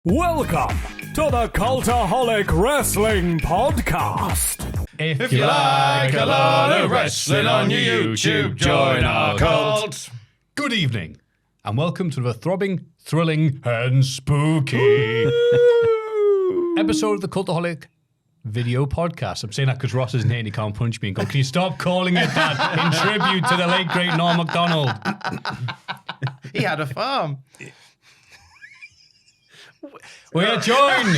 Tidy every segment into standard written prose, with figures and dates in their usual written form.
Welcome to the Cultaholic Wrestling Podcast. If you like a lot of wrestling on your YouTube, join our cult. Good evening, and welcome to the throbbing, thrilling, and spooky episode of the Cultaholic Video Podcast. I'm saying that because Ross isn't here and he can't punch me and go, can you stop calling it that in tribute to the late, great Norm MacDonald? He had a farm. We are joined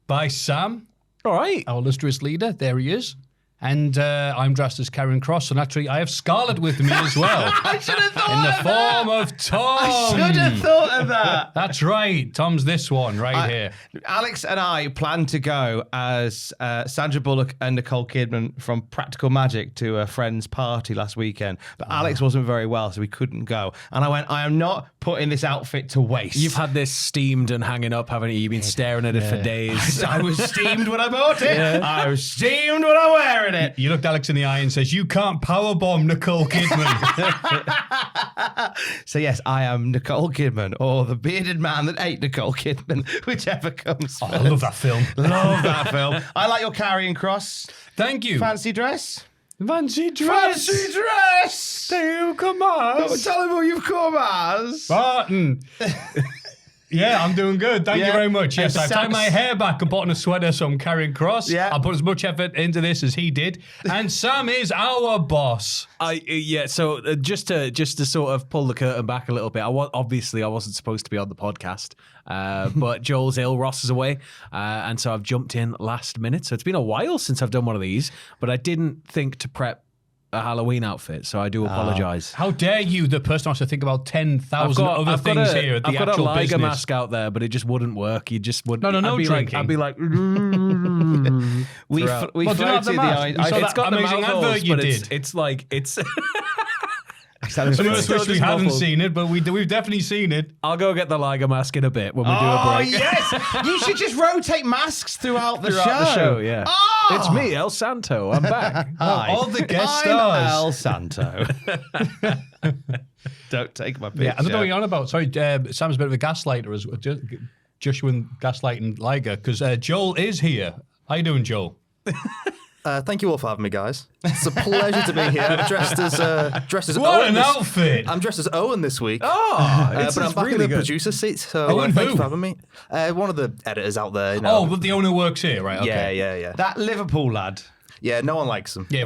by Sam. All right. Our illustrious leader. There he is. And I'm dressed as Karen Cross, and actually I have Scarlett with me as well. I should have thought in the of that. form of Tom. I should have thought of that. That's right. Tom's this one right here. Alex and I planned to go as Sandra Bullock and Nicole Kidman from Practical Magic to a friend's party last weekend. But Alex wasn't very well, so we couldn't go. And I went, I am not putting this outfit to waste. You've had this steamed and hanging up, haven't you? You've been staring at it for days. I was steamed when I bought it. Yeah. I was steamed when I'm wearing it. You looked Alex in the eye and says, you can't powerbomb Nicole Kidman. So yes, I am Nicole Kidman, or the bearded man that ate Nicole Kidman, whichever comes first. I love that film. Love that film. I like your carrying cross. Thank you. Fancy dress? Fancy dress. Fancy dress! Do you come as? Tell him who you've come as. Barton. Yeah, I'm doing good. Thank you very much. Yes, I've tied my hair back and bought on a sweater, so I'm carrying cross. Yeah. I put as much effort into this as he did. And Sam is our boss. So just to sort of pull the curtain back a little bit, obviously I wasn't supposed to be on the podcast, but Joel's ill, Ross is away, and so I've jumped in last minute. So it's been a while since I've done one of these, but I didn't think to prep a Halloween outfit, so I do apologise. How dare you, the person has to think about 10,000 other things here at the I've got actual a Liger business. mask out there, but it just wouldn't work. You just wouldn't. No drinking. I'd be like, We Well, do you not have the floated the mask? idea. We saw it's that got the amazing mouth advert you but did. it's like, it's... Some of us wish we hadn't seen it, but we've definitely seen it. I'll go get the Liger mask in a bit when we do a Oh, break. yes! You should just rotate masks throughout the show. The show, yeah. Oh! It's me, El Santo. I'm back. Hi. All the guest I'm stars. El Santo. Don't take my picture. Yeah, I don't know what you're on about. Sorry, Sam's a bit of a gaslighter as well. Joshua gaslighting Liger, because Joel is here. How you doing, Joel? Thank you all for having me, guys. It's a pleasure to be here. I'm dressed as What Owen. an outfit! I'm dressed as Owen this week. Oh, but I'm back in the producer seat, so Owen thank who? you for having me. One of the editors out there. You Oh, know. but the owner works here, right? Okay. Yeah. That Liverpool lad. Yeah, no one likes him. Yeah,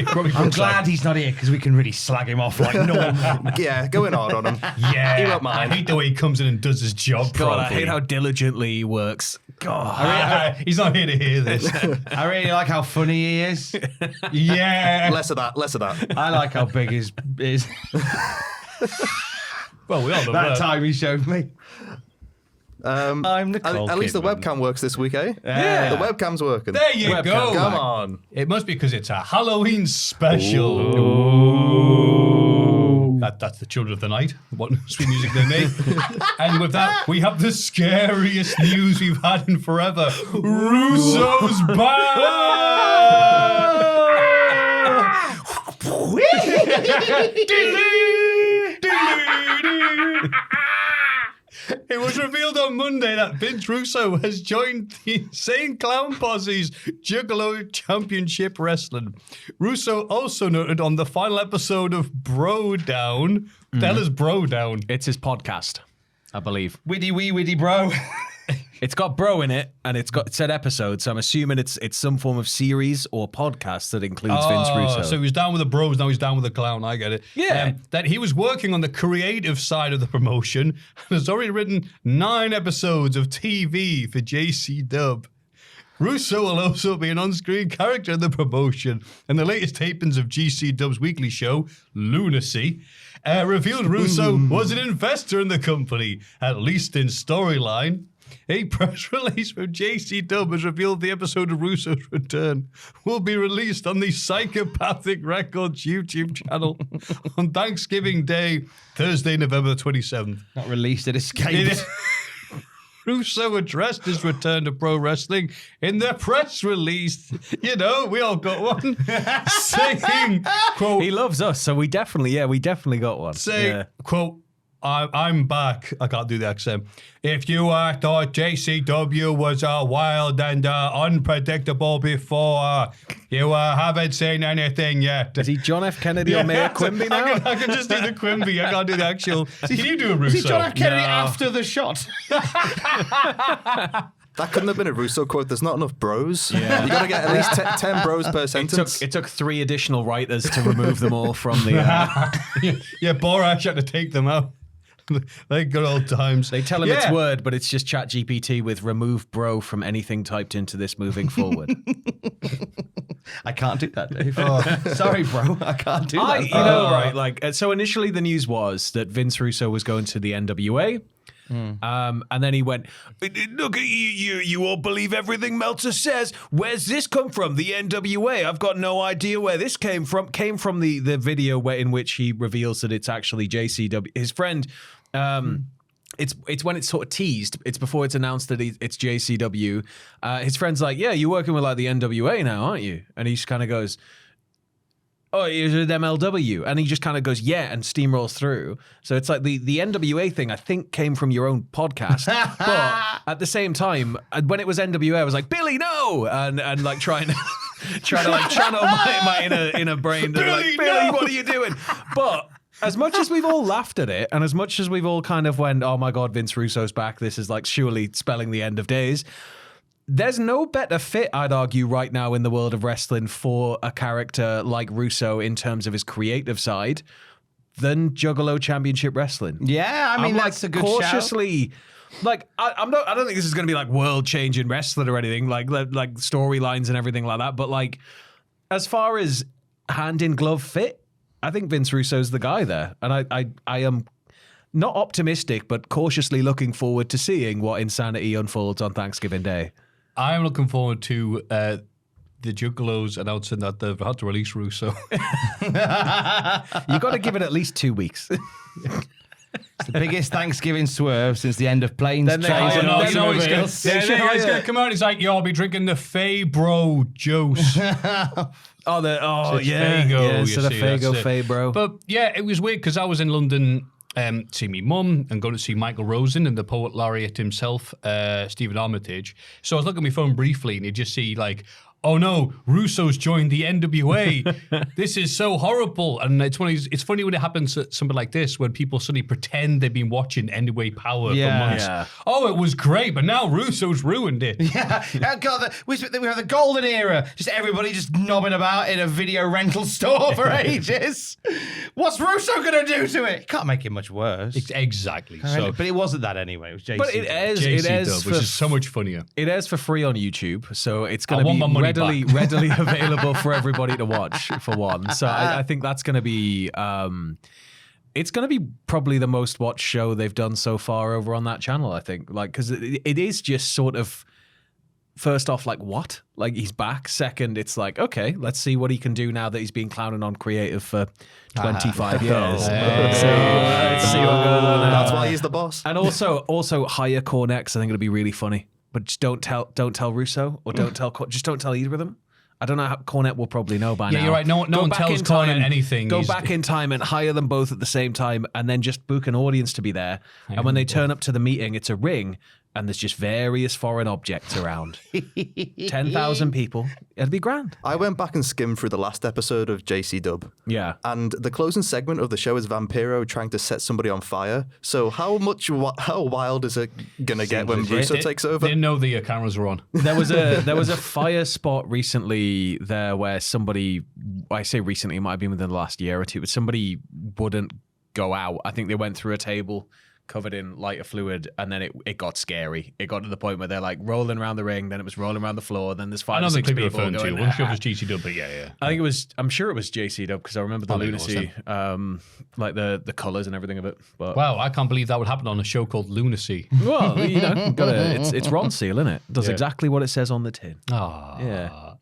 probably I'm glad he's not here because we can really slag him off like normal. Yeah, going hard on him. Yeah, He won't mind. I hate the way he comes in and does his job God, properly. I hate how diligently he works. God. He's not here to hear this. I really like how funny he is. Yeah. Less of that. I like how big his is. Well, we all know That time he showed me. I'm Nicole At least the Kidman. webcam works this week, eh? Yeah. The webcam's working. There you go. Come on. It must be because it's a Halloween special. That's the Children of the Night. What sweet music they make. And with that, we have the scariest news we've had in forever. Russo's back! It was revealed on Monday that Vince Russo has joined the Insane Clown Posse's Juggalo Championship Wrestling. Russo also noted on the final episode of Bro Down. Tell us Bro Down. It's his podcast, I believe. Widdy wee widdy bro. It's got bro in it, and it's got said episodes, so I'm assuming it's some form of series or podcast that includes Vince Russo. So he was down with the bros, now he's down with the clown. I get it. Yeah. That he was working on the creative side of the promotion and has already written 9 episodes of TV for JC Dub. Russo will also be an on-screen character in the promotion, and the latest tapings of GC Dub's weekly show, Lunacy, revealed Russo was an investor in the company, at least in storyline. A press release from JC Dub has revealed the episode of Russo's return will be released on the Psychopathic Records YouTube channel on Thanksgiving Day, Thursday, November 27th. Not released, it escaped. Russo addressed his return to pro wrestling in the press release. You know, we all got one. Saying, quote, he loves us, so we definitely got one. saying, Yeah. quote, I'm back. I can't do the accent. If you thought JCW was wild and unpredictable before, you haven't seen anything yet. Is he John F. Kennedy or Mayor Quimby now? I can just do the Quimby. I can't do the actual. Can you do a Russo? Is he John F. Kennedy after the shot? That couldn't have been a Russo quote. There's not enough bros. Yeah. You got to get at least 10 bros per sentence. It took 3 additional writers to remove them all from the... Yeah, Borash had to take them out. Like good old times. They tell him it's Word, but it's just ChatGPT with remove bro from anything typed into this moving forward. I can't do that, Dave. Sorry, bro. I can't do that. You know, right? Like, so initially the news was that Vince Russo was going to the NWA. And then he went, look, you all believe everything Meltzer says. Where's this come from? The NWA. I've got no idea where this came from. Came from the video in which he reveals that it's actually JCW. His friend, it's when it's sort of teased. It's before it's announced that it's JCW. His friend's like, yeah, you're working with like the NWA now, aren't you? And he just kind of goes, oh, is it MLW? And he just kind of goes, yeah, and steamrolls through. So it's like the NWA thing, I think, came from your own podcast. But at the same time, when it was NWA, I was like, Billy, no! And like trying to like channel my inner brain. To Billy, like, Billy, what are you doing? But as much as we've all laughed at it, and as much as we've all kind of went, oh my God, Vince Russo's back, this is like surely spelling the end of days. There's no better fit, I'd argue, right now in the world of wrestling for a character like Russo in terms of his creative side than Juggalo Championship Wrestling. Yeah, I mean, that's a good cautiously, shout. Like, I don't think this is going to be like world-changing wrestling or anything, like storylines and everything like that. But like, as far as hand-in-glove fit, I think Vince Russo's the guy there. And I am not optimistic, but cautiously looking forward to seeing what insanity unfolds on Thanksgiving Day. I'm looking forward to the Juggalos announcing that they've had to release Russo. You got to give it at least 2 weeks. It's the biggest Thanksgiving swerve since the end of Planes, Trains, and Automobiles. He's going to come out and he's like, yo, I'll be drinking the Fabro juice. Fago, you so the see, Fago that's it. Fabro. But yeah, it was weird because I was in London see me mum and going to see Michael Rosen and the poet laureate himself, Stephen Armitage. So I was looking at my phone briefly and you just see like, oh no, Russo's joined the NWA. This is so horrible. And it's funny when it happens to something like this, when people suddenly pretend they've been watching NWA Power for months. Yeah. Oh, it was great, but now Russo's ruined it. Yeah. God, we have the golden era. Just everybody just knobbing about in a video rental store for ages. What's Russo going to do to it? Can't make it much worse. Exactly. But it wasn't that anyway. It was JC. But it airs which is so much funnier. It airs for free on YouTube, so it's going to be readily available for everybody to watch, for one. So I think that's going to be it's going to be probably the most watched show they've done so far over on that channel, I think. Like, because it is just sort of, first off, like, what? Like, he's back. Second, it's like, okay, let's see what he can do now that he's been clowning on creative for 25 years. So let's see what goes on. That's why he's the boss. And also hire Cornex. I think it'll be really funny. But just don't tell Russo, or don't tell either of them. I don't know how Cornette will probably know by now. Yeah, you're right. No one tells Cornette anything. Go back in time and hire them both at the same time, and then just book an audience to be there. And when they turn up to the meeting, it's a ring, and there's just various foreign objects around. 10,000 people. It'd be grand. I went back and skimmed through the last episode of JC Dub. Yeah. And the closing segment of the show is Vampiro trying to set somebody on fire. So how wild is it going to get when Russo takes over? They know the cameras were on. There was a fire spot recently there where somebody, I say recently, it might have been within the last year or two, but somebody wouldn't go out. I think they went through a table covered in lighter fluid, and then it got scary. It got to the point where they're like rolling around the ring, then it was rolling around the floor, then there's 5 or 6 people going. I'm sure it was GC Dub, but yeah. I'm sure it was JC Dub because I remember the lunacy, like the colours and everything of it. But wow, I can't believe that would happen on a show called Lunacy. Well, it's Ron Seal, isn't it? Does exactly what it says on the tin. Yeah.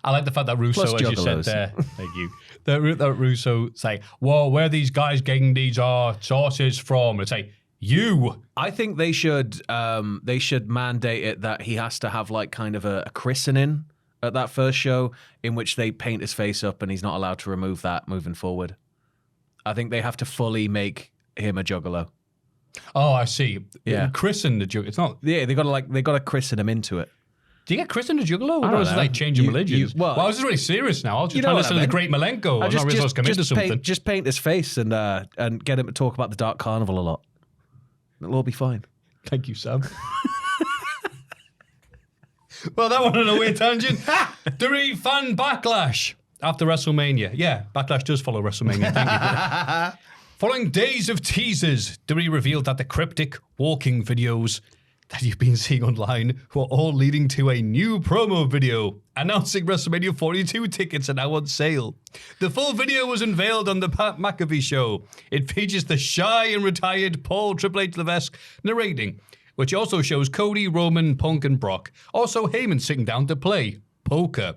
I like the fact that Russo, as you said there, thank you, that Russo say, whoa, where are these guys getting these sources from? And say, you. I think they should mandate it that he has to have like kind of a christening at that first show in which they paint his face up and he's not allowed to remove that moving forward. I think they have to fully make him a juggalo. Oh, I see. Yeah. Christen the juggalo. It's not. Yeah, they got to christen him into it. Do you get christened a juggalo? I Or don't is it know. like changing You- religions? well, I was just really serious now. I was just you know trying to what listen I to the mean. Great Malenko. I'm not really supposed to commit to something. Just paint his face and get him to talk about the Dark Carnival a lot. It'll all be fine. Thank you, Sam. Well, that went on a weird tangent. WWE fan backlash after WrestleMania. Yeah, backlash does follow WrestleMania. Thank you. Following days of teasers, WWE revealed that the cryptic walking videos that you've been seeing online were all leading to a new promo video announcing WrestleMania 42 tickets are now on sale. The full video was unveiled on the Pat McAfee show. It features the shy and retired Paul Triple H Levesque narrating, which also shows Cody, Roman, Punk, and Brock. Also, Heyman sitting down to play poker.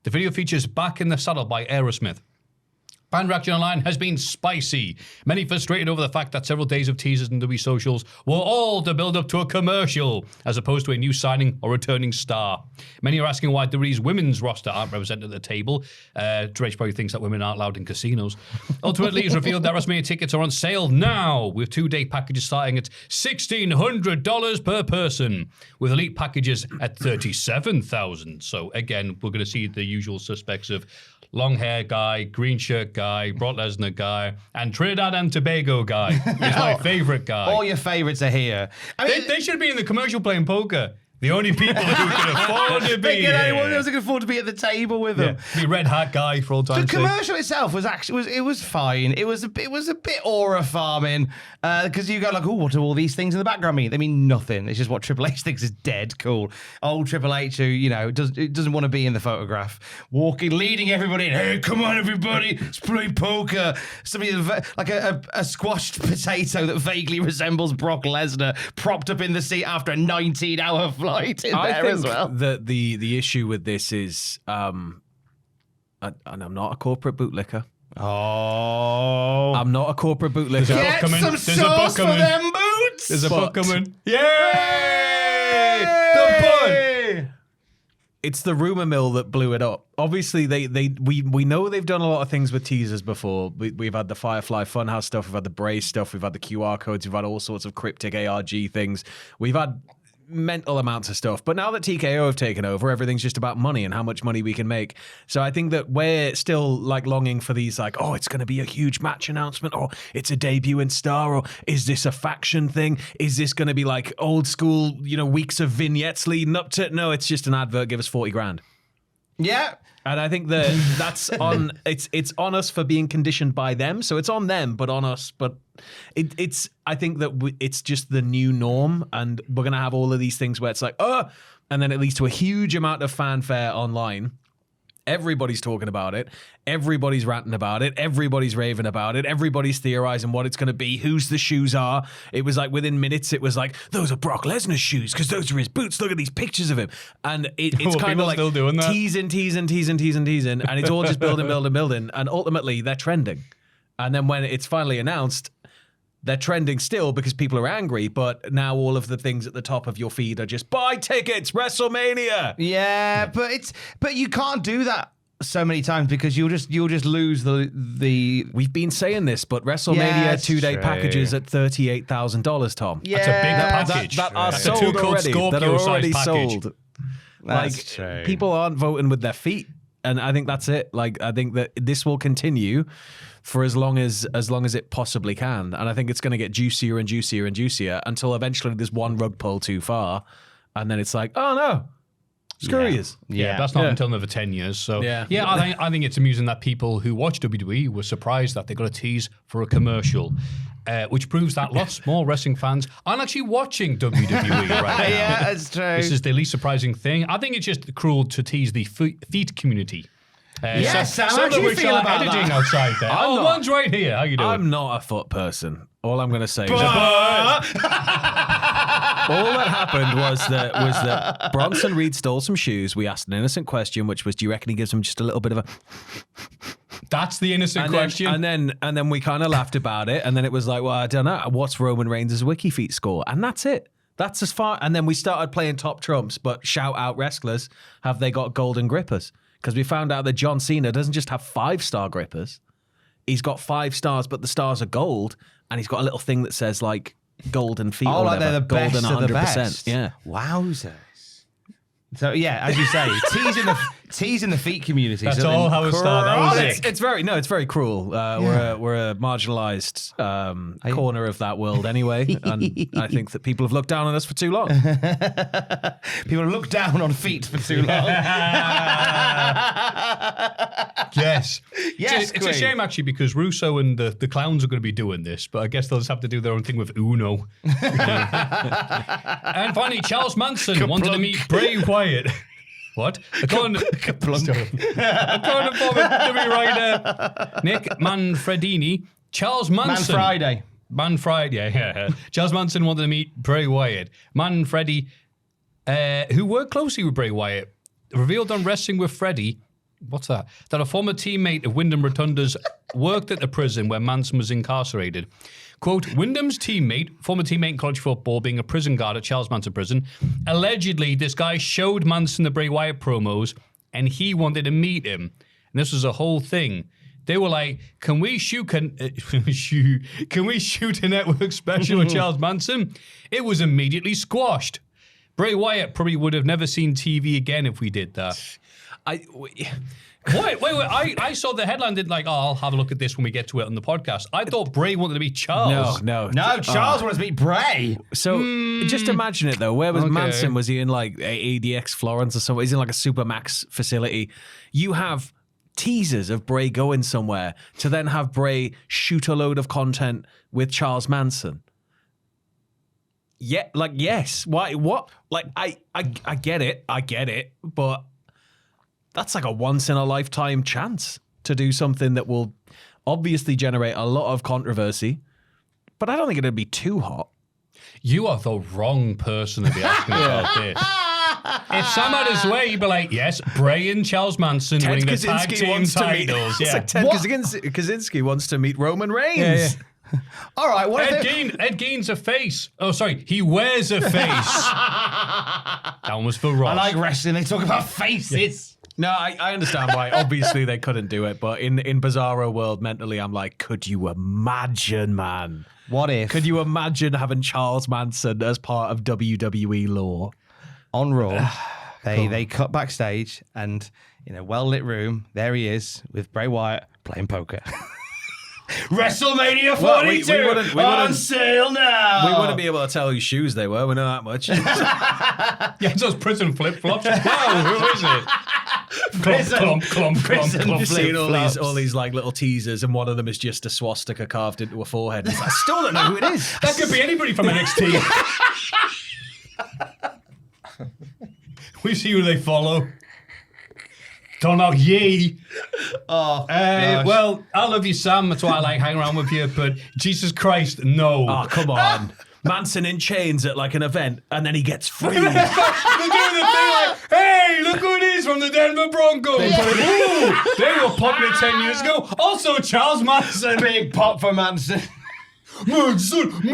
The video features Back in the Saddle by Aerosmith. Fan reaction online has been spicy. Many frustrated over the fact that several days of teasers in WWE socials were all to build up to a commercial, as opposed to a new signing or returning star. Many are asking why WWE's women's roster aren't represented at the table. Dredge probably thinks that women aren't allowed in casinos. Ultimately, it's revealed that WrestleMania tickets are on sale now, with 2-day packages starting at $1,600 per person, with elite packages at $37,000. So again, we're going to see the usual suspects of long hair guy, green shirt guy, Brock Lesnar guy, and Trinidad and Tobago guy. He's my favorite guy. All your favorites are here. I mean, They should be in the commercial playing poker. The only people who can afford to be here. anyone who can afford to be at the table with them. The red hat guy for all time. The commercial itself was actually was fine. It was a bit aura farming because you go like, oh, what do all these things in the background mean? They mean nothing. It's just what Triple H thinks is dead cool. Old Triple H, who doesn't want to be in the photograph, leading everybody. Hey, come on, everybody, let's play poker. Somebody like a squashed potato that vaguely resembles Brock Lesnar, propped up in the seat after a 19-hour flight. I think as well. that the issue with this is, and I'm not a corporate bootlicker. Oh, I'm not a corporate bootlicker. get coming. some There's a sauce book for coming. them boots. There's a But- book coming. Yay! The pun! It's the rumor mill that blew it up. Obviously, we know they've done a lot of things with teasers before. We've had the Firefly Funhouse stuff, we've had the Braze stuff, we've had the QR codes, we've had all sorts of cryptic ARG things. We've had mental amounts of stuff. But now that TKO have taken over, everything's just about money and how much money we can make. So I think that we're still like longing for these like, oh, it's going to be a huge match announcement, or it's a debuting star, or is this a faction thing? Is this going to be like old school, weeks of vignettes leading up to it? No, it's just an advert. Give us 40 grand. Yeah. And I think that that's on it's on us for being conditioned by them. So it's on them, but on us. But it's I think that it's just the new norm, and we're gonna have all of these things where it's like, and then it leads to a huge amount of fanfare online. Everybody's talking about it. Everybody's ranting about it. Everybody's raving about it. Everybody's theorizing what it's going to be, whose the shoes are. It was like within minutes, it was like, those are Brock Lesnar's shoes because those are his boots. Look at these pictures of him. And it's Well, kind of people like still doing that. teasing. And it's all just building. And ultimately, they're trending. And then when it's finally announced, they're trending still because people are angry, but now all of the things at the top of your feed are just buy tickets, WrestleMania. Yeah, but you can't do that so many times because you'll just lose the We've been saying this, but Yeah, WrestleMania it's 2-day true. packages at $38,000, Tom. yeah. That's a big package. That are That's a sold two-coat already. That are Scorpio-sized already package. sold. That's true. People aren't voting with their feet, and I think that's it. Like, I think that this will continue for as long as it possibly can, and I think it's going to get juicier and juicier and juicier until eventually there's one rug pull too far, and then it's like, oh no, screw yous. Yeah, that's not until another 10 years. So Yeah. I think it's amusing that people who watch WWE were surprised that they got a tease for a commercial, which proves that lots more wrestling fans aren't actually watching WWE right now. Yeah, that's true. This is the least surprising thing. I think it's just cruel to tease the feet community. Sam, some how of do you which feel are about editing that? outside there. I'm not- one's right here. How you doing? I'm not a foot person. All I'm going to say is all that happened was that Bronson Reed stole some shoes. We asked an innocent question, which was, do you reckon he gives him just a little bit of a... That's the innocent And question. then we kind of laughed about it, and then it was like, well, I don't know, what's Roman Reigns' wiki feet score? And that's it. That's as far. And then we started playing top trumps, but shout out wrestlers, have they got golden grippers? Because we found out that John Cena doesn't just have 5-star grippers. he's got 5 stars, but the stars are gold, and he's got a little thing that says like golden feet. Oh, or like whatever. they're the best golden of the best. Yeah. Wowzers. So yeah, as you say, teasing the feet community. That's all how it started. That was it. It's very cruel. We're a marginalised corner of that world anyway, and I think that people have looked down on us for too long. People look down on feet for too long. Yes. Yes, It's a shame, actually, because Russo and the clowns are going to be doing this, but I guess they'll just have to do their own thing with Uno. And finally, Charles Manson wanted to meet Bray Wyatt. What? According to WWE writer Nick Manfredini, Charles Manson... Manfriday, yeah. Charles Manson wanted to meet Bray Wyatt. Manfredi, who worked closely with Bray Wyatt, revealed on Wrestling with Freddie, what's that? That a former teammate of Wyndham Rotunda's worked at the prison where Manson was incarcerated. Quote, Wyndham's former teammate in college football, being a prison guard at Charles Manson Prison, allegedly this guy showed Manson the Bray Wyatt promos and he wanted to meet him. And this was a whole thing. They were like, can we shoot a network special with Charles Manson? It was immediately squashed. Bray Wyatt probably would have never seen TV again if we did that. Wait. I saw the headline, did like, I'll have a look at this when we get to it on the podcast. I thought Bray wanted to meet Charles. No, Charles wanted to meet Bray. So just imagine it though. Where was Manson? Was he in like ADX Florence or something? He's in like a Supermax facility. You have teasers of Bray going somewhere to then have Bray shoot a load of content with Charles Manson. Yeah, like, yes. Why? What? Like, I get it, but that's like a once in a lifetime chance to do something that will obviously generate a lot of controversy, but I don't think it'd be too hot. You are the wrong person to be asking about this. If Sam had his way, he'd be like, yes, Bray and Charles Manson Ted winning the Kaczynski tag team wants to meet- titles. It's like Ted Kaczynski wants to meet Roman Reigns. Yeah. All right, what Ed Gein's a face. Oh, sorry, he wears a face. That one was for Ross. I like wrestling. They talk about faces. No, I understand why. Obviously, they couldn't do it, but in Bizarro world, mentally, I'm like, could you imagine, man? What if? Could you imagine having Charles Manson as part of WWE lore? On Raw, they cut backstage and in a well-lit room, there he is with Bray Wyatt playing poker. WrestleMania 42 we wouldn't- on sale now. We wouldn't be able to tell whose shoes they were. We know that much. Yeah, it's those prison flip-flops. Wow, who is it? Clump. You've seen all these like little teasers, and one of them is just a swastika carved into a forehead. It's like, I still don't know who it is. That could be anybody from NXT. We see who they follow. Don't know ye. Well, I love you, Sam. That's why I like hanging around with you. But Jesus Christ, no. Oh, come on. Manson in chains at like an event, and then he gets free. They're doing the thing like, hey, look who it is from the Denver Broncos. Ooh, they were popular 10 years ago. Also, Charles Manson. Big pop for Manson. Manson. They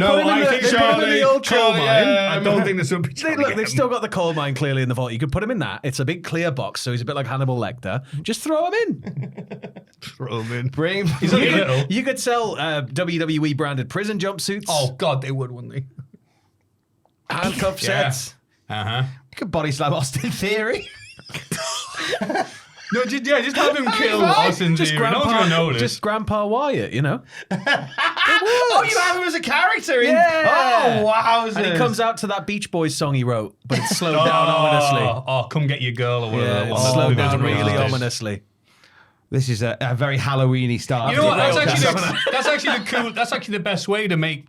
put him in the old coal mine. I don't think this would be. They've still got the coal mine clearly in the vault. You could put him in that. It's a big clear box, so he's a bit like Hannibal Lecter. Just throw him in. Throw him in. Bring He's only little. You could sell WWE branded prison jumpsuits. Oh, God, they would, wouldn't they? Handcuff sets. Uh-huh. You could body slam Austin Theory. No, just have him kill Austin Just Theory. No one's going to notice. Just Grandpa Wyatt, you know? Oh, you have him as a character in. Yeah. Oh, wow. And he comes out to that Beach Boys song he wrote, but it's slowed down ominously. Oh, come get your girl or whatever. Yeah, it's slowed down really ominously. This is a very Halloween-y start. You know what? That's actually the best way to make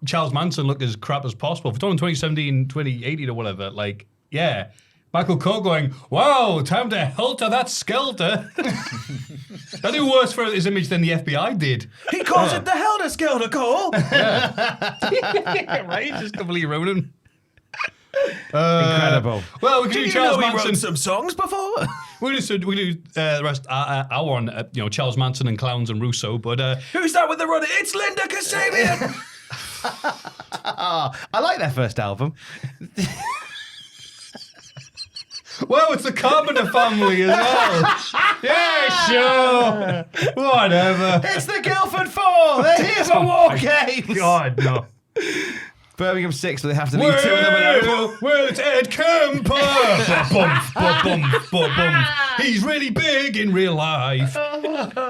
Charles Manson look as crap as possible. If it's on in 2017, 2018 or whatever, like, yeah. Michael Cole going, wow, time to helter that skelter. That'd do worse for his image than the FBI did. He calls it the Helter Skelter, Cole. Yeah, right? Just completely ruined him. Incredible. Well, we can do Charles he Manson. wrote some songs before? We do the rest hour on Charles Manson and clowns and Russo, but Who's that with the runner? It's Linda Kasabian. I like their first album. well, it's the Carpenter family as well. Yeah, sure. Whatever. It's the Guildford Four. They're here for war games. God, no. Birmingham 6, so they have to leave 2 of them alone. Well, it's Ed Kemper. Ba-bum. He's really big in real life. All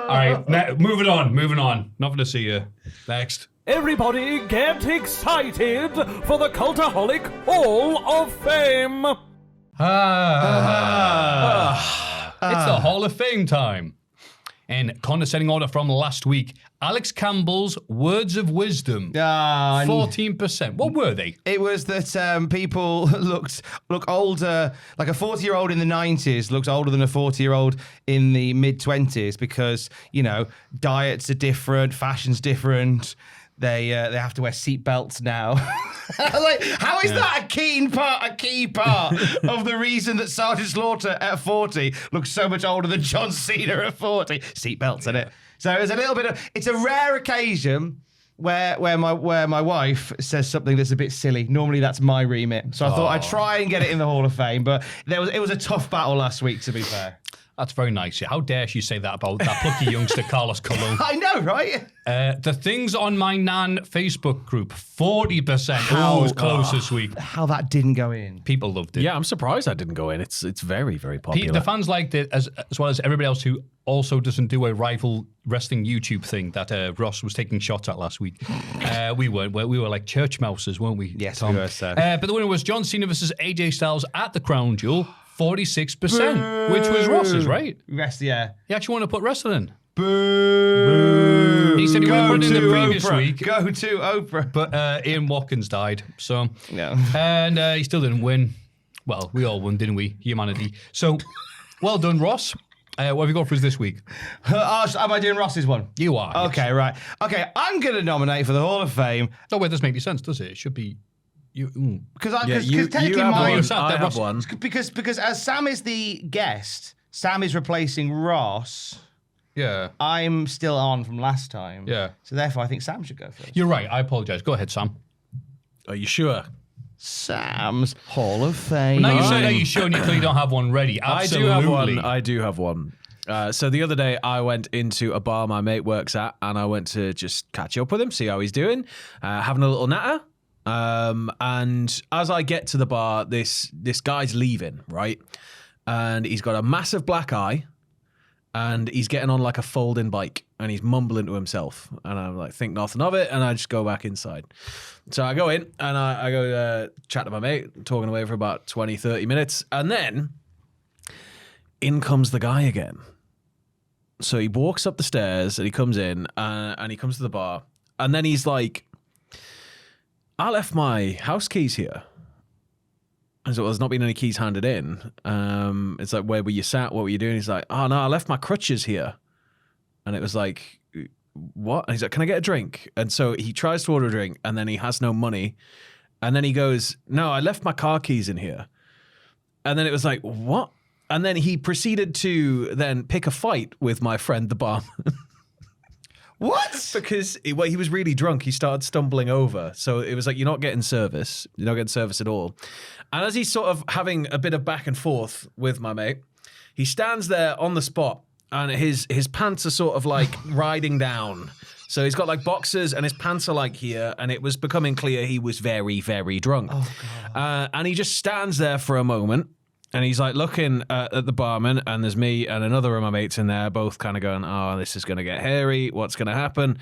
right, moving on. Nothing to see you. Next. Everybody get excited for the Cultaholic Hall of Fame! It's the Hall of Fame time. In condescending order from last week, Alex Campbell's words of wisdom. 14%. What were they? It was that people look older, like a 40-year-old in the 90s looks older than a 40-year-old in the mid-20s because, diets are different, fashion's different. They have to wear seatbelts now. Like, how is that a key part of the reason that Sergeant Slaughter at 40 looks so much older than John Cena at 40? Seatbelts, in it. So it was a little bit of. It's a rare occasion where my wife says something that's a bit silly. Normally that's my remit. So I thought I'd try and get it in the Hall of Fame, but it was a tough battle last week, to be fair. That's very nice. How dare she say that about that plucky youngster, Carlos Colon? I know, right? The Things on My Nan Facebook group, 40%. Oh, it was close this week. How that didn't go in. People loved it. Yeah, I'm surprised that didn't go in. It's very, very popular. The fans liked it as well as everybody else who also doesn't do a rival wrestling YouTube thing that Ross was taking shots at last week. We were like church mouses, weren't we? Yes, Tom? we were, sir. But the winner was John Cena versus AJ Styles at the Crown Jewel. 46%, which was Ross's, right? Rest, yeah. He actually wanted to put wrestling in. Boo! He said he would put it in the previous Oprah. week. Go to Oprah. But Ian Watkins died, so... No. And he still didn't win. Well, we all won, didn't we? Humanity. So, well done, Ross. What have you got for us this week? Am I doing Ross's one? You are. Okay, right. Okay, I'm going to nominate for the Hall of Fame. Oh, wait, doesn't make any sense, does it? It should be... Because you technically have mine... one. I have one. Because as Sam is the guest, Sam is replacing Ross. Yeah. I'm still on from last time. Yeah. So therefore, I think Sam should go first. You're right. I apologise. Go ahead, Sam. Are you sure? Sam's Hall of Fame. Now you say that you sure and you clearly don't have one ready. Absolutely. I do have one. So the other day I went into a bar my mate works at and I went to just catch up with him, see how he's doing, having a little natter. And as I get to the bar, this guy's leaving, right? And he's got a massive black eye and he's getting on like a folding bike and he's mumbling to himself. And I'm like, think nothing of it. And I just go back inside. So I go in and I go chat to my mate, talking away for about 20, 30 minutes. And then in comes the guy again. So he walks up the stairs and he comes in and he comes to the bar. And then he's like, I left my house keys here. And so there's not been any keys handed in. It's like, where were you sat? What were you doing? He's like, oh no, I left my crutches here. And it was like, what? And he's like, can I get a drink? And so he tries to order a drink and then he has no money. And then he goes, no, I left my car keys in here. And then it was like, what? And then he proceeded to then pick a fight with my friend, the barman. What? Because he was really drunk. He started stumbling over. So it was like, you're not getting service. You're not getting service at all. And as he's sort of having a bit of back and forth with my mate, he stands there on the spot and his pants are sort of like riding down. So he's got like boxers and his pants are like here. And it was becoming clear he was very, very drunk. Oh, God. And he just stands there for a moment. And he's like looking at the barman, and there's me and another of my mates in there, both kind of going, oh, this is going to get hairy. What's going to happen?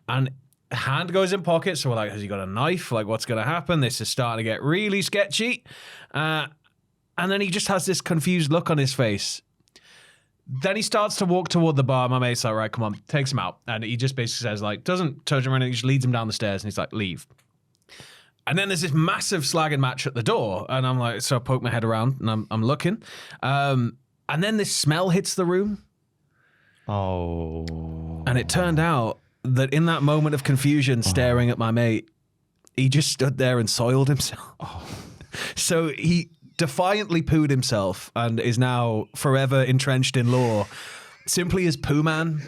And hand goes in pocket. So we're like, has he got a knife? Like, what's going to happen? This is starting to get really sketchy. And then he just has this confused look on his face. Then he starts to walk toward the bar. My mate's like, right, come on, takes him out. And he just basically says, like, doesn't touch him or anything. He just leads him down the stairs, and he's like, leave. And then there's this massive slagging match at the door. And I'm like, so I poke my head around and I'm looking. And then this smell hits the room. Oh. And it turned out that in that moment of confusion, staring at my mate, he just stood there and soiled himself. Oh. So he defiantly pooed himself and is now forever entrenched in law, simply as Poo Man.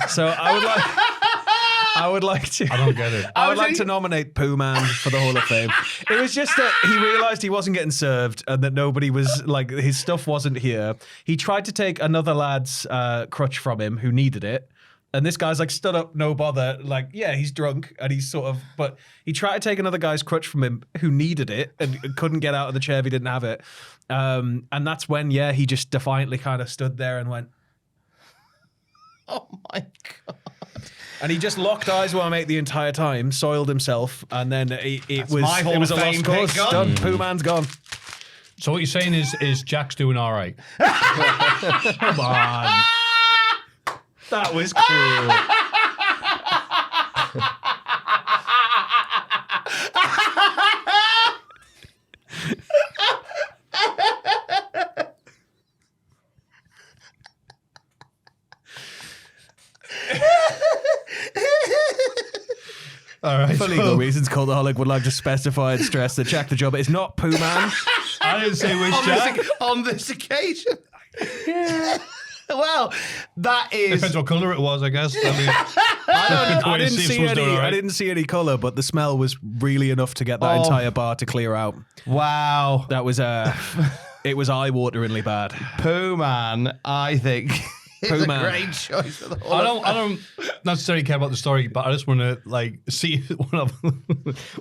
So I I would like to. I don't get it. I would like to nominate Pooh Man for the Hall of Fame. It was just that he realized he wasn't getting served and that nobody was, like, his stuff wasn't here. He tried to take another lad's crutch from him who needed it. And this guy's like stood up, no bother. Like, yeah, he's drunk and he's sort of, but he tried to take another guy's crutch from him who needed it and couldn't get out of the chair if he didn't have it. And that's when, he just defiantly kind of stood there and went, Oh my God. and he just locked eyes with my mate the entire time, soiled himself, and then it was Hall a of Fame lost cause. pick Done. Pooh Man's gone. So what you're saying is Jack's doing all right. Come on. That was cool. All right. For legal reasons, Cultaholic would like to specify and stress that Jack the Jobber is not Pooh Man. I didn't say which Jack. On this occasion. Well, that is. Depends what colour it was, I guess. I didn't see any colour, but the smell was really enough to get that entire bar to clear out. Wow. That was it was eye-wateringly bad. Pooh Man, I think. It's a great choice for the Hall I don't necessarily care about the story, but I just want to see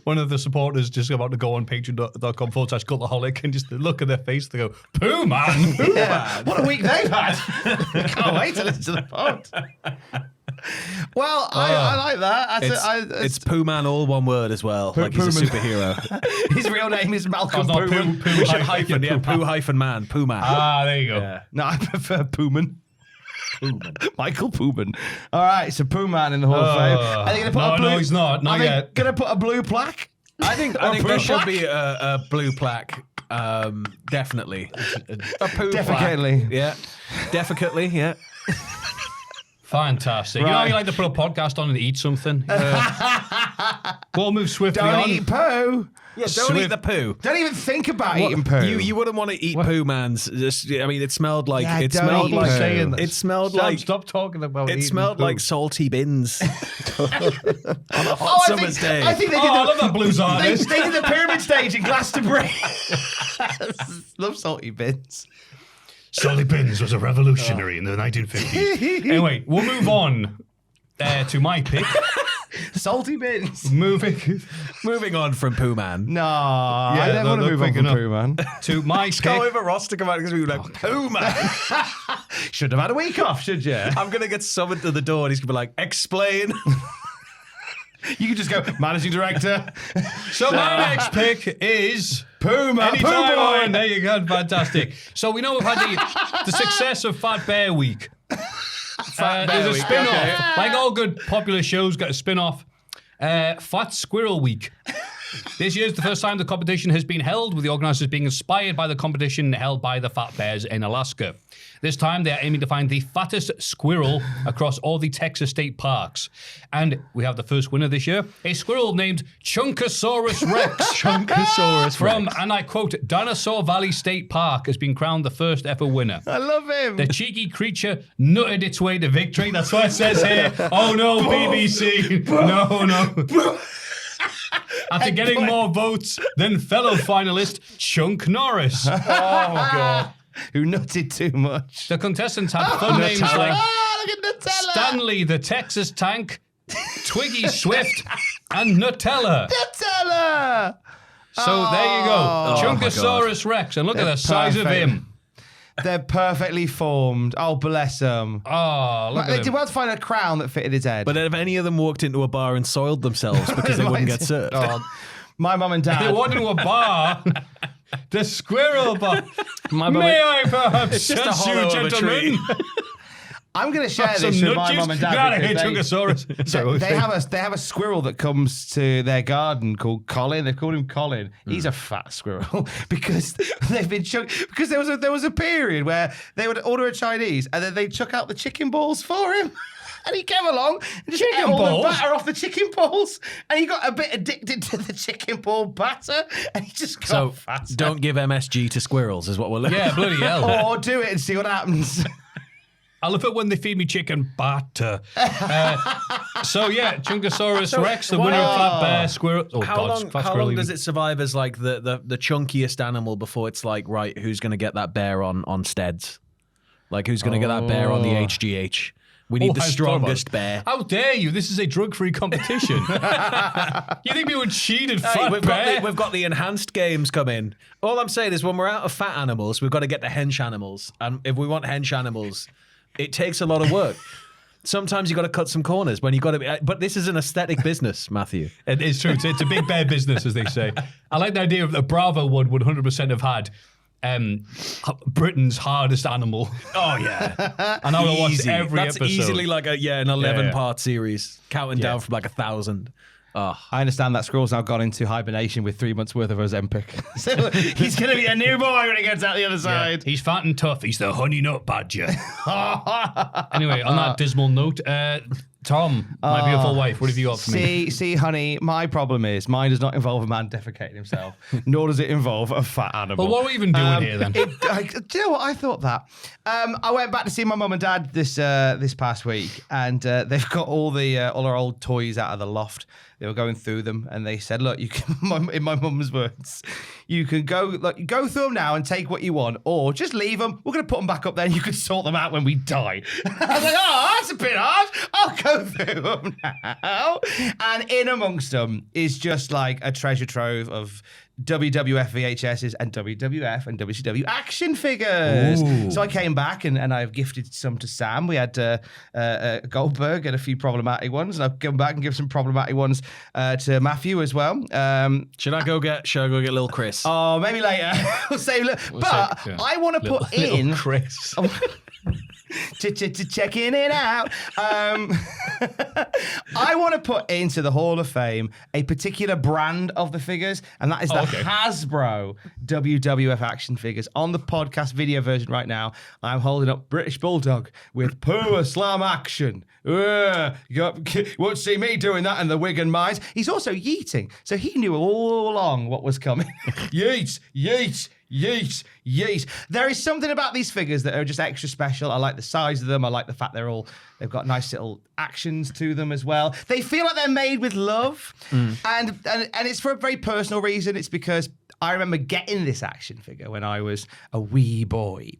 one of the supporters just about to go on patreon.com/cultaholic and just look at their face. They go, Pooh Man. Pooh Man. What a week they've had. Can't wait to listen to the pod. Well, I like that. It's Pooh Man, all one word as well. Like he's a superhero. His real name is Malcolm not Poohman. Pooh hyphen, Pooh-Man, Pooh Man. Ah, there you go. Yeah. No, I prefer Poohman. Michael Poohman. All right, so Pooh Man in the Hall of Fame. Are they going to put a blue? No, he's not. Not yet. Going to put a blue plaque? I think there should be a blue plaque. Definitely. A Pooh Definitely. plaque. Yeah. Definitely. Yeah. Fantastic. You know how you like to put a podcast on and eat something? We'll move swiftly Don't on. eat poo. Yeah, don't eat the poo. Don't even think about eating poo. You wouldn't want to eat Pooh Man's. I mean, it smelled like Yeah, it don't smelled eat like poo. it smelled Sam, like stop talking about it eating smelled poo. like salty bins on a hot summer's day. I think they did I love that blues artist. They did the pyramid stage in Glastonbury. Love salty bins. Salty Bins was a revolutionary in the 1950s. Anyway, we'll move on to my pick. Salty bins. Moving on from Pooh Man. No, I never want to move on from Pooh Man. To my pick. Go over Ross to come out because we were like, Pooh Man. Should have had a week off, should you? I'm going to get summoned to the door and he's going to be like, explain. You can just go, managing director. So my next pick is Pooh Man. Pooh Anytime Boy. on. There you go. Fantastic. So we know we've had the success of Fat Bear Week. There's a Week, spin-off. okay. Like all good popular shows got a spin-off. Fat Squirrel Week. This year's the first time the competition has been held, with the organisers being inspired by the competition held by the Fat Bears in Alaska. This time, they are aiming to find the fattest squirrel across all the Texas state parks. And we have the first winner this year, a squirrel named Chunkosaurus Rex. Chunkosaurus From, and I quote, Dinosaur Valley State Park has been crowned the first ever winner. I love him. The cheeky creature nutted its way to victory. That's what it says here. Oh no, BBC. No. After getting more votes than fellow finalist Chunk Norris. Oh my God. Who nutted too much. The contestants had fun names like Look at Nutella. Stanley the Texas Tank, Twiggy Swift, and Nutella. Nutella. So there you go. Oh, Chunkosaurus Rex. And look at the size of perfect. him. They're perfectly formed. Oh, bless them. Oh, look They at did him. well to find a crown that fitted his head. But if any of them walked into a bar and soiled themselves because they wouldn't get served. Oh, my mum and They dad. walked into a bar. The squirrel bar. My mum May and- I perhaps just a touch you, hollow of a gentlemen? I'm going to share Some this with nut my juice? mum and dad. God, I because hate Chunkosaurus. Sorry, what was they it? have a squirrel that comes to their garden called Colin. They've called him Colin. He's a fat squirrel because they've been because there was a period where they would order a Chinese and then they chuck out the chicken balls for him. And he came along and just ate all balls? the batter off the chicken balls. And he got a bit addicted to the chicken ball batter. And he just got So fatter. don't give MSG to squirrels is what we're looking Yeah, bloody hell. Or do it and see what happens. I love it when they feed me chicken batter. Chunkosaurus Rex, the winner of Fat Bear Squirrel. Oh, How long does it survive as like the chunkiest animal before it's like, right, who's going to get that bear on Steads? Like, who's going to get that bear on the HGH? We need the strongest bear. How dare you? This is a drug-free competition. You think we would cheat at Fat Bear? We've got the enhanced games coming. All I'm saying is when we're out of fat animals, we've got to get the hench animals. And if we want hench animals, it takes a lot of work. Sometimes you got to cut some corners when you got to be. But this is an aesthetic business, Maffew. It is true. It's a big bear business, as they say. I like the idea of the Bravo would 100% have had Britain's hardest animal. Oh yeah, and I will watch every That's episode. Easily like an 11-part series, counting down from like 1,000. Oh. I understand that Squirrel's now gone into hibernation with 3 months worth of Ozempic. So he's going to be a new boy when he gets out the other side. He's fat and tough. He's the honey nut badger. Anyway, on that dismal note, Tom, my beautiful wife, what have you got for me? See, honey, my problem is mine does not involve a man defecating himself, nor does it involve a fat animal. Well, what are we even doing here then? Do you know what? I thought that. I went back to see my mum and dad this past week, and they've got all our old toys out of the loft. They were going through them, and they said, "Look, you can." In my mum's words, you can go through them now and take what you want, or just leave them. We're going to put them back up there, and you can sort them out when we die. I was like, "Oh, that's a bit hard. I'll go through them now." And in amongst them is just like a treasure trove of WWF VHSs and WWF and WCW action figures. Ooh. So I came back and I've gifted some to Sam. We had Goldberg and a few problematic ones, and I've come back and give some problematic ones to Maffew as well. Should I go get little Chris? Oh, maybe later. We'll save. I want to put in Chris. Checking it out. I want to put into the Hall of Fame a particular brand of the figures, and that is the Hasbro WWF action figures. On the podcast video version right now, I'm holding up British Bulldog with power slam action. You won't see me doing that in the Wigan mines. He's also yeeting, so he knew all along what was coming. Yeet, yeet. Yeet, yeet. There is something about these figures that are just extra special. I like the size of them. I like the fact they've got nice little actions to them as well. They feel like they're made with love. And it's for a very personal reason. It's because I remember getting this action figure when I was a wee boy.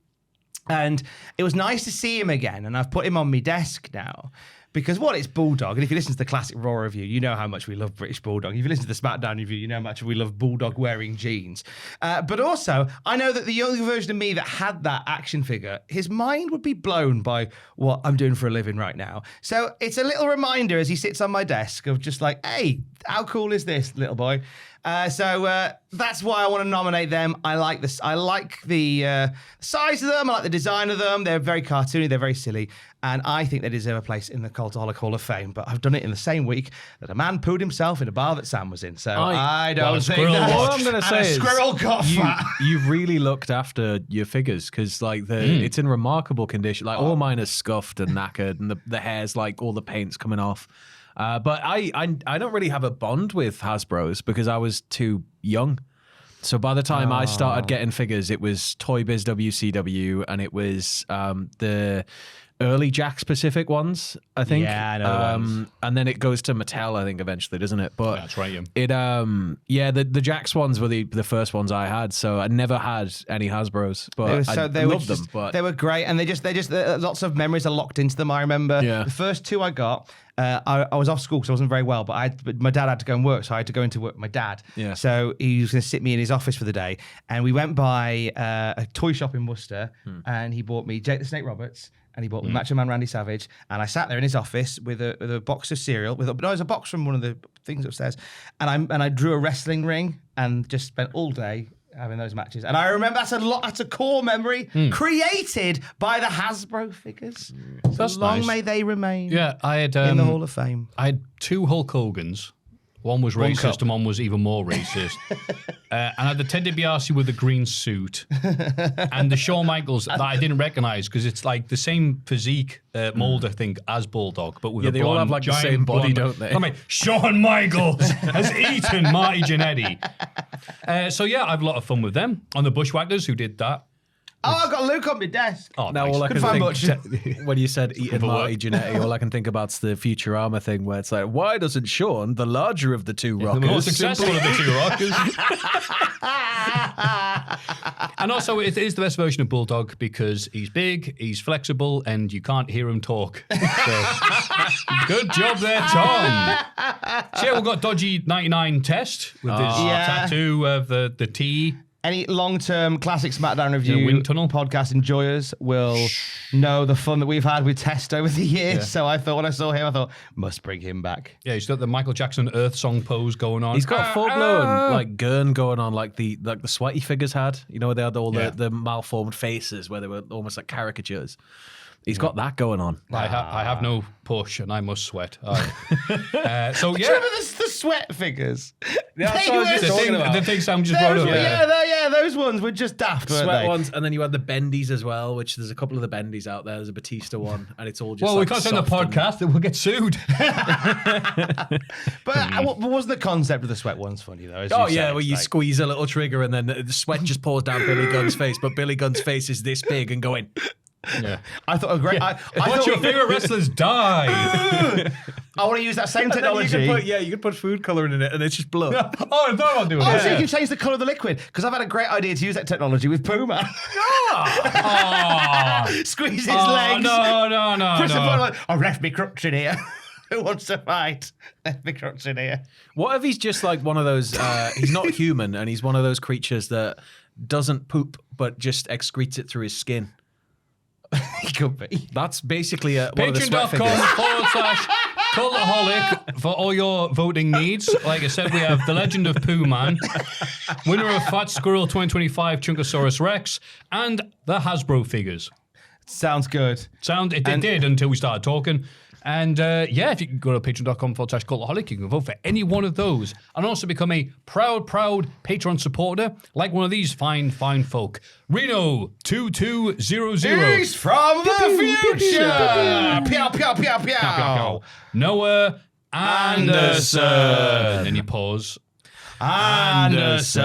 And it was nice to see him again. And I've put him on my desk now. Because it's Bulldog, and if you listen to the classic Raw review, you know how much we love British Bulldog. If you listen to the SmackDown review, you know how much we love Bulldog wearing jeans. But also, I know that the younger version of me that had that action figure, his mind would be blown by what I'm doing for a living right now. So it's a little reminder as he sits on my desk of just like, hey, how cool is this, little boy? So that's why I want to nominate them. I like this. I like the size of them. I like the design of them. They're very cartoony. They're very silly. And I think they deserve a place in the Cultaholic Hall of Fame. But I've done it in the same week that a man pooed himself in a bar that Sam was in. So I don't think that. All I'm going to say is squirrel got fat. You've really looked after your figures because like it's in remarkable condition. Like all mine are scuffed and knackered, and the hair's like all the paint's coming off. But I don't really have a bond with Hasbro's because I was too young. So by the time I started getting figures, it was Toy Biz WCW, and it was the early Jakks Pacific ones, I think. Yeah, I know ones. And then it goes to Mattel, I think, eventually, doesn't it? But that's right. The Jakks ones were the first ones I had, so I never had any Hasbro's, but I loved them. But they were great, and they just lots of memories are locked into them. I remember the first two I got. I was off school because I wasn't very well, but my dad had to go and work, so I had to go into work with my dad. Yeah. So he was going to sit me in his office for the day, and we went by a toy shop in Worcester, and he bought me Jake the Snake Roberts, and he bought me Macho Man Randy Savage, and I sat there in his office with a box of cereal. It was a box from one of the things upstairs, and I drew a wrestling ring and just spent all day having those matches. And I remember that's a core memory created by the Hasbro figures. So that's long nice. may they remain I had, in the Hall of Fame. I had two Hulk Hogans. One was racist and one was even more racist. And I had the Ted DiBiase with the green suit and the Shawn Michaels that I didn't recognize because it's like the same physique mold, I think, as Bulldog, but with a they blonde, all have like the same body, don't they? I mean, Shawn Michaels has eaten Marty Jannetty. So yeah, I have a lot of fun with them. On the Bushwhackers, who did that. Oh, I've got Luke on my desk. Oh, Now nice. all I Couldn't can find think when you said eating Marty Jannetty, all I can think about's the Futurama thing where it's like, why doesn't Sean, the larger of the two The rockers, more successful of the two rockers. And also, it is the best version of Bulldog because he's big, he's flexible, and you can't hear him talk. So, good job there, Tom. So yeah, we've got Dodgy 99 Test with his tattoo of the T. Any long-term classic SmackDown review wind tunnel? podcast enjoyers will know the fun that we've had with Test over the years. Yeah. So I thought when I saw him, I thought, must bring him back. Yeah, he's got the Michael Jackson Earth Song pose going on. he's got a full-blown like gurn going on like the sweaty figures had. You know, where they had all the malformed faces where they were almost like caricatures. He's got that going on. I have no push and I must sweat. So yeah, Do you remember the sweat figures? That's what I was just talking about. the thing Sam just brought up. Yeah, those ones were just daft, weren't Sweat they? ones, and then you had the bendies as well, which there's a couple of the bendies out there. There's a Batista one, and it's all just Well, like we can't send the soft and- podcast that we'll get sued. But wasn't the concept of the sweat ones funny, though? as Oh you yeah, said? where you Like- squeeze a little trigger and then the sweat just pours down Billy Gunn's face, but Billy Gunn's face is this big and going. Yeah. I thought a great. I Watch thought your favorite wrestlers die. I want to use that same And then technology. you could put food coloring in it, and it's just blood. Oh, I thought about doing Oh, that. so you can change the colour of the liquid. Because I've had a great idea to use that technology with Puma. Oh, Squeeze his oh, legs. no. Press the button like, I left me crutch in here. Who wants to fight? Left me crutch in here. What if he's just like one of those? He's not human, and he's one of those creatures that doesn't poop but just excretes it through his skin. He could be. That's basically one of the sweat figures. Patreon.com/Cultaholic for all your voting needs. Like I said, we have the Legend of Pooh Man, winner of Fat Squirrel 2025 Chunkosaurus Rex, and the Hasbro figures. Sounds good. It did until we started talking. And if you can go to patreon.com/Cultaholic, you can vote for any one of those and also become a proud Patreon supporter like one of these fine folk. Reno2200. He's from the future. Pew, pew, pew, pew. Noah Anderson. And you pause. Anderson.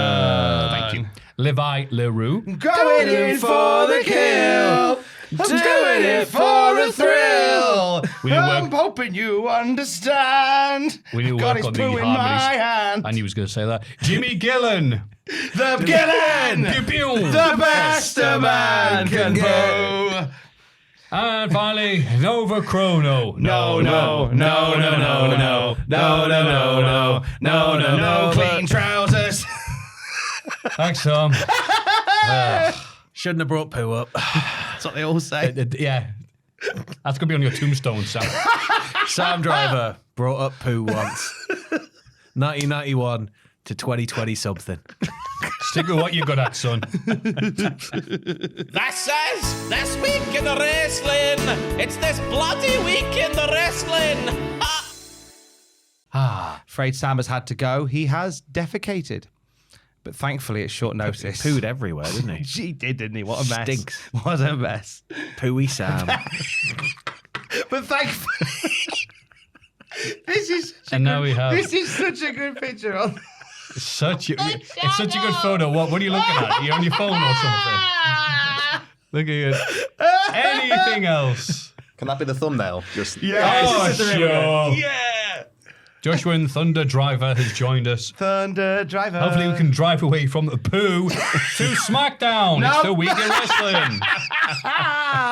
Thank you. Levi Leroux. Going in for the kill. I'm doing it for a thrill. I'm hoping you understand. We need to Got work his on the poo in my harmonies. hand. I knew he was going to say that. Jimmy Gillen. The Gillen. Pew, pew. The best a man can poo. And finally, Nova Chrono. No. Clean trousers. Thanks, Tom. Shouldn't have brought poo up. That's what they all say. Yeah. That's going to be on your tombstone, Sam. Sam Driver brought up poo once. 1991 to 2020 something. Stick with what you're good at, son. That says this week in the wrestling. It's this bloody week in the wrestling. Afraid Sam has had to go. He has defecated. But thankfully, it's short notice. Pooed everywhere, didn't he? She did, didn't he? What a mess. Stinks. What a mess. Pooey Sam. But thankfully, this is such a good picture on. It's such a good photo. What are you looking at? Are you on your phone or something? Look at it. Anything else? Can that be the thumbnail? Just Oh, sure. Yeah. Joshua and Thunder Driver has joined us. Thunder Driver. Hopefully we can drive away from the poo to SmackDown. It's the week in wrestling.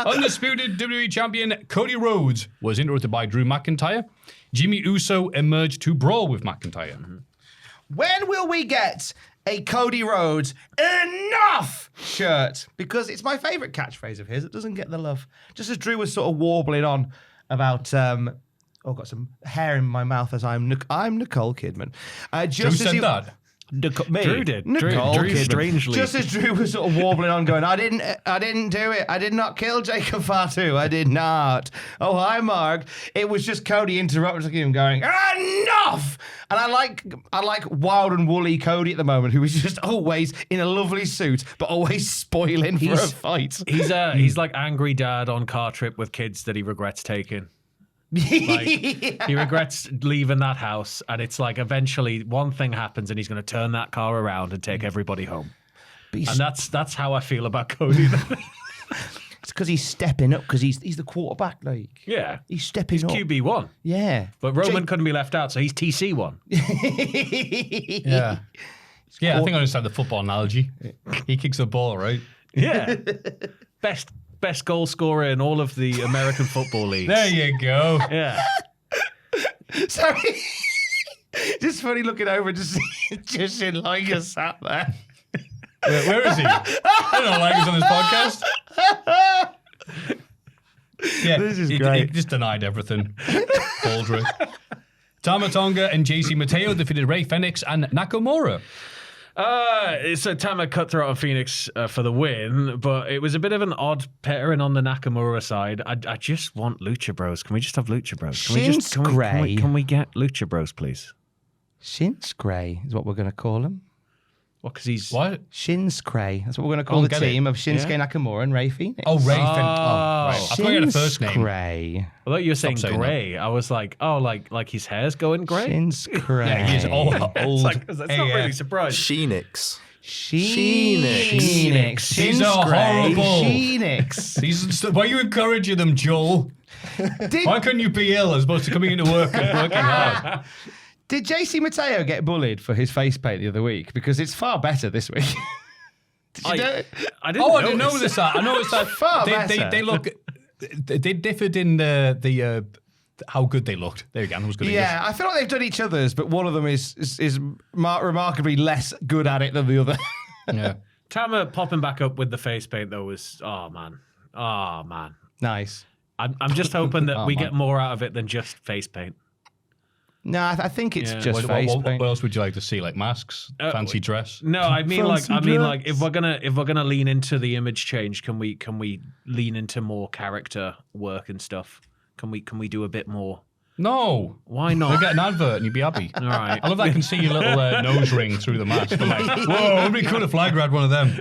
Undisputed WWE champion Cody Rhodes was interrupted by Drew McIntyre. Jimmy Uso emerged to brawl with McIntyre. Mm-hmm. When will we get a Cody Rhodes enough shirt? Because it's my favourite catchphrase of his. It doesn't get the love. Just as Drew was sort of warbling on about... got some hair in my mouth as I'm Nicole Kidman. Drew said that? Me. Drew did. Nicole Drew Kidman. strangely. Just as Drew was sort of warbling on, going, I didn't do it. I did not kill Jacob Fatu. I did not. Oh, hi, Mark. It was just Cody interrupting him, going, enough. And I like wild and woolly Cody at the moment, who is just always in a lovely suit, but always spoiling for a fight. He's like angry dad on car trip with kids that he regrets taking. He regrets leaving that house, and it's like eventually one thing happens and he's going to turn that car around and take everybody home. And that's how I feel about Cody. It's because he's stepping up because he's the quarterback. Like, Yeah. he's stepping up. QB1. Yeah. But Roman couldn't be left out, so he's TC1. Yeah. Yeah, I think I understand the football analogy. He kicks the ball, right? Yeah. Best goal scorer in all of the American football leagues. There you go. Yeah. Sorry. Just funny looking over to see Justin Liger sat there. Where is he? I don't know, like he's on this podcast. Yeah, This is he great. just denied everything. Baldrick. Tama Tonga and JC Mateo defeated Rey Fenix and Nakamura. So Tama Cutthroat and Phoenix for the win, but it was a bit of an odd pairing on the Nakamura side. I just want Lucha Bros. Can we just have Lucha Bros? Can we get Lucha Bros, please? Shinsuke is what we're going to call him. What? Because he's What? Shinsuke. That's what we're going to call the get team of Shinsuke Nakamura and Rey Phoenix. Oh, Rey Fenix. Oh, right. I thought you had a first name. Shinsuke. I thought you were saying saying grey. I was like, oh, like his hair's going grey. Shinsuke. Yeah, he's old. It's like, that's not really surprised. Sheenix. Shinsuke. These are horrible. Shinsuke. Why are you encouraging them, Joel? Why couldn't you be ill as opposed to coming into work and working hard? Did JC Mateo get bullied for his face paint the other week? Because it's far better this week. Did you know? I didn't. Oh, I didn't notice that. I noticed that. Far better. They look. They differed in the how good they looked. There you go. I was good. Yeah, I feel like they've done each other's, but one of them is remarkably less good at it than the other. Yeah. Tama popping back up with the face paint though was oh man. Nice. I'm just hoping that we get more out of it than just face paint. No, I think it's Yeah. just What face paint. else would you like to see? Like masks, fancy dress. No, I mean Fancy like if we're gonna lean into the image change, can we lean into more character work and stuff? Can we do a bit more? No. Why They'll not? get an advert and you'd be happy. All right. I love that I can see your little nose ring through the mask. I'm like, whoa, it'd be cool if Liger had one of them.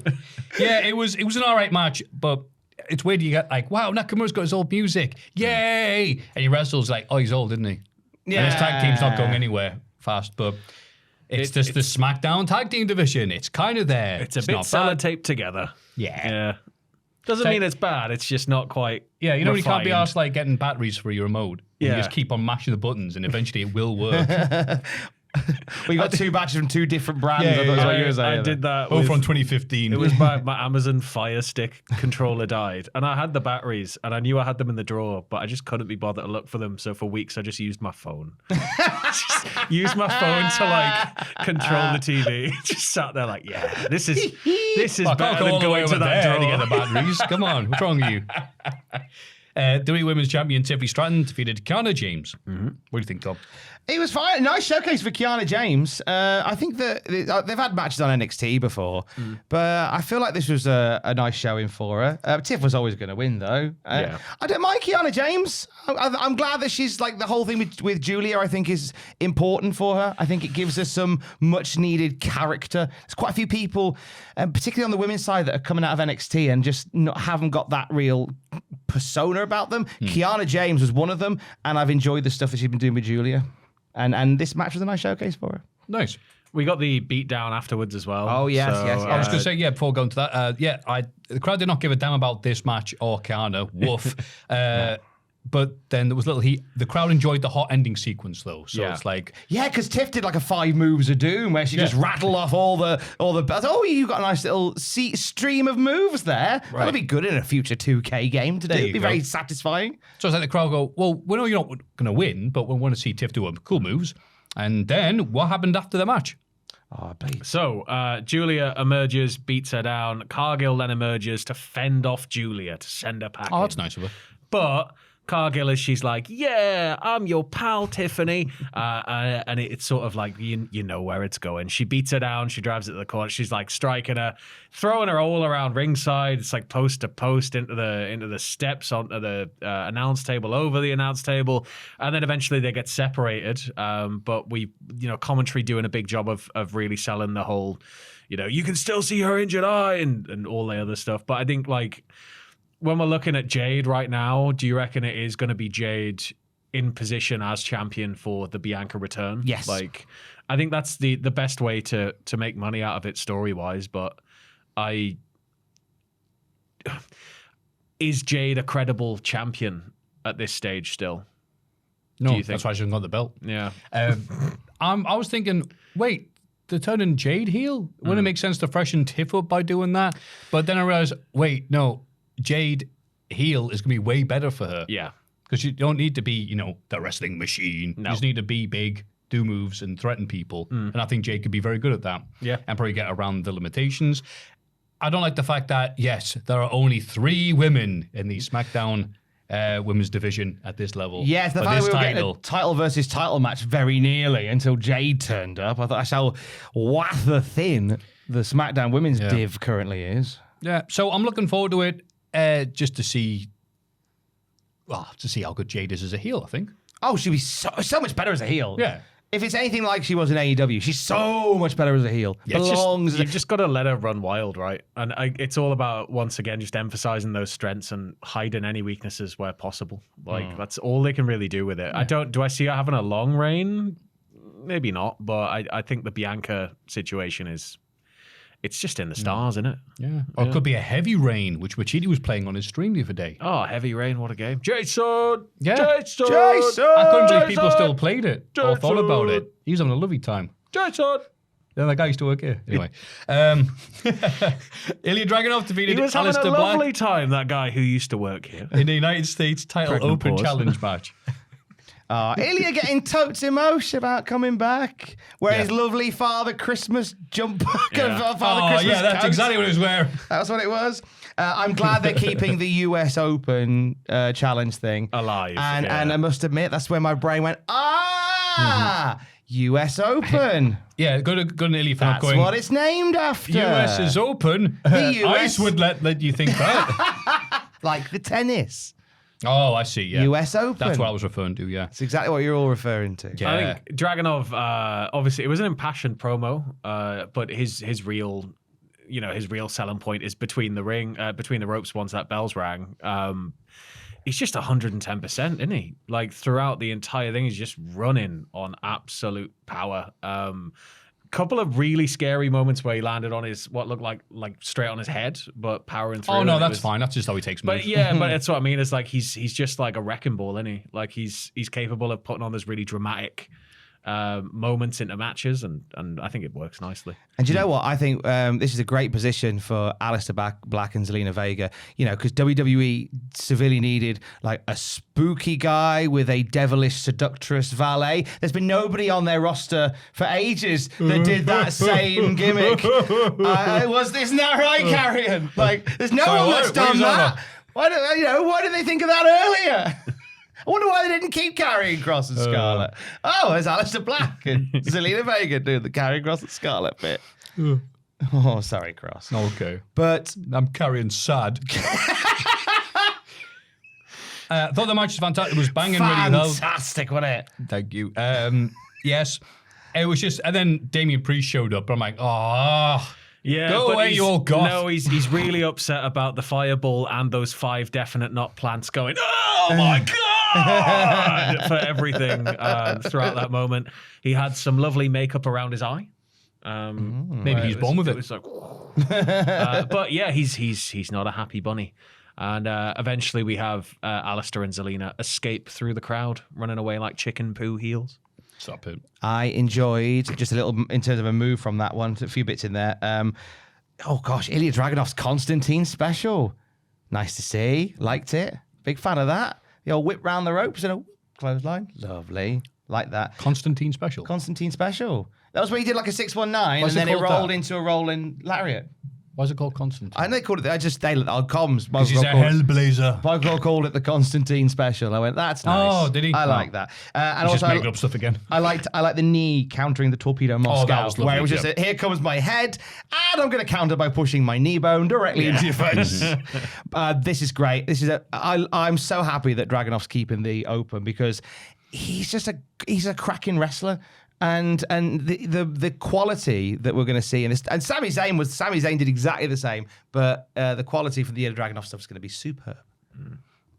Yeah, it was an all right match, but it's weird. You get like, wow, Nakamura's got his old music. Yay! And he wrestles like, oh, he's old, isn't he? Yeah. And his tag team's not going anywhere fast, but it's just the SmackDown tag team division. It's kind of there. It's a bit not bad. sellotaped together. Yeah. Doesn't mean it's bad. It's just not quite. Yeah, you know, you can't be refined. asked like getting batteries for your remote. Yeah. You just keep on mashing the buttons and eventually it will work. We got two batches from two different brands. Yeah, I thought that's what you were I saying. did that. Both with- from 2015. It was my Amazon Fire Stick controller died, and I had the batteries, and I knew I had them in the drawer, but I just couldn't be bothered to look for them. So for weeks, I just used my phone. Just used my phone to like control the TV. Just sat there like, yeah, this is I can't better go than all the way going to over that there to drawer. get the batteries. Come on, what's wrong with you? WWE Women's Champion Tiffany Stratton defeated Kiana James. Mm-hmm. What do you think, Tom? It was fine. Nice showcase for Kiana James. I think that they've had matches on NXT before, but I feel like this was a nice showing for her. Tiff was always going to win, though. Yeah. I don't mind Kiana James. I'm glad that she's like the whole thing with Julia. I think is important for her. I think it gives her some much needed character. There's quite a few people, particularly on the women's side, that are coming out of NXT and just haven't got that real persona about them. Kiana James was one of them, and I've enjoyed the stuff that she's been doing with Julia. And this match was a nice showcase for her. Nice. We got the beat down afterwards as well. Oh, yes, yes. I was going to say, yeah, before going to that, the crowd did not give a damn about this match or Kiana. Woof. But then there was little heat. The crowd enjoyed the hot ending sequence, though. So it's like... Yeah, because Tiff did like a 5 moves of doom where she just rattled off all the... Oh, you got a nice little stream of moves there. Right. That'll be good in a future 2K game today. It'll be very satisfying. So it's like the crowd go, well, we know you're not going to win, but we want to see Tiff do cool moves. And then what happened after the match? Oh, please. So Julia emerges, beats her down. Cargill then emerges to fend off Julia, to send her packing. Oh, that's nice of her. But Cargill, she's like, yeah, I'm your pal, Tiffany. And it's sort of like, you know where it's going. She beats her down. She drives it to the corner. She's like striking her, throwing her all around ringside. It's like post to post into the steps, onto the announce table, over the announce table. And then eventually they get separated. But commentary doing a big job of really selling the whole, you can still see her injured eye and all the other stuff. But I think like, when we're looking at Jade right now, do you reckon it is going to be Jade in position as champion for the Bianca return? Yes. Like, I think that's the best way to make money out of it story-wise, but Is Jade a credible champion at this stage still? No, Do you think? that's why she hasn't got the belt. Yeah. I was thinking, wait, they're turning Jade heel? Wouldn't it make sense to freshen Tiff up by doing that? But then I realized, wait, no, Jade heel is going to be way better for her. Yeah. Because you don't need to be, the wrestling machine. No. You just need to be big, do moves, and threaten people. And I think Jade could be very good at that. Yeah. And probably get around the limitations. I don't like the fact that, yes, there are only 3 women in the SmackDown women's division at this level. Yes, the But fact this we were getting title, a title versus title match very nearly until Jade turned up. I thought that's how wafer thin the SmackDown women's div currently is. yeah. So I'm looking forward to it just to see how good Jade is as a heel, I think. Oh, she'd be so much better as a heel. Yeah. If it's anything like she was in AEW, she's so much better as a heel. You've just got to let her run wild, right? And it's all about, once again, just emphasizing those strengths and hiding any weaknesses where possible. Like, that's all they can really do with it. Do I see her having a long reign? Maybe not, but I think the Bianca situation it's just in the stars, isn't it? Yeah. Or it could be a heavy reign, which Machidi was playing on his stream the other day. Oh, heavy rain, what a game. Jason! Yeah. Jason! I couldn't believe people Jason! still played it or thought about it. He was having a lovely time. Jason! Then that guy used to work here. Anyway. Ilya Dragunov defeated He was having Aleister a Black lovely time, that guy who used to work here. in the United States title Pregnant open pause. challenge match. Ilya getting totes emotion about coming back, wearing his lovely Father Christmas jumper. Father Christmas that's coat. exactly what he was wearing. That's what it was. I'm glad they're keeping the US Open challenge thing Alive, And yeah. I must admit, that's where my brain went, US Open. Yeah, good on Ilya for not That's going. what it's named after. US is open. The US Ice would let you think that. like the tennis. Oh, I see. Yeah, US Open. That's what I was referring to. Yeah. That's exactly what you're all referring to. Yeah. I think Dragunov, obviously, it was an impassioned promo, but his real selling point is between the ropes once that bell's rang. He's just 110%, isn't he? Like, throughout the entire thing, he's just running on absolute power. Couple of really scary moments where he landed on what looked like straight on his head, but powering through. Oh no, and that's fine. That's just how he takes moves. But yeah, but that's what I mean. It's like he's just like a wrecking ball, isn't he? Like he's capable of putting on those really dramatic moments into matches, and I think it works nicely. And you know what? I think this is a great position for Aleister Black and Zelina Vega, because WWE severely needed like a spooky guy with a devilish seductress valet. There's been nobody on their roster for ages that did that same gimmick. Isn't that right, Carrion? Like, there's no one that's done that. Why did they think of that earlier? I wonder why they didn't keep Karrion Kross and Scarlett. There's Aleister Black and Zelina Vega doing the Karrion Kross and Scarlett bit. Oh, sorry, Kross. Okay. But I'm carrying sad. I thought the match was fantastic. It was banging really well. fantastic, wasn't it? Thank you. Yes. It was just, and then Damian Priest showed up. I'm like, oh. Yeah, Go but away, you old goth. No, he's really upset about the fireball and those 5 definite not plants going, oh my God, for everything throughout that moment. He had some lovely makeup around his eye. Maybe he's born with it. Was like, but yeah, he's not a happy bunny. And eventually we have Aleister and Zelina escape through the crowd, running away like chicken poo heels. Stop it. I enjoyed just a little in terms of a move from that one, a few bits in there. Ilya Dragunov's Constantine special. Nice to see. Liked it. Big fan of that. The old whip round the ropes and a clothesline. Lovely. Like that. Constantine special. Constantine special. That was where he did like a 619 What's and then it it called rolled that? into a rolling lariat. Why is it called Constantine? I know they called it. They on comms. Because he's a hellblazer. Michael called it the Constantine special. I went, that's nice. Oh, did he? I No. like that. And He's just also, making up stuff again. I liked the knee countering the Torpedo Moscow, was lovely, where it was just yeah. here comes my head, and I'm going to counter by pushing my knee bone directly into your face. This is great. I'm so happy that Dragunov's keeping the open because he's a cracking wrestler. And the quality that we're going to see in this, and Sami Zayn did exactly the same, but the quality from the Dragunov stuff is going to be superb.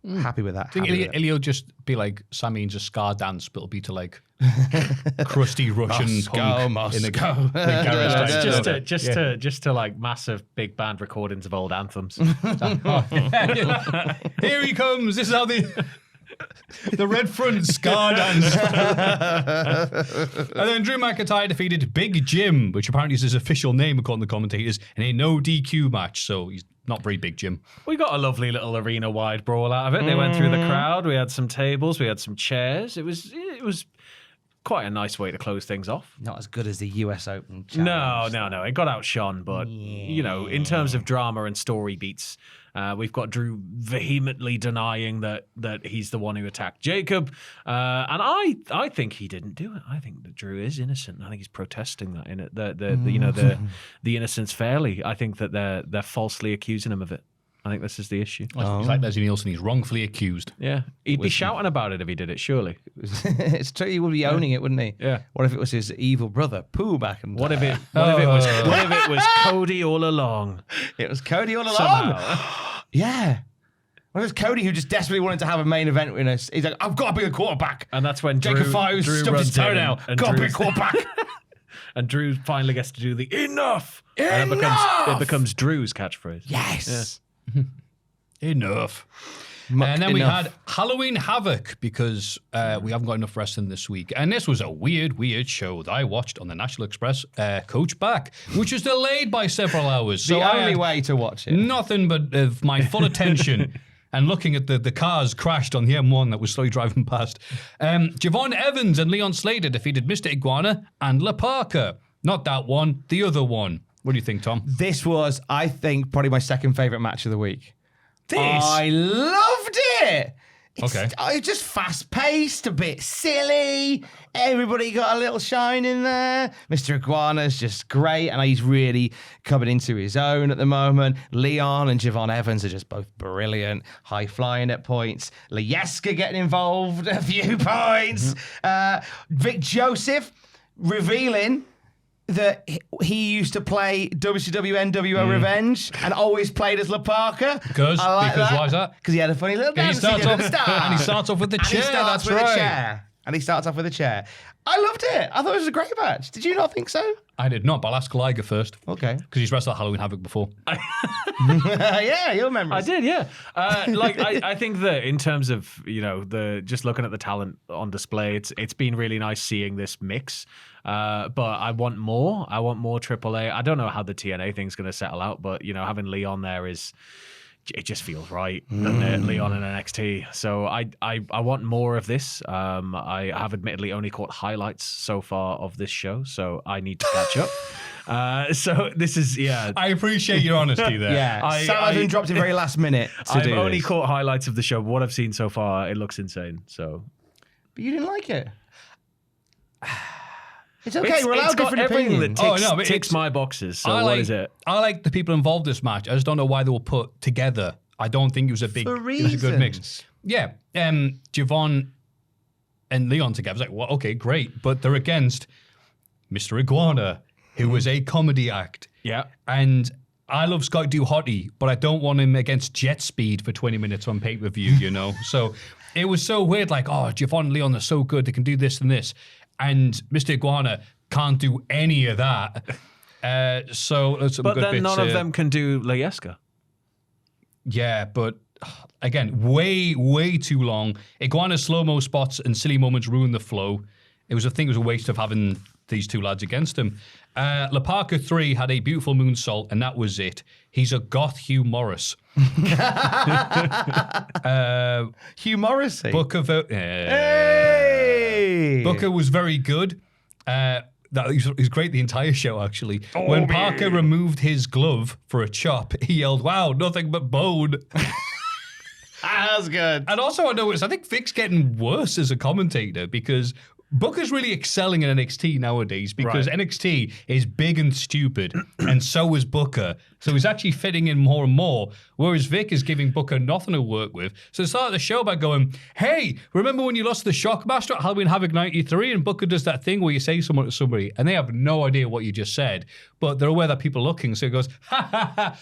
Happy with that. I think happy with it. Ilya will just be like Samin's a ska dance, but it'll be to like crusty Russian punk in the garage. Just to like massive big band recordings of old anthems. Here he comes. This is how the Red Front ska dance. And then Drew McIntyre defeated Big Jim, which apparently is his official name according to the commentators, in a no DQ match. So he's not very Big Jim. We got a lovely little arena-wide brawl out of it. They went through the crowd. We had some tables. We had some chairs. It was quite a nice way to close things off. Not as good as the US Open No. challenge. It got outshone, but in terms of drama and story beats, we've got Drew vehemently denying that he's the one who attacked Jacob, and I think he didn't do it. I think that Drew is innocent. I think he's protesting that in it. The innocence fairly. I think that they're falsely accusing him of it. I think this is the issue. It's like Leslie Nielsen. He's wrongfully accused. Yeah, he'd be shouting about it if he did it. Surely, it's true. He would be owning it, wouldn't he? Yeah. What if it was his evil brother Pooh back in? What if it was Cody all along? It was Cody all along. Somehow. Yeah. Well, it was Cody who just desperately wanted to have a main event with us. He's like, I've got to be a quarterback. And that's when Jacob Drew Fire stuffed his toe now. Got to be a quarterback. And Drew finally gets to do the enough. And it becomes Drew's catchphrase. Yes. Enough. And then we had Halloween Havoc because we haven't got enough wrestling this week. And this was a weird show that I watched on the National Express, Coach Back, which was delayed by several hours. The only way to watch it. Nothing but of my full attention and looking at the cars crashed on the M1 that was slowly driving past. Javon Evans and Leon Slater defeated Mr. Iguana and La Parker. Not that one, the other one. What do you think, Tom? This was, I think, probably my second favourite match of the week. This? I loved it. Okay. It's just fast-paced, a bit silly. Everybody got a little shine in there. Mr. Iguana's just great, and he's really coming into his own at the moment. Leon and Javon Evans are just both brilliant, high-flying at points. Leyeska getting involved a few points. Vic Joseph revealing that he used to play WCW NWO Revenge and always played as La Parker. Because why is that? Because he had a funny little dance. And he starts off with the chair. That's right. And he starts off with a chair. I loved it. I thought it was a great match. Did you not think so? I did not, but I'll ask Liger first. Okay. Because he's wrestled Halloween Havoc before. Yeah, you'll remember. I did, yeah. I think that in terms of just looking at the talent on display, it's been really nice seeing this mix. But I want more. I want more AAA. I don't know how the TNA thing's going to settle out, but having Leon there it just feels right, doesn't it? Leon and NXT. So I want more of this. I have admittedly only caught highlights so far of this show, so I need to catch up. So this is, I appreciate your honesty there. Yeah. Sam dropped in very last minute I've only caught highlights of the show. What I've seen so far, it looks insane. So, but you didn't like it. It's okay. We're allowed different opinions. It ticks my boxes. So what is it? I like the people involved in this match. I just don't know why they were put together. I don't think it was a big, it was a good mix. Yeah, Javon and Leon together. I was like, well, okay, great, but they're against Mr. Iguana, who was a comedy act. Yeah, and I love Scott Duhotty, but I don't want him against Jet Speed for 20 minutes on pay-per-view. So it was so weird. Like, Javon and Leon are so good; they can do this and this. And Mr. Iguana can't do any of that. So that's some but good then bits, none of them can do Leyeska. Yeah, but again, way too long. Iguana's slow-mo spots and silly moments ruined the flow. It was a waste of having these two lads against him. La Parker 3 had a beautiful moonsault, and that was it. He's a goth Hugh Morris. Hugh Morrissey. Booker was very good. He's great the entire show, actually. When Parker removed his glove for a chop, he yelled, "Wow, nothing but bone." That was good. And also I noticed, I think Vic's getting worse as a commentator because Booker's really excelling in NXT nowadays because NXT is big and stupid, and so is Booker. So he's actually fitting in more and more, whereas Vic is giving Booker nothing to work with. So they start the show by going, "Hey, remember when you lost the Shockmaster at Halloween Havoc 93?" And Booker does that thing where you say something to somebody, and they have no idea what you just said, but they're aware that people are looking. So he goes, "Ha ha ha."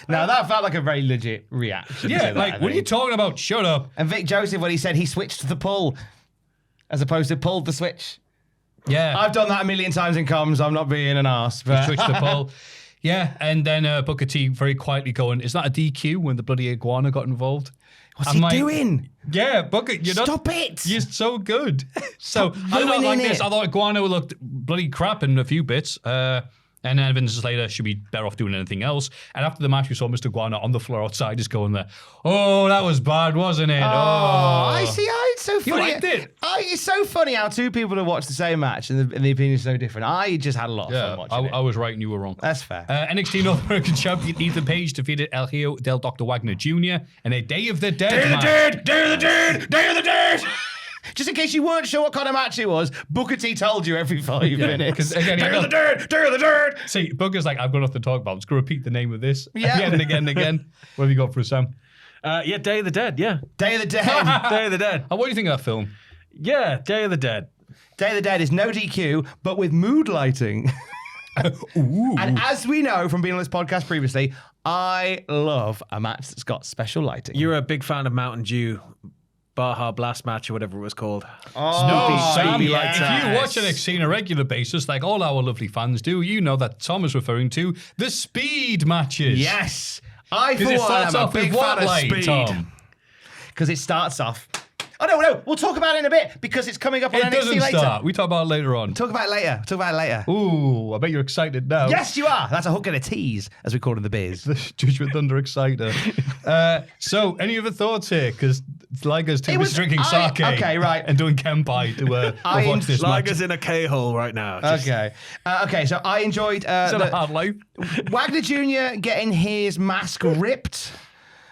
Now, that felt like a very legit reaction. Yeah, to that, like, I what are you think. talking about? Shut up. And Vic Joseph, when he said he switched to the pull as opposed to pulled the switch. Yeah. I've done that a million times in comms. I'm not being an arse. But Switch the poll. Yeah, and then Booker T very quietly going, is that a DQ when the bloody iguana got involved? What's I'm he like, doing? Yeah, Booker, you're not. Stop it! You're so good. So I don't like ruining this. it. I thought iguana looked bloody crap in a few bits. And then Vince Slater should be better off doing anything else. And after the match, we saw Mr. Iguana on the floor outside just going there, oh, that was bad, wasn't it? Oh, I see. It's so funny. liked it? It's so funny how two people have watched the same match and the opinion's so different. I just had a lot of fun watching it. I was right and you were wrong. That's fair. NXT North American champion Ethan Page defeated El Hijo del Dr. Wagner Jr. in a Day of the Dead match. Day of the Dead! Just in case you weren't sure what kind of match it was, Booker T told you every 5 minutes. Because again, Day of the Dead! See, Booker's like, I've got nothing to talk about. I'm just going to repeat the name of this Yeah. again and again and again. What have you got for us, Sam? Yeah, Day of the Dead. Yeah, Day of the Dead. Day of the Dead. What do you think of that film? Yeah, Day of the Dead. Day of the Dead is no DQ, but with mood lighting. And as we know from being on this podcast previously, I love a match that's got special lighting. You're a big fan of Mountain Dew Baja Blast match or whatever it was called. Sam, Snoopy if lights you out. watch NXT on a regular basis, like all our lovely fans do, you know that Tom is referring to the speed matches. Yes. I, for Because it one, starts am a off with big what fan of light, speed. Tom? Because it starts off... Oh, no. We'll talk about it in a bit because it's coming up on It NXT doesn't later. start. We talk about it later on. Talk about it later. Ooh, I bet you're excited now. Yes, you are. That's a hook and a tease, as we call it in the biz. The Judgment Thunder Exciter. So, any other thoughts here? Because Liger's too busy drinking sake. Okay, right. And doing Kempai to watch this match. Liger's in a K-hole right now. Just- Okay, so I enjoyed It's not a hard life. Wagner Jr. getting his mask ripped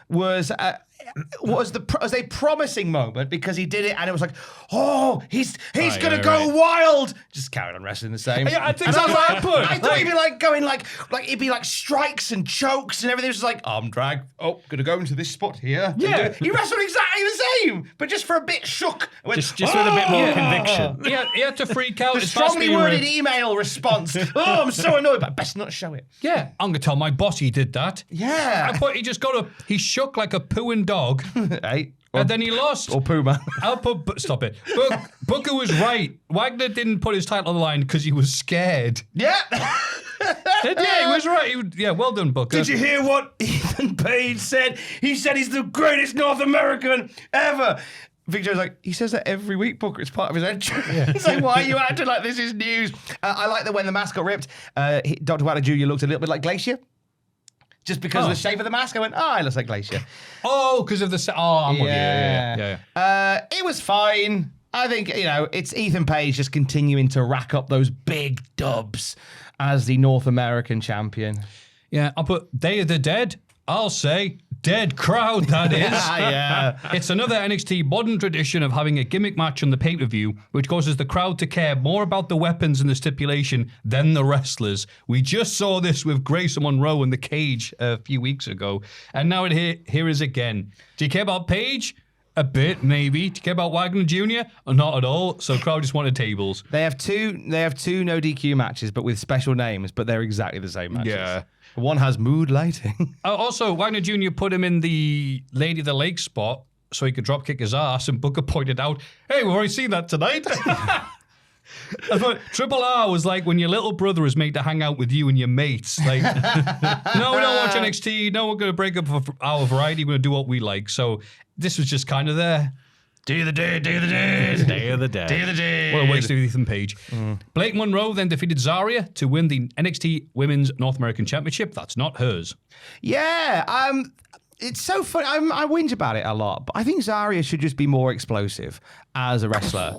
was a promising moment because he did it and it was like, oh, he's gonna go wild. Just carried on wrestling the same. Yeah, I think And that's was what like, happened. I thought he'd be like going like it'd be like strikes and chokes and everything. It was just like arm drag. Oh, gonna go into this spot here. Yeah. He wrestled exactly the same, but just for a bit shook. Went, Just with a bit more Yeah. conviction. He had to freak out. the as fast as strongly he worded ripped. email response. Oh, I'm so annoyed, but best not show it. Yeah, I'm gonna tell my boss he did that. Yeah. I thought he just he shook like a pooing dog, Hey. and then he lost. Or Puma. Stop it. Booker was right. Wagner didn't put his title on the line because he was scared. Yeah. Yeah, he was right. Well done, Booker. Did you hear what Ethan Page said? He said he's the greatest North American ever. Victor's like, he says that every week, Booker. It's part of his entrance. It's like, why are you acting like this is news? I like that when the mask got ripped, Dr. Wagner Jr. looked a little bit like Glacier. Just because of the shape of the mask, I went, he looks like Glacier. Oh, because of the... I'm with you. Yeah. It was fine. I think, it's Ethan Page just continuing to rack up those big dubs as the North American champion. Yeah, I'll put Day of the Dead. I'll say dead crowd, that is. Yeah. It's another NXT modern tradition of having a gimmick match on the pay-per-view, which causes the crowd to care more about the weapons and the stipulation than the wrestlers. We just saw this with Grayson Monroe in the cage a few weeks ago, and now here is again. Do you care about Paige? A bit, maybe. Do you care about Wagner Jr.? Not at all. So crowd just wanted tables. They have two no DQ matches, but with special names, but they're exactly the same matches. Yeah. One has mood lighting. Also, Wagner Jr. put him in the Lady of the Lake spot so he could drop kick his ass, and Booker pointed out, hey, we've already seen that tonight. I thought Triple R was like when your little brother is made to hang out with you and your mates. Like, no, we don't watch NXT. No, we're going to break up our variety. We're going to do what we like. So this was just kind of there. Day of the Dead. Day of the Dead. What a waste of Ethan Page. Blake Monroe then defeated Zarya to win the NXT Women's North American Championship. That's not hers. Yeah, it's so funny. I whinge about it a lot, but I think Zarya should just be more explosive as a wrestler.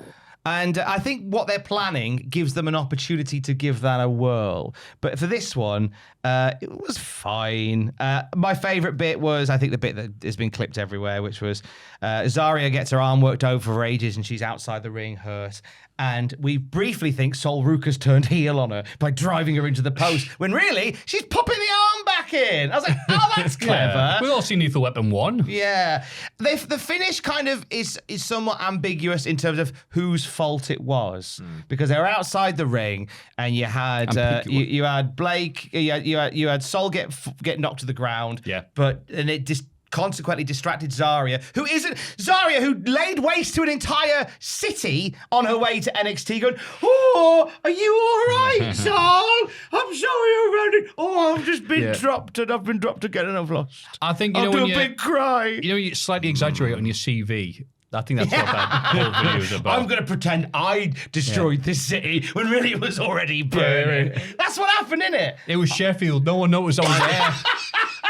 And I think what they're planning gives them an opportunity to give that a whirl. But for this one, it was fine. My favourite bit was, I think, the bit that has been clipped everywhere, which was Zarya gets her arm worked over for ages and she's outside the ring hurt. And we briefly think Sol Ruka's turned heel on her by driving her into the post, when really she's popping the arm back in. I was like, oh, that's clever. We've all seen Lethal Weapon 1. Yeah. The finish kind of is somewhat ambiguous in terms of whose fault it was. Because they were outside the ring and you had you had Blake, you had Sol get knocked to the ground. Yeah. And it just consequently distracted Zarya, who laid waste to an entire city on her way to NXT, going, oh, are you all right, Sol? I'm sorry around it. Oh, I've just been dropped and I've been dropped again and I've lost. I think, I'll do a big cry. You slightly exaggerate on your CV. I think that's what that whole video is about. I'm going to pretend I destroyed this city when really it was already burning. That's what happened, innit? It was Sheffield. No one noticed I was there.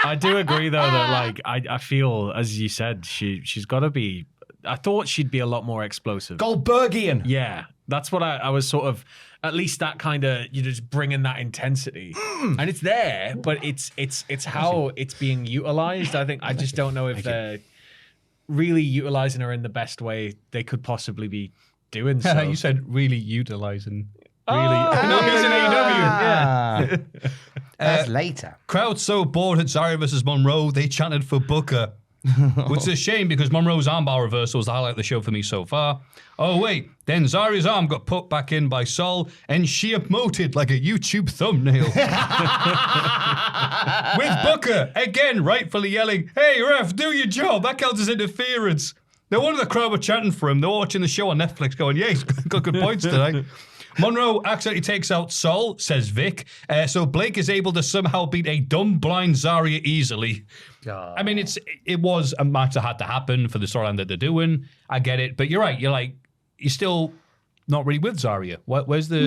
I do agree, though, that like I feel, as you said, she's got to be. I thought she'd be a lot more explosive. Goldbergian. Yeah, that's what I was sort of. At least that kind of, you just bring in that intensity, and it's there, but it's how it's being utilized. I think I just don't know if they're really utilizing her in the best way they could possibly be doing. So You said really utilizing. really, No, he's in AEW. Yeah. That's later. Crowd so bored at Zarya versus Monroe, they chanted for Booker. Which is a shame because Monroe's armbar reversal was the highlight of the show for me so far. Oh, wait. Then Zarya's arm got put back in by Sol, and she emoted like a YouTube thumbnail. With Booker, again, rightfully yelling, hey, ref, do your job. That counts as interference. No wonder the crowd were chanting for him. They're watching the show on Netflix going, yeah, he's got good points today. Monroe accidentally takes out Sol, says Vic, so Blake is able to somehow beat a dumb, blind Zarya easily. I mean, it was a match that had to happen for the storyline that they're doing. I get it, but you're right. You're still not really with Zarya. Where's the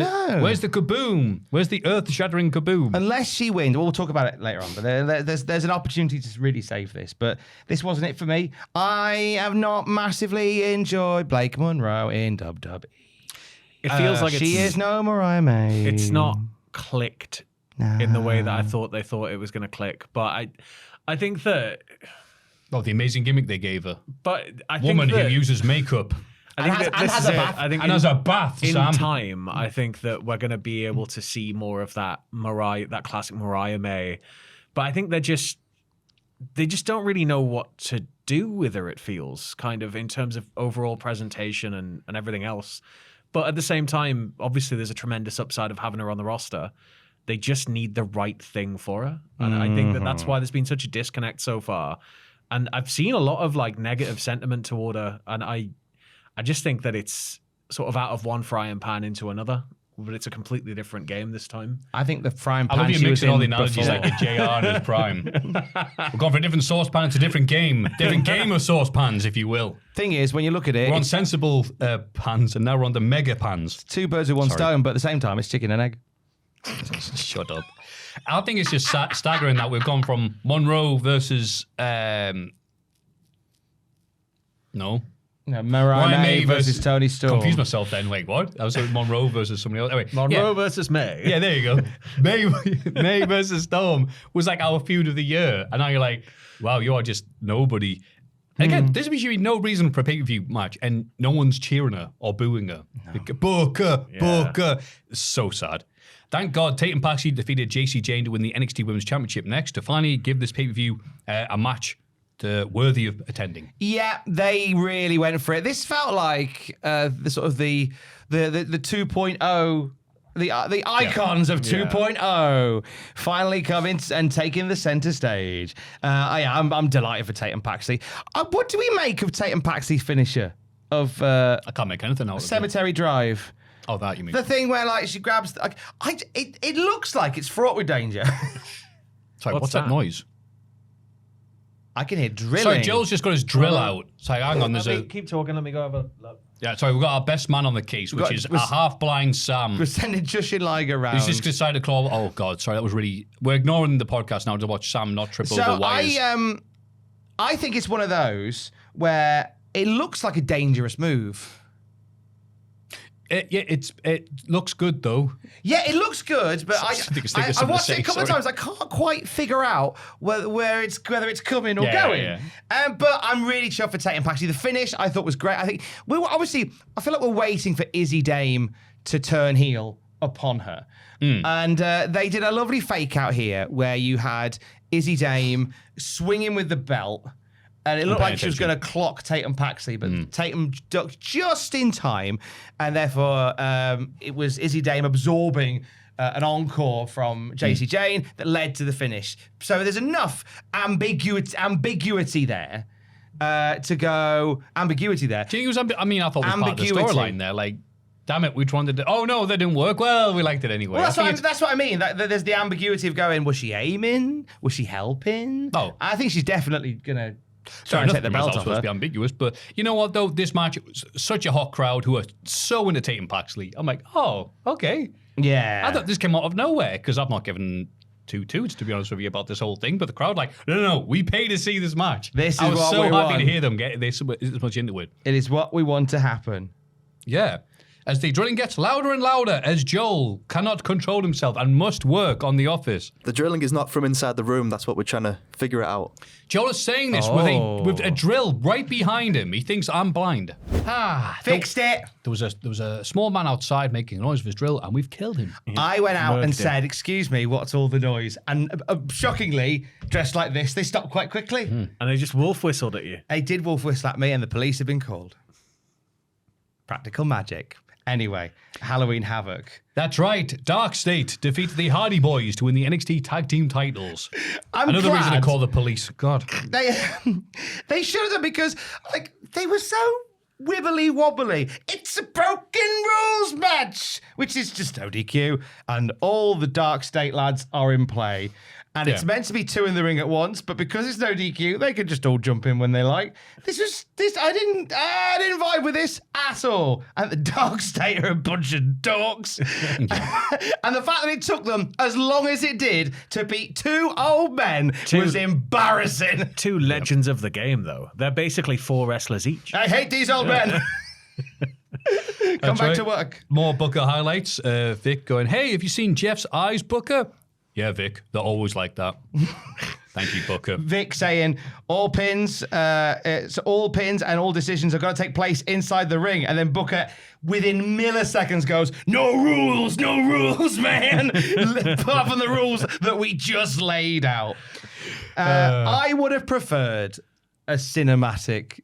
kaboom? Where's the earth-shattering kaboom? Unless she wins, we'll talk about it later on. But there's an opportunity to really save this. But this wasn't it for me. I have not massively enjoyed Blake Monroe in WWE. it feels like she is no Mariah May. It's not clicked in the way that I thought they thought it was going to click. But I think that. Oh, the amazing gimmick they gave her. But I Woman think that, who uses makeup. I think that this is it. I think And has a bath, in Sam. time, I think that we're going to be able to see more of that classic Mariah May. But I think they just don't really know what to do with her, it feels, kind of in terms of overall presentation and everything else. But at the same time, obviously there's a tremendous upside of having her on the roster. They just need the right thing for her. And I think that that's why there's been such a disconnect so far. And I've seen a lot of negative sentiment toward her. And I just think that it's sort of out of one frying pan into another. But it's a completely different game this time. I think the frying I pan love you she was mixing all in the analogies before. like a JR in his prime. We're going for a different saucepan. It's a different game. Different game of saucepans, if you will. Thing is, when you look at it, We're on it's sensible pans, and now we're on the mega pans. two birds with one stone, but at the same time, it's chicken and egg. Shut up. I think it's just staggering that we've gone from Monroe versus... Mariah May versus Tony Storm. Confused myself then. Wait, what? I was saying Monroe versus somebody else. Anyway, Monroe versus May. Yeah, there you go. May versus Storm was like our feud of the year. And now you're like, wow, you are just nobody. Again, there's usually no reason for a pay-per-view match, and no one's cheering her or booing her. Like, Booker. It's so sad. Thank God Tatum Paxi defeated JC Jane to win the NXT Women's Championship next to finally give this pay-per-view a match worthy of attending. Yeah, they really went for it. This felt like the sort of the 2.0, the icons of 2.0 finally coming and taking the center stage. I'm delighted for Tatum Paxi. What do we make of Tatum Paxi's finisher of I can't make anything out of it. Cemetery Drive? Oh, that you mean? The thing where she grabs, it looks like it's fraught with danger. Sorry, what's that noise? I can hear drilling. Sorry, Joel's just got his drill out. Sorry, hang on. Keep talking. Let me go have a look. Yeah, sorry, we've got our best man on the case, which is a half-blind Sam. We're sending Jushin Liger around. He's just decided to claw. Oh God, sorry, that was really. We're ignoring the podcast now to watch Sam not trip over wires. I think it's one of those where it looks like a dangerous move. It looks good though. Yeah, it looks good, but I watched it a couple of times. I can't quite figure out whether it's coming or going. Yeah. But I'm really chuffed for Tatum Paxley. The finish I thought was great. I think I feel like we're waiting for Izzy Dame to turn heel upon her. And they did a lovely fake out here where you had Izzy Dame swinging with the belt. And it looked like she was going to clock Tatum Paxley, but Tatum ducked just in time. And therefore, it was Izzy Dame absorbing an encore from JC Jane that led to the finish. So there's enough ambiguity there to go. Ambiguity there. Do you think it was I thought it was part of the storyline there. Like, damn it, we wanted to. Oh no, that didn't work. Well, we liked it anyway. Well, that's what I mean. That there's the ambiguity of going. Was she aiming? Was she helping? Oh, I think she's definitely gonna. Trying to take the belt off supposed to be ambiguous, but you know what though? This match was such a hot crowd who are so into Tatum Paxley. I'm like, oh, okay. Yeah. I thought this came out of nowhere because I've not given two toots to be honest with you about this whole thing. But the crowd like, no, we pay to see this match. I was so happy to hear them get this much into it. It is what we want to happen. Yeah. As the drilling gets louder and louder, as Joel cannot control himself and must work on the office. The drilling is not from inside the room. That's what we're trying to figure it out. Joel is saying this with a drill right behind him. He thinks I'm blind. Fixed it. There was a small man outside making a noise with his drill, and we've killed him. I went out and said, "Excuse me, what's all the noise?" And shockingly, dressed like this, they stopped quite quickly. And they just wolf whistled at you. They did wolf whistle at me, and the police have been called. Practical magic. Anyway, Halloween Havoc. That's right. Dark State defeated the Hardy Boys to win the NXT Tag Team titles. Another reason to call the police. God. They should have done because they were so wibbly wobbly. It's a broken rules match, which is just no DQ, and all the Dark State lads are in play. And it's meant to be two in the ring at once, but because it's no DQ, they can just all jump in when they like. I didn't vibe with this at all. And the Dark State are a bunch of dorks. And the fact that it took them as long as it did to beat two old men was embarrassing. Two legends of the game, though. They're basically 4 wrestlers each. I hate these old men. Come back to work. More Booker highlights. Vic going, hey, have you seen Jeff's eyes, Booker? Yeah, Vic, they're always like that. Thank you, Booker. Vic saying all pins and all decisions are going to take place inside the ring. And then Booker, within milliseconds, goes, no rules, man. Apart from the rules that we just laid out. I would have preferred a cinematic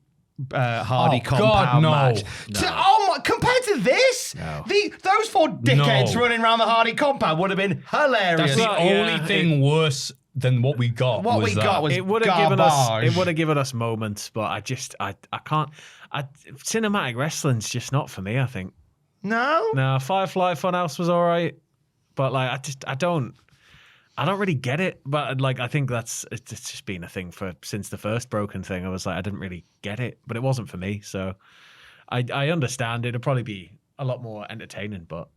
Hardy compound match. No. Compared to this, those 4 dickheads running around the Hardy compound would have been hilarious. That's the only thing worse than what we got. It would have given us moments, but I can't. Cinematic wrestling's just not for me. I think. No. Firefly Funhouse was all right, but like I don't really get it, but like I think it's just been a thing since the first Broken thing. I was like, I didn't really get it, but it wasn't for me. So I understand it'd probably be a lot more entertaining, but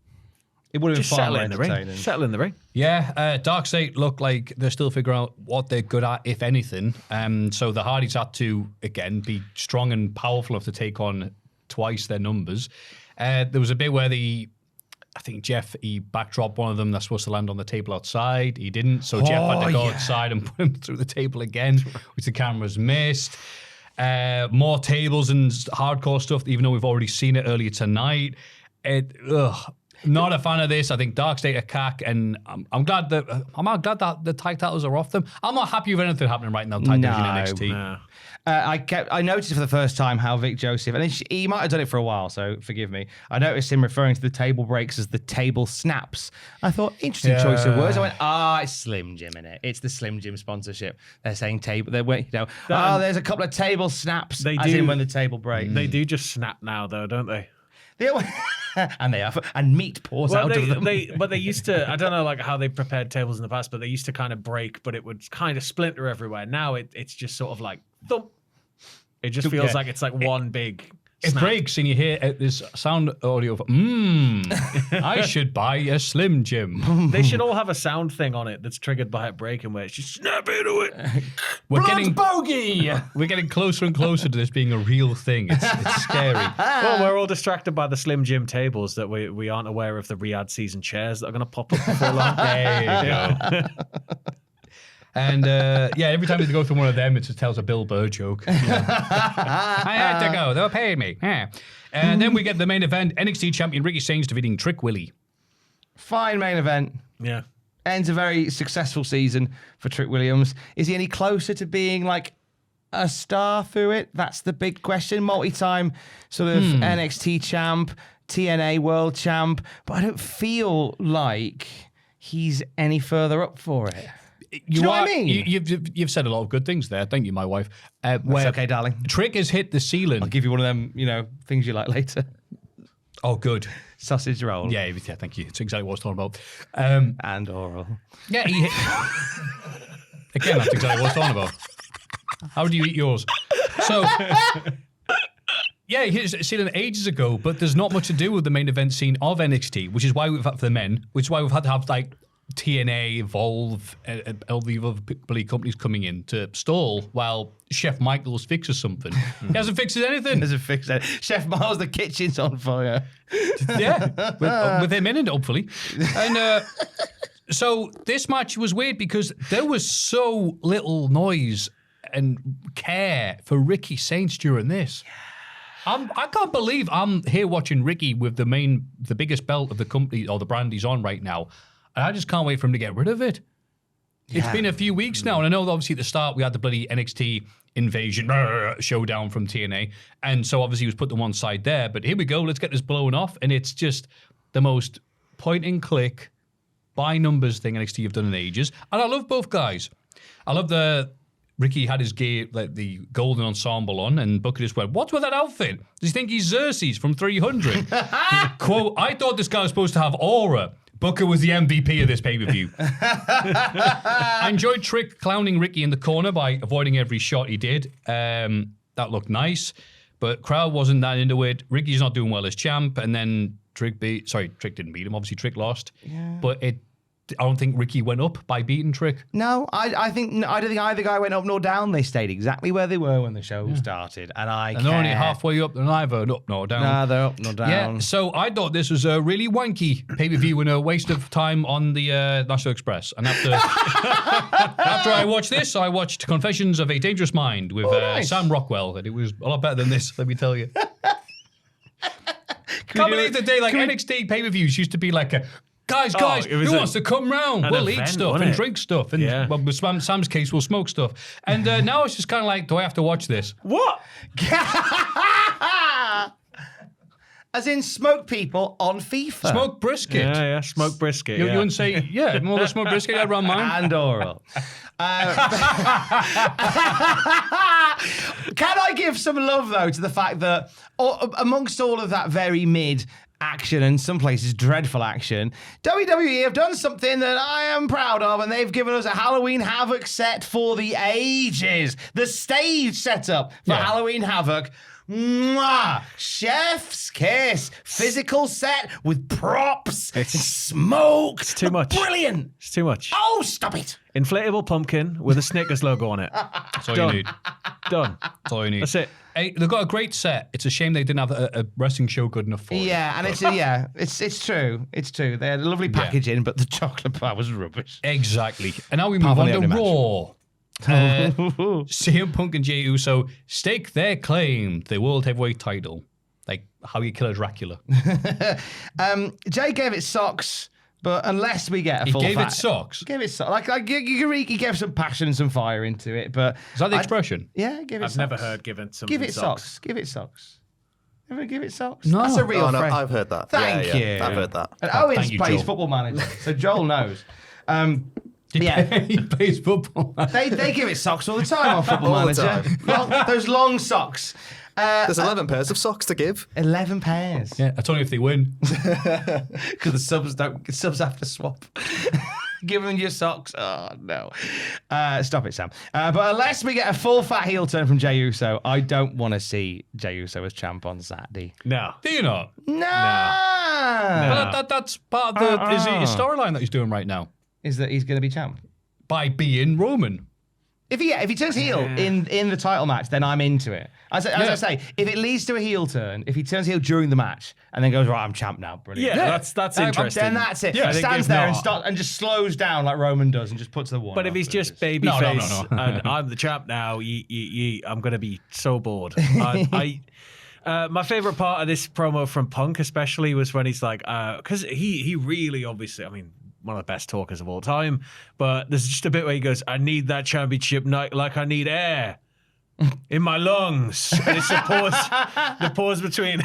it would have been far more entertaining. Settle in the ring. Yeah, Dark State look like they're still figuring out what they're good at, if anything. So the Hardys had to again be strong and powerful enough to take on twice their numbers. There was a bit where I think Jeff, he backdropped one of them that's supposed to land on the table outside. He didn't, so Jeff had to go outside and put him through the table again, which the cameras missed. More tables and hardcore stuff, even though we've already seen it earlier tonight. Not a fan of this. I think Dark State are cack, and I'm glad that the tag titles are off them. I'm not happy with anything happening right now. Tag division NXT. No. I noticed for the first time how Vic Joseph, and he might have done it for a while, so forgive me. I noticed him referring to the table breaks as the table snaps. I thought, interesting choice of words. I went, it's Slim Jim in it. It's the Slim Jim sponsorship. They're saying table. There's a couple of table snaps. As in when the table breaks. They do just snap now, though, don't they? And meat pours out of them. But they used to, I don't know like how they prepared tables in the past, but they used to kind of break, but it would kind of splinter everywhere. Now it's just sort of like thump. It just feels like it's like one big It breaks and you hear this sound audio of, I should buy a Slim Jim. They should all have a sound thing on it that's triggered by it breaking where it's just snap into it. We're getting closer and closer to this being a real thing. It's scary. Well, we're all distracted by the Slim Jim tables that we aren't aware of the Riyadh season chairs that are going to pop up before long. There you go. And every time they go through one of them, it just tells a Bill Burr joke. I had to go. They'll pay me. Yeah. And then we get the main event. NXT champion Ricky Sainz defeating Trick Willie. Fine main event. Yeah. Ends a very successful season for Trick Williams. Is he any closer to being like a star through it? That's the big question. Multi-time sort of NXT champ, TNA world champ. But I don't feel like he's any further up for it. You know what I mean? You've said a lot of good things there. Thank you, my wife. That's okay, darling. Trick has hit the ceiling. I'll give you one of them, things you like later. Oh, good. Sausage roll. Yeah, thank you. It's exactly what I was talking about. And oral. Yeah, he hit... Again, that's exactly what I was talking about. How do you eat yours? So... Yeah, he hit the ceiling ages ago, but there's not much to do with the main event scene of NXT, which is why we've had for the men, which is why we've had to have like TNA, Evolve, all the other bloody companies coming in to stall while Chef Michaels fixes something. He hasn't fixed anything. Hasn't fixed it. Chef Miles, the kitchen's on fire. Yeah, with him in it, hopefully. And so this match was weird because there was so little noise and care for Ricky Sainz during this. I can't believe I'm here watching Ricky with the biggest belt of the company or the brand he's on right now. And I just can't wait for him to get rid of it. Yeah. It's been a few weeks now, and I know that obviously at the start we had the bloody NXT invasion showdown from TNA, and so obviously he was put to one side there, but here we go, let's get this blown off, and it's just the most point-and-click, by-numbers thing NXT have done in ages, and I love both guys. I love Ricky had his gear, like the golden ensemble on, and Booker just went, what's with that outfit? Does he think he's Xerxes from 300? Quote, I thought this guy was supposed to have aura. Booker was the MVP of this pay-per-view. I enjoyed Trick clowning Ricky in the corner by avoiding every shot he did. That looked nice, but crowd wasn't that into it. Ricky's not doing well as champ, and then Trick didn't beat him. Obviously, Trick lost, but I don't think Ricky went up by beating Trick. No, I don't think either guy went up nor down. They stayed exactly where they were when the show started, and they're only halfway up. They're neither up nor down. Nah, they're up nor down. Yeah, so I thought this was a really wanky pay-per-view and a waste of time on the National Express. And after I watched this, I watched Confessions of a Dangerous Mind with Sam Rockwell, and it was a lot better than this. Let me tell you. Can't believe the day NXT pay-per-views used to be like a. Guys, who wants to come round? We'll eat stuff and drink stuff. And well, with Sam's case, we'll smoke stuff. And now it's just kind of like, do I have to watch this? What? As in smoke people on FIFA. Smoke brisket. Yeah, smoke brisket. You wouldn't say, more than smoke brisket around mine. And oral. Can I give some love, though, to the fact that amongst all of that very mid action and some places dreadful action, WWE have done something that I am proud of, and they've given us a Halloween Havoc set for the ages. The stage setup for Halloween Havoc. Mwah! Chef's kiss. Physical set with props. It's smoke. It's too much. Brilliant. It's too much. Oh, stop it. Inflatable pumpkin with a Snickers logo on it. That's all you need. Done. That's all you need. That's it. Hey, they've got a great set. It's a shame they didn't have a wrestling show good enough for it. Yeah, and it's true. It's true. They had a lovely packaging, but the chocolate bar was rubbish. Exactly. And now we move on to Raw. CM Punk and Jey Uso stake their claim to the World Heavyweight title. Like how you kill a Dracula. Jay gave it socks, but unless we get a full He gave it socks? He gave it socks. He gave some passion and some fire into it, but... Is that the expression? Yeah, give it I've socks. never heard given something Give it socks. Give it socks. Ever give it socks? No. That's a real friend. I've heard that. Thank you. I've heard that. And Owens thank you, plays Joel. Football Manager, so Joel knows. He plays football. They give it socks all the time on Football All the Manager. Those long socks. There's 11 pairs of socks to give. 11 pairs. Yeah, that's only if they win. Because the subs have to swap. Give them your socks. Oh, no. Stop it, Sam. But unless we get a full fat heel turn from Jey Uso, I don't want to see Jey Uso as champ on Saturday. No. Do you not? No. But that's part of the his storyline that he's doing right now. Is that he's going to be champ? By being Roman. If he turns heel in the title match, then I'm into it. As I say, if it leads to a heel turn, if he turns heel during the match and then goes, right, I'm champ now, brilliant. Yeah, that's interesting. Then that's it. Yeah, Stands there and just slows down like Roman does and just puts the one. But if he's just babyface and I'm the champ now, I'm going to be so bored. My favorite part of this promo from Punk especially was when he's like, because he really obviously, I mean, one of the best talkers of all time, but there's just a bit where he goes, I need that championship night like I need air in my lungs. And it's the pause between,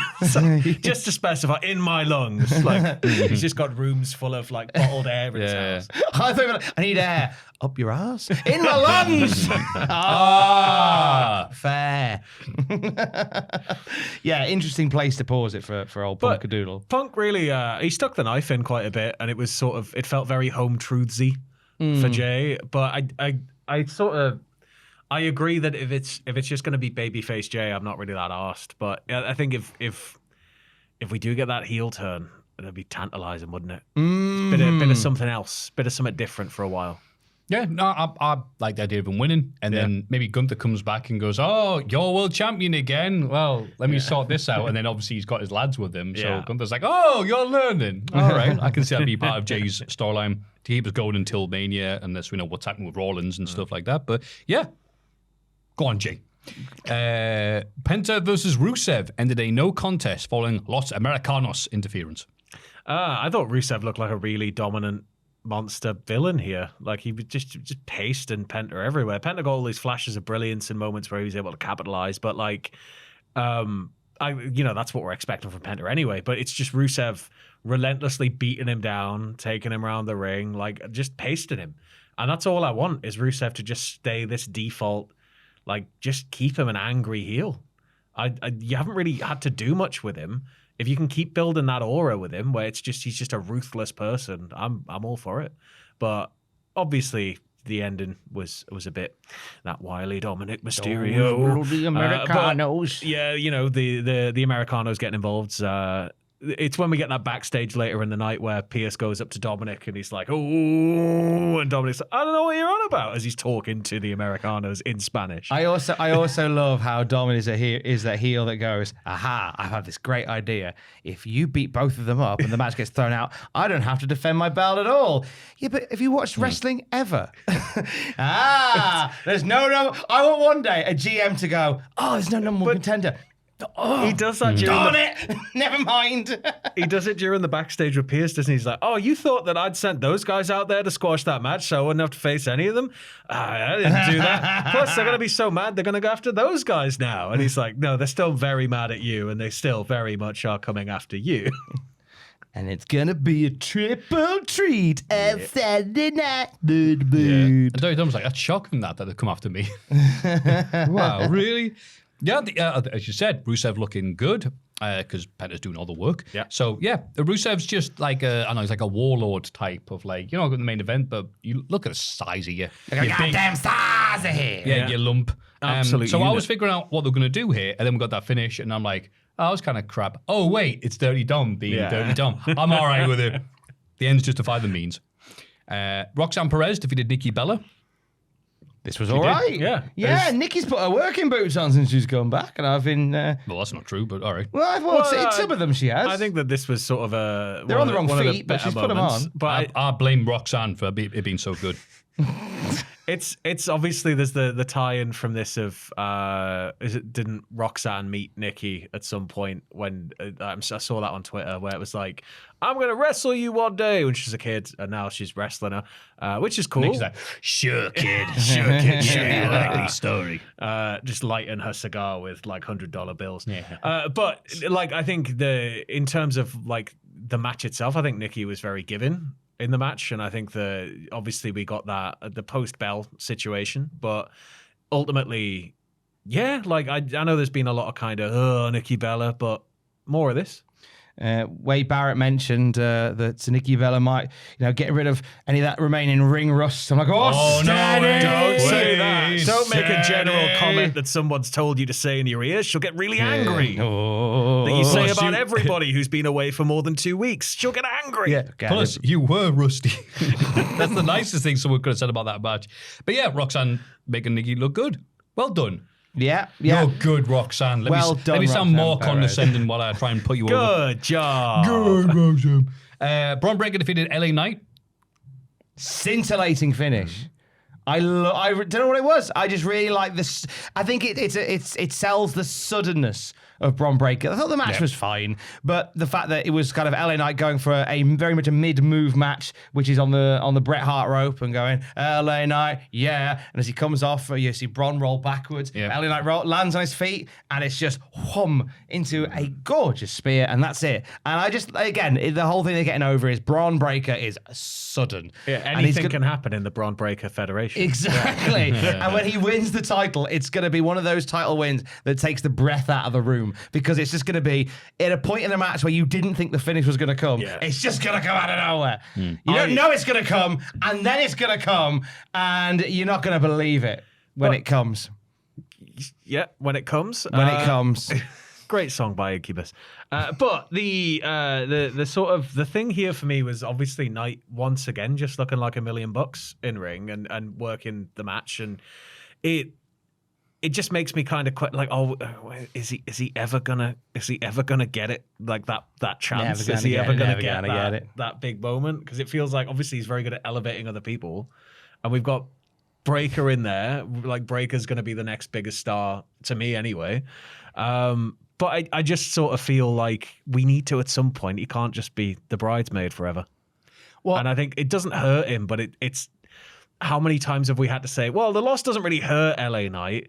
just to specify, in my lungs. Like, he's just got rooms full of like bottled air in his house. I thought I need air up your ass, in my lungs. Fair. Yeah, interesting place to pause it for old Punkadoodle. Punk really, he stuck the knife in quite a bit, and it was sort of, it felt very home truthsy for Jay. But I agree that if it's just going to be babyface Jay, I'm not really that arsed. But I think if we do get that heel turn, it'd be tantalizing, wouldn't it? Bit of something else, bit of something different for a while. Yeah, no, I like the idea of him winning, and then maybe Gunther comes back and goes, "Oh, you're world champion again. Well, let me sort this out." And then obviously he's got his lads with him, so Gunther's like, "Oh, you're learning. All right." I can see that be part of Jay's storyline to keep us going until Mania, unless we know what's happening with Rollins and stuff like that. But yeah, go on, Jay. Penta versus Rusev ended a no contest following Los Americanos interference. I thought Rusev looked like a really dominant monster villain here. Like, he was just pasting Penta everywhere. Penta got all these flashes of brilliance in moments where he was able to capitalize, but like, that's what we're expecting from Penta anyway. But it's just Rusev relentlessly beating him down, taking him around the ring, like just pasting him. And that's all I want, is Rusev to just stay this default, like just keep him an angry heel. You haven't really had to do much with him. If you can keep building that aura with him, where he's just a ruthless person, I'm all for it. But obviously, the ending was a bit that wily Dominic Mysterio. The Americanos. The Americanos getting involved. It's when we get that backstage later in the night where Pierce goes up to Dominic and he's like, "Oh," and Dominic's like, "I don't know what you're on about," as he's talking to the Americanos in Spanish. I also love how Dominic is that heel that goes, "Aha, I have this great idea. If you beat both of them up and the match gets thrown out, I don't have to defend my belt at all." Yeah, but have you watched wrestling ever? There's no number. I want one day a GM to go, "Oh, there's no number one contender." Oh, he does that during Never mind. He does it during the backstage with Pierce, doesn't he? He's like, "Oh, you thought that I'd sent those guys out there to squash that match so I wouldn't have to face any of them? I didn't do that. Plus, they're going to be so mad, they're going to go after those guys now." And he's like, "No, they're still very mad at you, and they still very much are coming after you." And it's going to be a triple treat at Saturday night. And Dirty Dom's like, "That's shocking that they've come after me." Wow, really? Yeah, as you said, Rusev looking good because Penta's doing all the work. Yeah. So yeah, Rusev's just like he's like a warlord type of like, the main event, but you look at the size of you. Like a goddamn size of here. Yeah, you lump. Absolute so unit. I was figuring out what they're going to do here, and then we got that finish, and I'm like, "Oh, that was kind of crap." Oh wait, it's Dirty Dom being Dirty Dom. I'm all right with it. The ends justify the means. Roxanne Perez defeated Nikki Bella. This was all right. Yeah. Nikki's put her working boots on since she's gone back, and I've been. Well, that's not true, but all right. Well, some of them she has. I think that this was sort of they're on the wrong feet, but she's put them on. But I blame Roxanne for it being so good. It's obviously there's the tie-in from this of didn't Roxanne meet Nikki at some point when I saw that on Twitter where it was like, "I'm gonna wrestle you one day" when she's a kid, and now she's wrestling her, which is cool. Nikki's like, "Sure, kid, sure, you likely story." Just lighting her cigar with like $100 bills. Yeah. But like I think in terms of like the match itself, I think Nikki was very giving in the match, and I think obviously we got that the post-bell situation, but ultimately, yeah, like I know there's been a lot of kind of Nikki Bella, but more of this. Wade Barrett mentioned that Nikki Bella might, get rid of any of that remaining ring rust. I'm like, no, Don't say that. Wait, Don't make a general steady. comment that someone's told you to say in your ears. She'll get really angry. Oh. That you say Plus, about everybody who's been away for more than 2 weeks. She'll get angry. Yeah. Plus, you were rusty. That's the nicest thing someone could have said about that match. But yeah, Roxanne making Nikki look good. Well done. Yeah. You're good, Roxanne. Let me sound more Roxanne condescending while I try and put you over. Good job. Good, Roxanne. Braun Breaker defeated LA Knight. Scintillating finish. I don't know what it was. I just really like this. I think it sells the suddenness of Braun Breaker. I thought the match was fine, but the fact that it was kind of LA Knight going for a very much a mid-move match, which is on the Bret Hart rope and going LA Knight, yeah. And as he comes off, you see Braun roll backwards. Yeah. LA Knight lands on his feet, and it's just whum into a gorgeous spear, and that's it. And I just the whole thing they're getting over is Braun Breaker is sudden. Yeah, anything can happen in the Braun Breaker Federation. Exactly. And when he wins the title, it's going to be one of those title wins that takes the breath out of the room because it's just going to be at a point in the match where you didn't think the finish was going to come. Yeah. It's just going to come out of nowhere. You don't know it's going to come, and then it's going to come, and you're not going to believe it when it comes. Yeah, when it comes. When it comes. Great song by Incubus. But the sort of the thing here for me was obviously Knight once again just looking like $1 million in ring and working the match, and it just makes me kind of quite like, is he ever gonna get it, like that chance? Is he ever gonna get that big moment? Because it feels like obviously he's very good at elevating other people, and we've got Breaker in there. Like Breaker's gonna be the next biggest star to me anyway. But I just sort of feel like we need to at some point. He can't just be the bridesmaid forever. Well, and I think it doesn't hurt him, but it's how many times have we had to say, well, the loss doesn't really hurt LA Knight.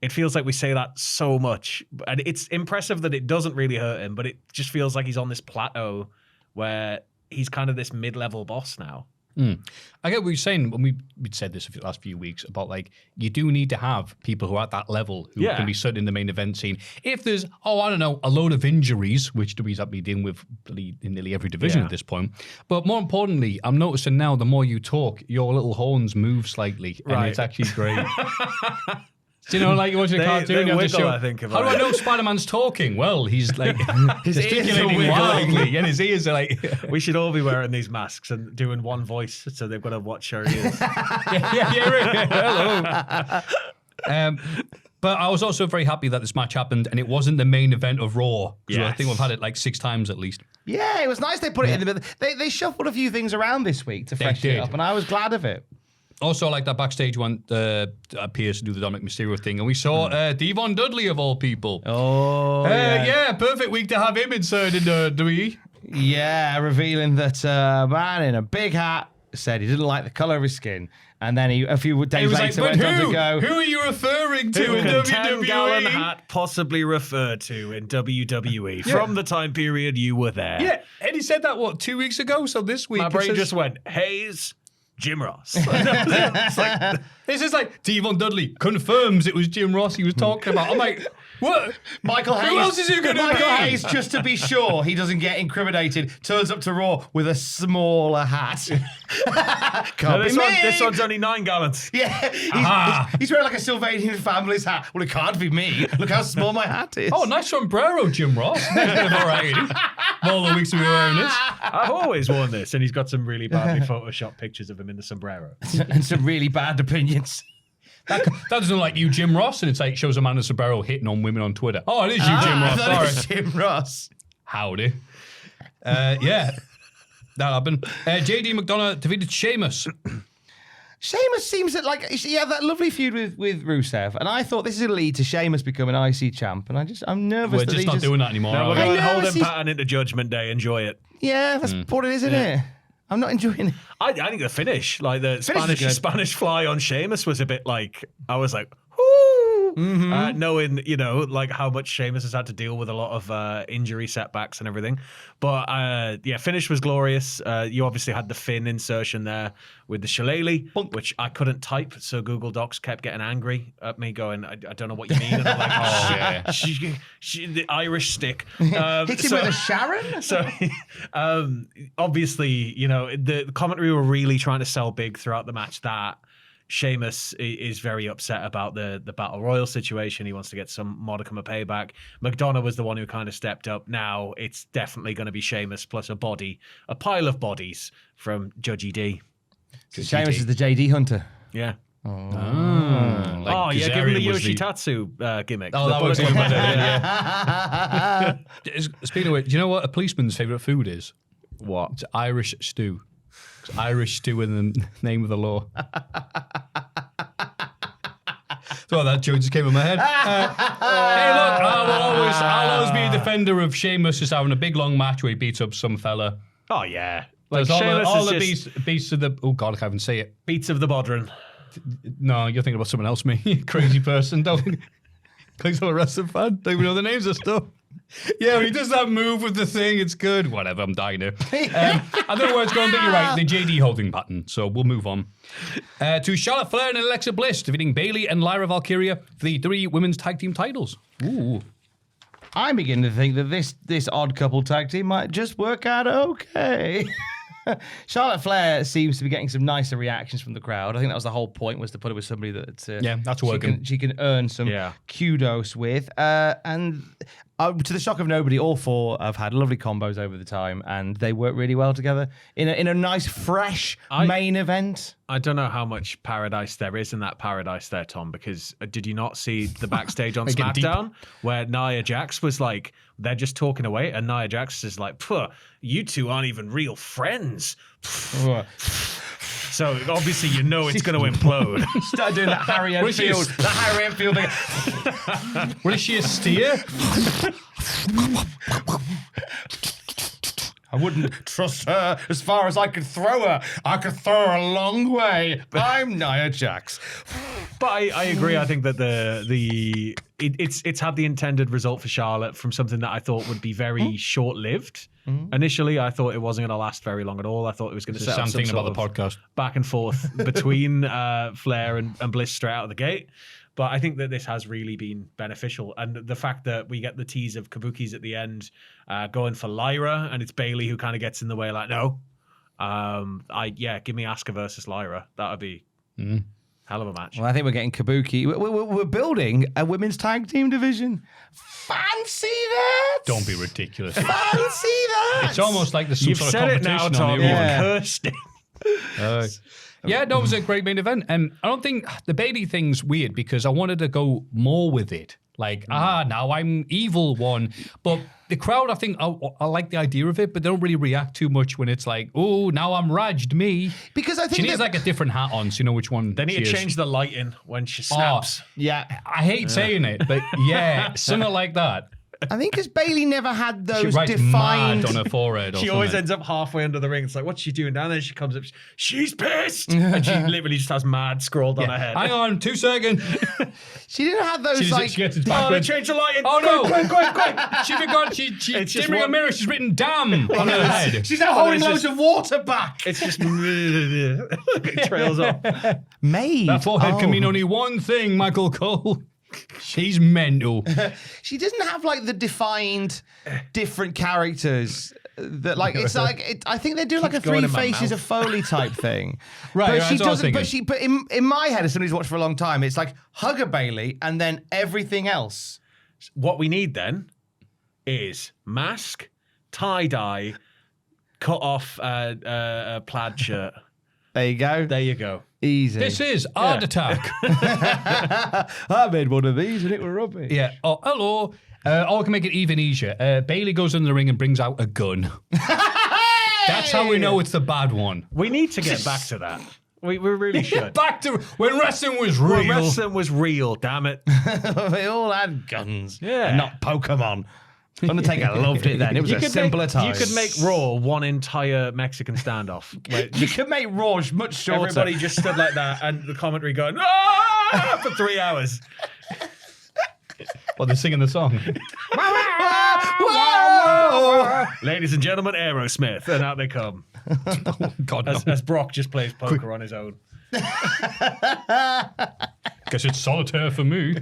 It feels like we say that so much. And it's impressive that it doesn't really hurt him, but it just feels like he's on this plateau where he's kind of this mid-level boss now. I get what you're saying when we'd said this the last few weeks about like you do need to have people who are at that level who can be certain in the main event scene. If there's a load of injuries, which WWE's have been dealing with in nearly every division at this point. But more importantly, I'm noticing now the more you talk, your little horns move slightly, and it's actually great. Do you know, like you watch a cartoon, you have to show. How do I know Spider-Man's talking? Well, he's like his ears are wildly, and his ears are like. We should all be wearing these masks and doing one voice, so they've got to watch our ears. Hello. But I was also very happy that this match happened, and it wasn't the main event of Raw. Yes. I think we've had it like 6 times at least. Yeah, it was nice they put it in the middle. They shuffled a few things around this week to freshen it up, and I was glad of it. Also, like that backstage one appears to do the Dominic Mysterio thing, and we saw Devon Dudley of all people. Oh, yeah, perfect week to have him inserted in WWE. Yeah, revealing that a man in a big hat said he didn't like the color of his skin, and then a few days later went on to go. Who are you referring to in WWE? 10-gallon hat possibly referred to in WWE from the time period you were there. Yeah, and he said that 2 weeks ago. So this week, my brain just went Hayes. Jim Ross. This is like Devon Dudley confirms it was Jim Ross he was talking about. I'm like, what? Michael Hayes. Who else is it going to be? Michael Hayes, just to be sure he doesn't get incriminated, turns up to Raw with a smaller hat. No, this one's only 9 gallons. Yeah, he's wearing like a Sylvanian family's hat. Well, it can't be me. Look how small my hat is. Oh, nice sombrero, Jim Ross. Nice bit of variety. All the weeks we were wearing this. I've always worn this, and he's got some really badly photoshopped pictures of him in the sombrero. And some really bad opinions. That doesn't look like you, Jim Ross, and it's like shows a man in a sombrero hitting on women on Twitter. Oh, it is you, Jim Ross. Sorry. It's Jim Ross. Howdy. Yeah, that happened. JD McDonough defeated Sheamus. Sheamus seems like he had that lovely feud with Rusev, and I thought this is a lead to Sheamus becoming IC champ, and I'm nervous. We're just not doing that anymore. No, we're going to hold him pattern into Judgment Day. Enjoy it. Yeah, that's what it is, isn't it? I'm not enjoying it. I think the finish, like the Spanish fly on Sheamus, was a bit like I was like, whoo. knowing, like how much Sheamus has had to deal with a lot of injury setbacks and everything. But finish was glorious. You obviously had the Finn insertion there with the shillelagh, which I couldn't type, so Google Docs kept getting angry at me, going, I don't know what you mean. And I'm like, the Irish stick. Hit him with a Sharon? So, obviously, the commentary were really trying to sell big throughout the match that Sheamus is very upset about the Battle Royal situation. He wants to get some modicum of payback. McDonough was the one who kind of stepped up. Now it's definitely going to be Sheamus plus a pile of bodies from Judgy D. So Sheamus is the JD Hunter. Yeah. Like give him the Yoshitatsu gimmick. Oh, that was even better. Yeah. Speaking of which, do you know what a policeman's favourite food is? What? It's Irish stew. It's Irish stew in the name of the law. So that joke just came in my head. Hey, look, I'll always be a defender of Sheamus just having a big long match where he beats up some fella. Oh yeah, Like all the beasts of the. Oh God, I can't even say it. Beats of the Bodhrán. No, you're thinking about someone else, me. You crazy person. Don't think I'm a wrestling fan. Don't even know the names of stuff. Yeah, when he does that move with the thing, it's good. Whatever, I'm dying here. I don't know where it's going, but you're right. The JD holding pattern. So we'll move on. To Charlotte Flair and Alexa Bliss defeating Bayley and Lyra Valkyria for the 3 women's tag team titles. Ooh. I'm beginning to think that this odd couple tag team might just work out okay. Charlotte Flair seems to be getting some nicer reactions from the crowd. I think that was the whole point, was to put it with somebody that that's working. She can earn some kudos with. And to the shock of nobody, all 4 have had lovely combos over the time, and they work really well together in a nice, fresh main event. I don't know how much paradise there is in that paradise there, Tom, because did you not see the backstage on SmackDown where Nia Jax was like, they're just talking away, and Nia Jax is like, you two aren't even real friends. So obviously it's going to implode. Start doing that Harry Enfield. That Harry Enfield thing. What is she, a steer? I wouldn't trust her as far as I could throw her. I could throw her a long way. I'm Nia Jax. But I agree. I think that it's had the intended result for Charlotte from something that I thought would be very short-lived. Initially, I thought it wasn't going to last very long at all. I thought it was going to set up some sort about the podcast back and forth between Flair and Bliss straight out of the gate. But I think that this has really been beneficial. And the fact that we get the tease of Kabuki's at the end going for Lyra, and it's Bayley who kind of gets in the way like, no. Give me Asuka versus Lyra. That would be hell of a match. Well, I think we're getting Kabuki. We're building a women's tag team division. Fancy that? Don't be ridiculous. Fancy that? It's almost like there's some You've sort said of it now, competition Tom. on You've cursed it. It was a great main event. And I don't think the Bayley thing's weird because I wanted to go more with it. Like, now I'm evil one. But the crowd, I think, I like the idea of it, but they don't really react too much when it's like, oh, now I'm Raj'd me. Because I think she needs like a different hat on, so you know which one. They need to change the lighting when she snaps. I hate saying it, but something like that. I think because Bayley never had those she writes defined mad on her forehead. She always ends up halfway under the ring. It's like, what's she doing down there? She comes up, she's pissed, and she literally just has mad scrawled on her head. Hang on, 2 seconds. She didn't have those She gets it backwards. They changed the lighting. Oh no! Quick. She forgot. She didn't bring a mirror. She's written "damn" on her head. She's now holding loads of water back. It's just it trails off. Made. That forehead can mean only one thing, Michael Cole. She's mental. She doesn't have like the defined different characters that like it's like I think they do like a 3 faces of Foley type thing. Right, but she that's what I was doesn't. But in my head, as somebody who's watched for a long time, it's like hug a Bayley and then everything else. What we need then is mask, tie dye, cut off a plaid shirt. There you go. There you go. Easy. This is Art Attack. I made one of these and it was rubbish. Yeah. Oh, hello. Or I can make it even easier. Bayley goes in the ring and brings out a gun. That's how we know it's the bad one. We need to get back to that. We really should. Back to when wrestling was real. When wrestling was real, damn it. They all had guns. Yeah. And not Pokemon. Undertaker loved it then. It was a simpler time. You could make Raw one entire Mexican standoff. You could make Raw much shorter. Everybody just stood like that and the commentary going, for 3 hours. Well, they're singing the song. Ladies and gentlemen, Aerosmith, and out they come. God, As Brock just plays poker on his own. Guess it's solitaire for me.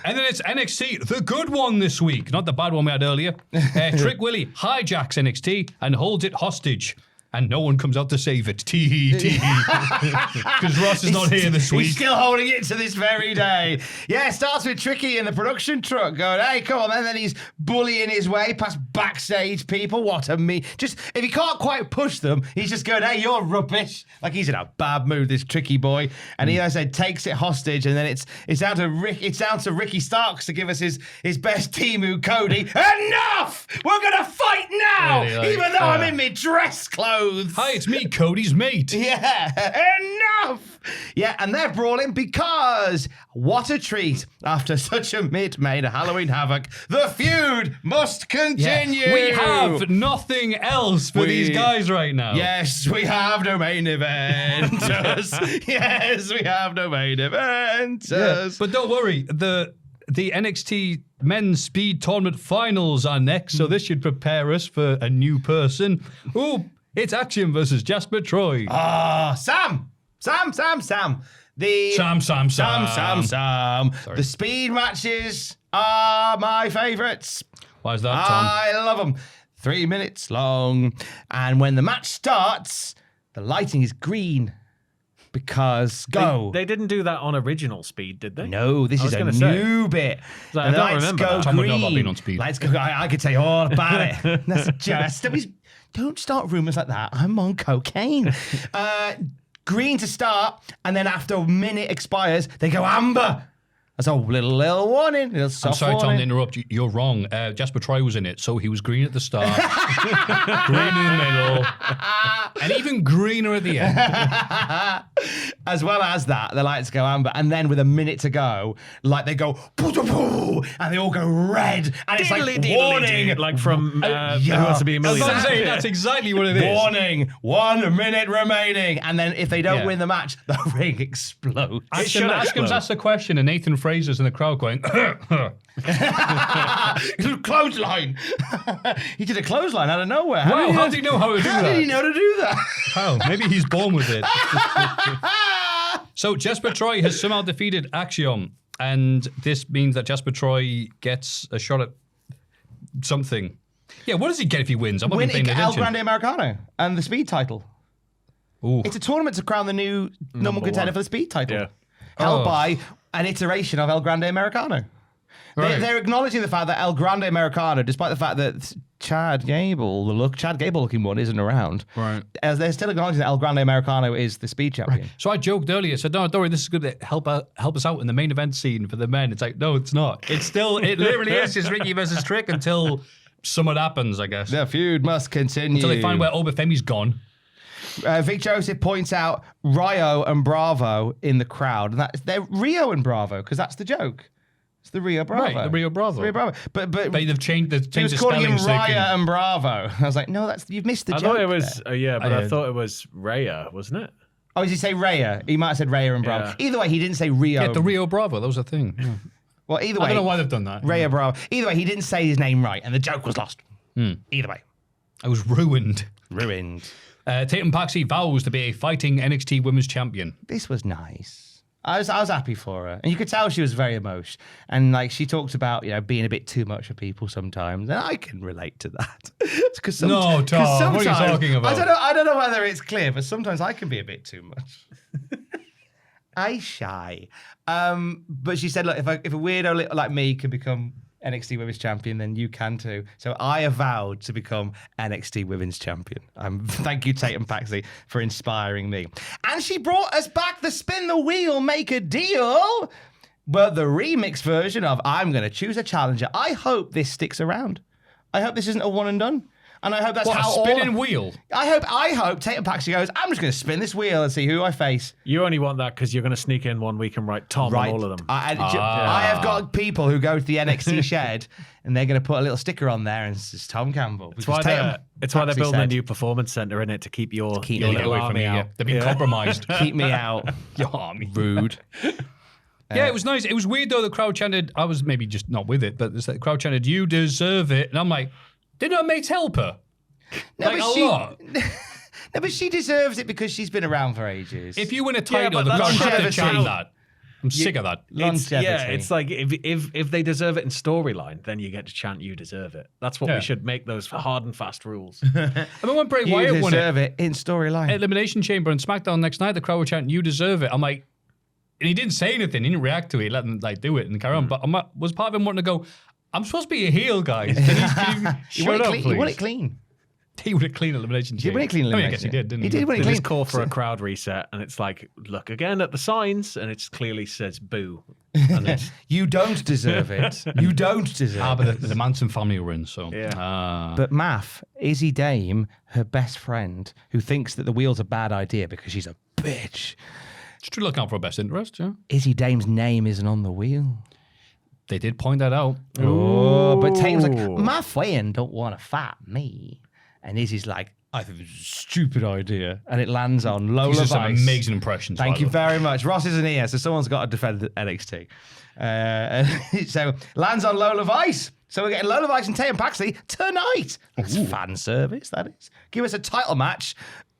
And then it's NXT, the good one this week, not the bad one we had earlier. Trick Willie hijacks NXT and holds it hostage. And no one comes out to save it. Tee because Ross is not here this week. He's still holding it to this very day. Yeah, it starts with Tricky in the production truck going, hey, come on. And then he's bullying his way past backstage people. What a me. Just, if he can't quite push them, he's just going, hey, you're rubbish. Like he's in a bad mood, this Tricky boy. And he, as I said, takes it hostage. And then it's down to Ricky Starks to give us his best Timu, Cody. Enough! We're going to fight now! Really, even though I'm in my dress clothes. Hi, it's me, Cody's mate. Yeah, enough. Yeah, and they're brawling because what a treat after such a mid-main Halloween Havoc. The feud must continue. Yeah. We have nothing else for these guys right now. Yes, we have no main eventers. Yes, we have no main eventers. Yeah, but don't worry, the NXT Men's Speed Tournament Finals are next, so this should prepare us for a new person. Ooh. It's Axiom versus Jasper Troy. Sam. The Sam. The speed matches are my favourites. Why is that, Tom? I love them. 3 minutes long. And when the match starts, the lighting is green. Because They didn't do that on original Speed, did they? No, this is a new bit. I don't remember that. Tom would know about being on Speed. Lights go. I could tell you all about it. That's just. Don't start rumours like that. I'm on cocaine. Green to start, and then after a minute expires, they go amber. That's a little warning. I'm sorry, Tom, to interrupt you. You're wrong. Jasper Troy was in it, so he was green at the start, green in the middle, and even greener at the end. As well as that, the lights go amber, and then with a minute to go, like they go, and they all go red, and it's like warning, like from Who Wants to Be a Millionaire. That's exactly what it is. Warning, 1 minute remaining, and then if they don't win the match, the ring explodes. Askins asked a question, and Nathan Fraser's in the crowd going, clothesline. He did a clothesline out of nowhere. Wow, how did he know how to do that? How did he know to do that? How? Maybe he's born with it. So Jasper Troy has somehow defeated Axiom, and this means that Jasper Troy gets a shot at something. Yeah, what does he get if he wins? I'm not paying attention. El Grande Americano and the Speed title. Ooh. It's a tournament to crown the new number contender for the Speed title. Yeah. Held by an iteration of El Grande Americano. Right. They're acknowledging the fact that El Grande Americano, despite the fact that Chad Gable looking one, isn't around. Right. As they're still acknowledging that El Grande Americano is the Speed champion. Right. So I joked earlier, said, no, don't worry, this is going to help us out in the main event scene for the men. It's like, no, it's not. It literally is just Ricky versus Trick until something happens, I guess. The feud must continue. Until they find where Obafemi's gone. Vic Joseph points out Rio and Bravo in the crowd. And they're Rio and Bravo, because that's the joke. It's the Rio Bravo. Right, the Rio Bravo. Rio Bravo. But they've changed the he was calling him Raya and Bravo. I was like, no, you've missed the joke. I thought it was, I thought it was Raya, wasn't it? Oh, did he say Raya? He might have said Raya and Bravo. Yeah. Either way, he didn't say Rio. Yeah, the Rio Bravo, that was a thing. Yeah. Well, either way. I don't know why they've done that. Raya Bravo. Either way, he didn't say his name right, and the joke was lost. Either way. I was ruined. Tatum Paxi vows to be a fighting NXT Women's Champion. This was nice. I was happy for her, and you could tell she was very emotional. And like she talked about, being a bit too much for people sometimes, and I can relate to that. No, Tom, what are you talking about? I don't know whether it's clear, but sometimes I can be a bit too much. I shy. But she said, look, if a weirdo like me can become NXT Women's Champion, then you can too. So I have vowed to become NXT Women's Champion. Thank you, Tatum Paxi, for inspiring me. And she brought us back the Spin the Wheel, Make a Deal, but the remix version of I'm going to choose a challenger. I hope this sticks around. I hope this isn't a one and done. And I hope that's how a spinning wheel. I hope Tatum Paxi goes, I'm just going to spin this wheel and see who I face. You only want that because you're going to sneak in one week and write Tom on all of them. I have got people who go to the NXT shed and they're going to put a little sticker on there and it's Tom Campbell. It's why they're building a new performance center in it to keep your me little away army out. They've been compromised. Keep me out. Your army. Rude. Yeah, it was nice. It was weird though. The crowd chanted. I was maybe just not with it, but the crowd chanted, "You deserve it," and I'm like, "Didn't her mates help her?" No, like but a lot. No, but she deserves it because she's been around for ages. If you win a title, but the crowd have to longevity. chant that. I'm sick of that. Longevity. It's like if they deserve it in storyline, then you get to chant "You deserve it." That's what Yeah. we should make those hard and fast rules. I mean, when Bray You Wyatt won deserve it, it in storyline. Elimination Chamber and SmackDown next night, the crowd were chanting, "You deserve it." I'm like, and he didn't say anything. He didn't react to it. He let them like do it and carry on. But was part of him wanting to go, "I'm supposed to be a heel, guys. Can you shut up, please?" He won it clean. He would have clean Elimination Chamber. He won it clean. I mean, I guess he did, didn't he? He did win it They clean. just call for a crowd reset, and it's like, look again at the signs, and it clearly says "boo." And it's, You don't deserve it. You don't deserve it. But the Manson family were in, so. Yeah. But Maff, Izzy Dame, her best friend, who thinks that the wheel's a bad idea because she's a bitch. Just to look out for our best interest, yeah. Izzy Dame's name isn't on the wheel. They did point that out. Oh, but Tatum's like, my friend don't want to fight me. And Izzy's like, I think this is a stupid idea. And it lands on Lola These are some Vice. amazing impressions. Thank by you the way. very much. Ross isn't here, so someone's got to defend the NXT. So lands on Lola Vice. So we're getting Lola Vice and Tatum Paxley tonight. That's fan service, that is. Give us a title match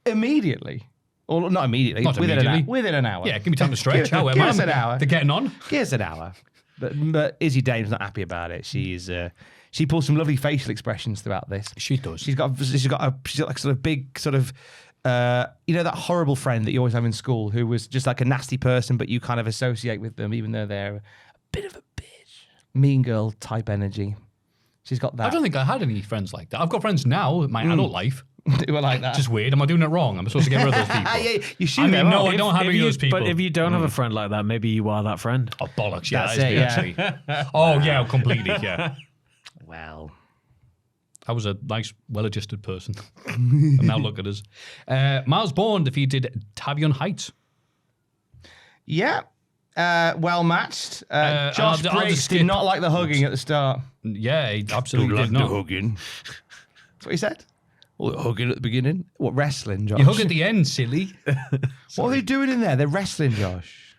immediately. Or not immediately, Not within immediately. Within an hour. Yeah, give me time to stretch. Give us an hour. They're getting on. Give us an hour. But Izzy Dame's not happy about it. She pulls some lovely facial expressions throughout this. She does. She's got like sort of big sort of that horrible friend that you always have in school who was just like a nasty person, but you kind of associate with them even though they're a bit of a bitch, mean girl type energy. She's got that. I don't think I had any friends like that. I've got friends now in my adult life. Who are like that. Just weird. Am I doing it wrong? I'm supposed to get rid of those people. Yeah, you should. I mean, no, If- I don't have any of those people. But if you don't have a friend like that, maybe you are that friend. Oh, bollocks. Yeah, That's that is it, me, actually. Oh, yeah, completely. Yeah. Well, I was a nice, well-adjusted person. And now look at us. Miles Bourne defeated Tavion Heights. yeah. Well matched. Josh I'll Briggs just did skip- not like the hugging at the start. Yeah, he absolutely did not. hugging. That's what he said. Well, hugging at the beginning. What, wrestling, Josh? You hug at the end, silly. What are they doing in there? They're wrestling, Josh.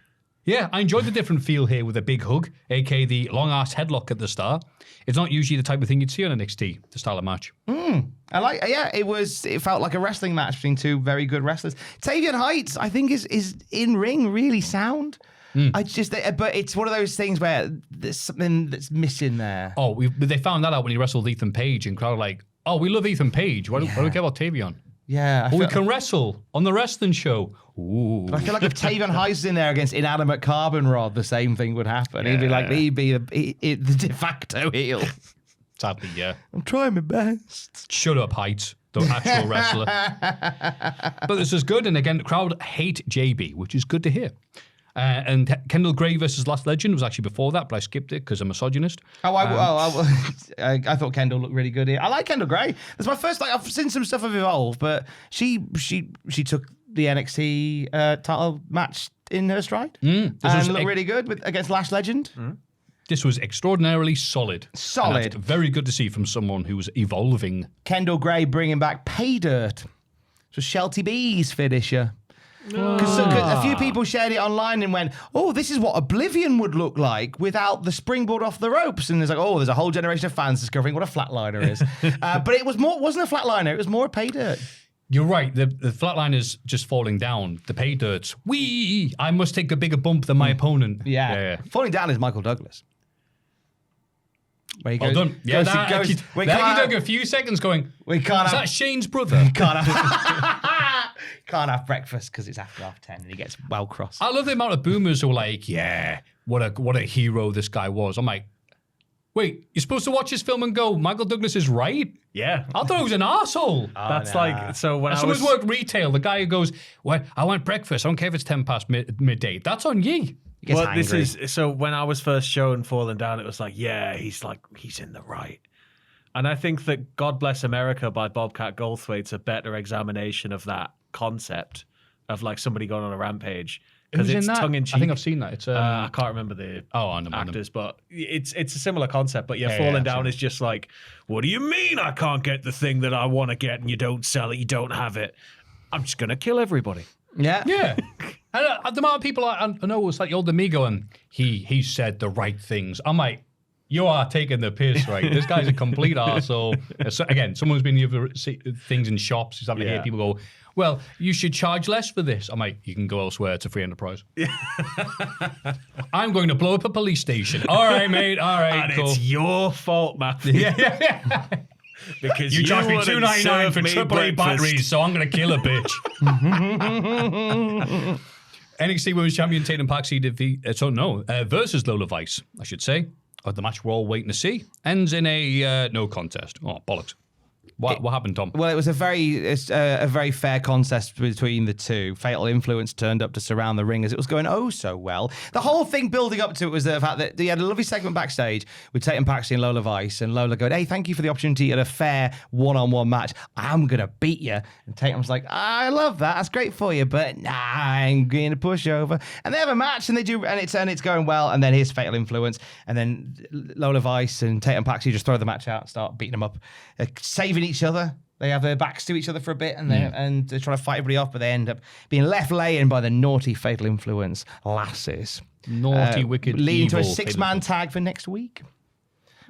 Yeah, I enjoyed the different feel here with a big hug, aka the long-ass headlock at the start. It's not usually the type of thing you'd see on NXT, the style of match. I like. Yeah, it felt like a wrestling match between two very good wrestlers. Tavion Heights, I think, is in ring really sound. But it's one of those things where there's something that's missing there. Oh, they found that out when he wrestled Ethan Page, and crowd were like, oh, we love Ethan Page. Why do we care about Tavion? Yeah, We can wrestle on the wrestling show. Ooh. I feel like if Tavion Heights is in there against Inanimate Carbon Rod, the same thing would happen. He'd be the de facto heel. Sadly, yeah. I'm trying my best. Shut up, Heights, the actual wrestler. But this is good, and again, the crowd hate JB, which is good to hear. And Kendall Gray versus Last Legend was actually before that, but I skipped it because I'm a misogynist. I thought Kendall looked really good here. I like Kendall Gray. That's my first. I've seen some stuff of Evolve, but she took the NXT title match in her stride and looked really good against Last Legend. This was extraordinarily solid. Solid. And that's very good to see from someone who was evolving. Kendall Gray bringing back Pay Dirt. So Shelty B's finisher. Because a few people shared it online and went, oh, this is what Oblivion would look like without the springboard off the ropes. And there's like, oh, there's a whole generation of fans discovering what a flatliner is. But it wasn't a flatliner. It was more a Pay Dirt. You're right. The flatliner's just falling down. The Pay Dirt's, I must take a bigger bump than my opponent. Yeah. Falling down is Michael Douglas. Where he Well goes- done. Yeah, goes- that goes- actually, we that can't- you took a few seconds going, We can't is have- that Shane's brother? Can't have breakfast because it's after 10:30 and he gets well cross. I love the amount of boomers who are like, yeah, what a hero this guy was. I'm like, wait, you're supposed to watch this film and go, Michael Douglas is right? Yeah. I thought he was an arsehole. That's like, so when I Someone's was... worked retail, the guy who goes, well, I want breakfast. I don't care if it's 10 past midday. That's on ye. He gets Well, angry. this is so when I was first shown Falling Down, it was like, yeah, he's in the right. And I think that God Bless America by Bobcat Goldthwait's a better examination of that concept of like somebody going on a rampage because Who's it's in that? tongue in cheek. I think I've seen that. It's I can't remember the I know actors, but it's a similar concept. But Yeah, Falling I've Down seen is just like, what do you mean I can't get the thing that I want to get and you don't sell it, you don't have it? I'm just gonna kill everybody. Yeah. Yeah. And the amount of people I know was like older me going, he said the right things. I'm like, you are taking the piss, right? This guy's a complete arsehole. So, again, someone's been the other things in shops. He's having to hear people go, well, you should charge less for this. I'm like, you can go elsewhere. It's a free enterprise. I'm going to blow up a police station. All right, mate. All right, And cool. it's your fault, Maffew. Yeah. Because You charged me wouldn't $2.99 serve for me AAA breakfast. batteries, so I'm going to kill a bitch. NXT Women's Champion Tatum Paxi versus Lola Vice, I should say. The match we're all waiting to see ends in a no contest. Oh, bollocks. What happened, Tom? Well, it was a very fair contest between the two. Fatal Influence turned up to surround the ring as it was going oh so well. The whole thing building up to it was the fact that they had a lovely segment backstage with Tatum Paxi and Lola Vice, and Lola going, hey, thank you for the opportunity at a fair one-on-one match. I'm going to beat you. And Tatum's like, I love that. That's great for you, but nah, I'm going to push over. And they have a match, and they do, and it's going well, and then here's Fatal Influence, and then Lola Vice and Tatum Paxi just throw the match out and start beating them up, saving each other. They have their backs to each other for a bit, and they're trying to fight everybody off, but they end up being left laying by the naughty Fatal Influence lasses. Naughty, wicked, leading evil. to a 6-man tag for next week,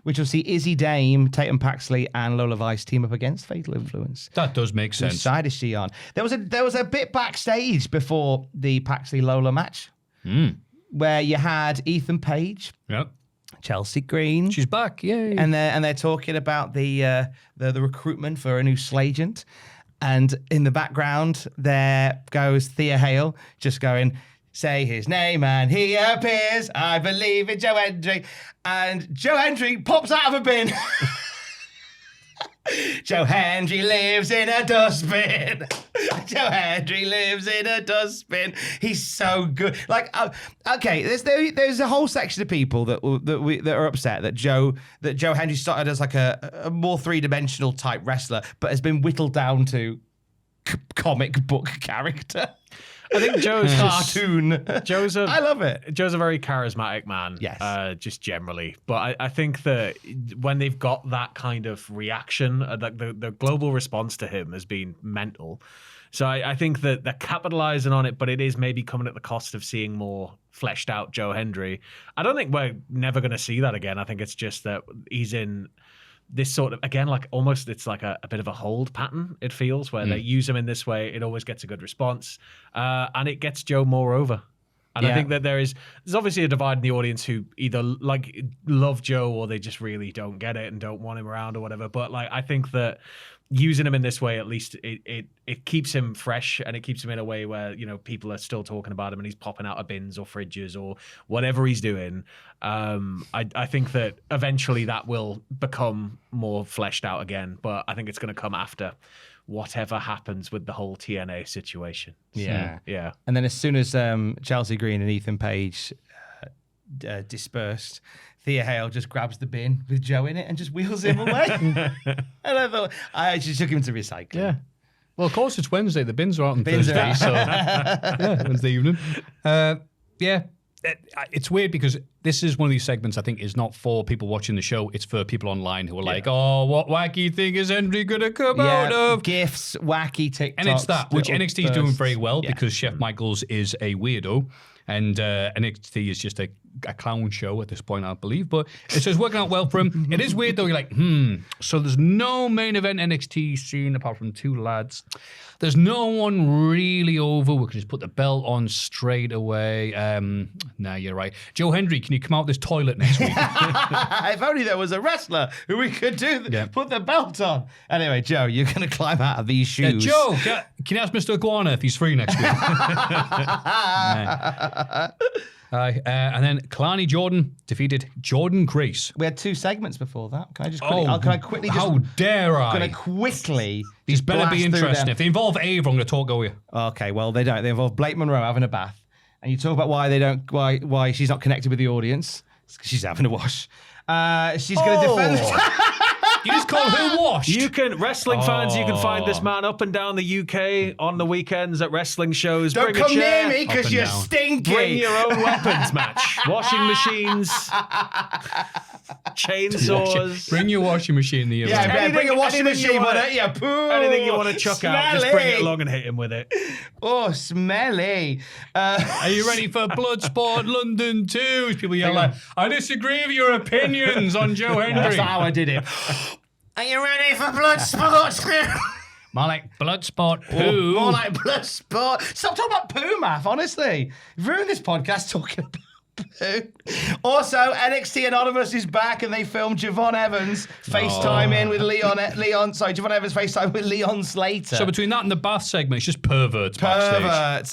which will see Izzy Dame, Tatum Paxley, and Lola Vice team up against Fatal Influence. That does make sense. Whose side is she on? There was a bit backstage before the Paxley Lola match where you had Ethan Page. Yep. Chelsea Green. She's back, yay. And they're talking about the recruitment for a new Slagent. And in the background, there goes Thea Hale just going, say his name and he appears. I believe in Joe Hendry. And Joe Hendry pops out of a bin. Joe Hendry lives in a dustbin. Joe Hendry lives in a dustbin. He's so good. Like, okay, there's a whole section of people that are upset that Joe Hendry started as like a more 3-dimensional type wrestler, but has been whittled down to comic book character. I think Joe's cartoon. I love it. Joe's a very charismatic man. Yes. Just generally. But I think that when they've got that kind of reaction, the global response to him has been mental. So I think that they're capitalizing on it, but it is maybe coming at the cost of seeing more fleshed out Joe Hendry. I don't think we're never going to see that again. I think it's just that he's in this sort of, again, like almost it's like a bit of a hold pattern, it feels, where they use him in this way. It always gets a good response. And it gets Joe more over. And I think that there's obviously a divide in the audience who either like love Joe or they just really don't get it and don't want him around or whatever. But like I think that using him in this way, at least it keeps him fresh and it keeps him in a way where, you know, people are still talking about him and he's popping out of bins or fridges or whatever he's doing. I think that eventually that will become more fleshed out again, but I think it's going to come after whatever happens with the whole TNA situation. Yeah. Yeah. And then as soon as Chelsea Green and Ethan Page dispersed, Thea Hale just grabs the bin with Joe in it and just wheels him away. And I thought, I actually took him to recycling. Yeah. Well, of course, it's Wednesday. The bins are out on Bins are Thursday, out. so Wednesday evening. Yeah. It's weird because this is one of these segments I think is not for people watching the show. It's for people online who are like, oh, what wacky thing is Henry going to come out of? GIFs, wacky TikToks. And it's that, which little NXT is doing bursts. very well Yeah. because Chef Michaels is a weirdo. And NXT is just a clown show at this point, I believe. But it's just working out well for him. It is weird, though. You're like, so there's no main event NXT scene apart from 2 lads. There's no one really over. We can just put the belt on straight away. Nah, you're right. Joe Hendry, can you come out this toilet next week? If only there was a wrestler who we could put the belt on. Anyway, Joe, you're going to climb out of these shoes. Joe, can you ask Mr. Iguana if he's free next week? And then Kalani Jordan defeated Jordan Grace. We had 2 segments before that. Can I just quickly? How dare I? Can I quickly? These just better blast be through interesting. them? If they involve Ava, I'm going to talk over you. Okay, well they don't. They involve Blake Monroe having a bath, and you talk about why she's not connected with the audience. It's 'cause she's having a wash. She's going to defend. You just call her washed. You can, wrestling fans, you can find this man up and down the UK on the weekends at wrestling shows. Don't Bring a come chair, near me because and you're down. stinky. Bring your own weapons match. Washing machines. chainsaws. Bring your washing machine the other way. Bring a washing anything you machine, wanna- wouldn't you? Pooh, Anything you want to chuck out, just bring it smelly. along and hit him with it. Oh, smelly. Are you ready for Bloodsport London 2? People yell like, I disagree with your opinions on Joe Hendry. That's not how I did it. Are you ready for Bloodsport? More like Bloodsport Poo. More like Bloodsport. Stop talking about poo, Maff, honestly. You've ruined this podcast talking about poo. Also, NXT Anonymous is back and they filmed Javon Evans FaceTime in with Leon. Sorry, Javon Evans FaceTime with Leon Slater. So between that and the bath segment, it's just perverts backstage. Perverts.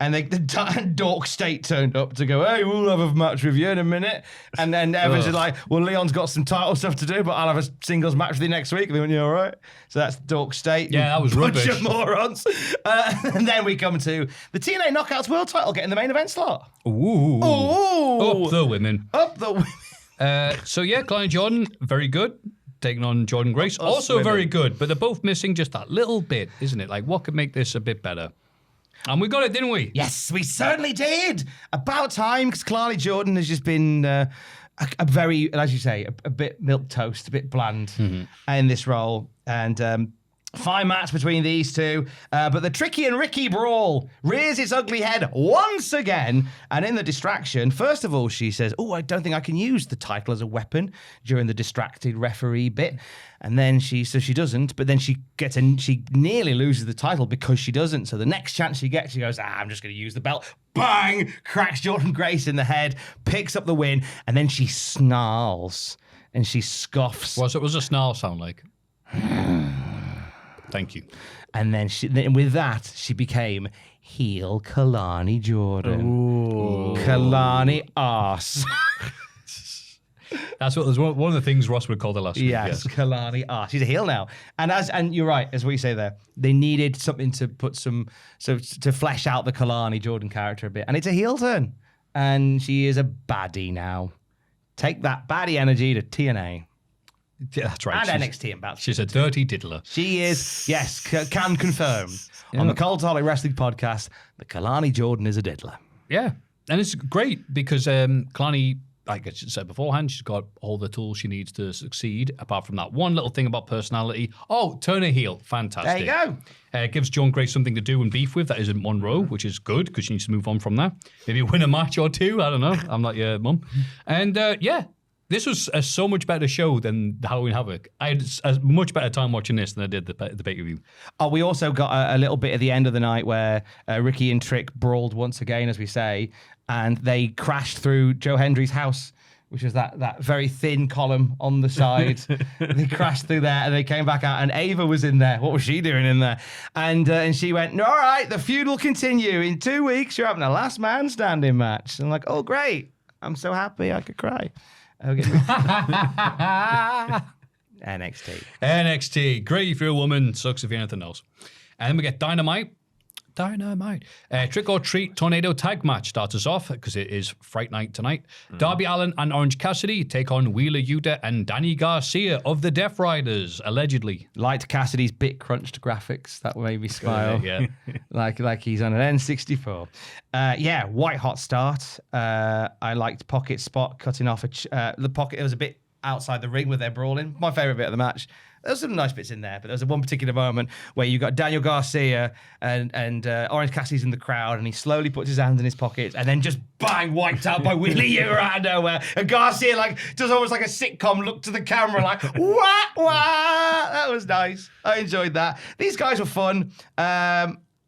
And the Dork State turned up to go, hey, we'll have a match with you in a minute. And then Evans is like, well, Leon's got some title stuff to do, but I'll have a singles match with you next week. And they went, you all right? So that's Dork State. Yeah, that was Bunch rubbish. of morons. And then we come to the TNA Knockouts World title getting the main event slot. Ooh. Ooh. Up the women. Up the women. So yeah, Klein Jordan, very good. Taking on Jordan Grace, also women. very good. But they're both missing just that little bit, isn't it? Like, what could make this a bit better? And we got it, didn't we? Yes, we certainly did. About time, because Clarny Jordan has just been a very, as you say, a bit milquetoast, a bit bland in this role. And fine match between these two. But the Tricky and Ricky brawl rears its ugly head once again. And in the distraction, first of all, she says, oh, I don't think I can use the title as a weapon during the distracted referee bit. And then she doesn't, but then she nearly loses the title because she doesn't. So the next chance she gets, she goes, I'm just going to use the belt. Bang! Cracks Jordan Grace in the head, picks up the win, and then she snarls and she scoffs. What does a snarl sound like? Thank you. And then with that, she became heel Kalani Jordan. Ooh. Kalani arse. That's what was one of the things Ross would call the last week. Yes, Kalani arse. She's a heel now. And you're right, as what you say there, they needed something to put to flesh out the Kalani Jordan character a bit. And it's a heel turn. And she is a baddie now. Take that baddie energy to TNA. Yeah, that's right. And NXT and Bounce. She's a dirty diddler. She is, yes, can confirm. On the Cultaholic Wrestling Podcast, the Kalani Jordan is a diddler. Yeah. And it's great because Kalani, like I said beforehand, she's got all the tools she needs to succeed, apart from that one little thing about personality. Oh, turn her heel. Fantastic. There you go. It gives John Grace something to do and beef with that isn't Monroe, which is good because she needs to move on from that. Maybe win a match or two. I don't know. I'm not your mum. And yeah. This was a so much better show than the Halloween Havoc. I had a much better time watching this than I did the pay-per-view. Oh, we also got a little bit at the end of the night where Ricky and Trick brawled once again, as we say, and they crashed through Joe Hendry's house, which was that very thin column on the side. They crashed through there and they came back out, and Ava was in there. What was she doing in there? And she went, all right, the feud will continue. In 2 weeks, you're having a last man standing match. And I'm like, oh, great. I'm so happy I could cry. Okay. NXT. Great if you're a woman. Sucks if you're anything else. And then we get Dynamite. Trick or Treat Tornado Tag Match starts us off because it is Fright Night tonight. Darby Allin and Orange Cassidy take on Wheeler Yuta and Danny Garcia of the Death Riders, allegedly. Liked Cassidy's bit crunched graphics. That made me smile. Yeah. like he's on an N64. Yeah, white hot start. I liked Pocket Spot cutting off the pocket. It was a bit outside the ring where they're brawling. My favorite bit of the match. There's some nice bits in there, but there was one particular moment where you got Daniel Garcia and Orange Cassidy's in the crowd, and he slowly puts his hands in his pockets, and then just bang, wiped out by Wheeler Yuta out of nowhere. And Garcia does almost like a sitcom look to the camera, like wah wah. That was nice. I enjoyed that. These guys were fun.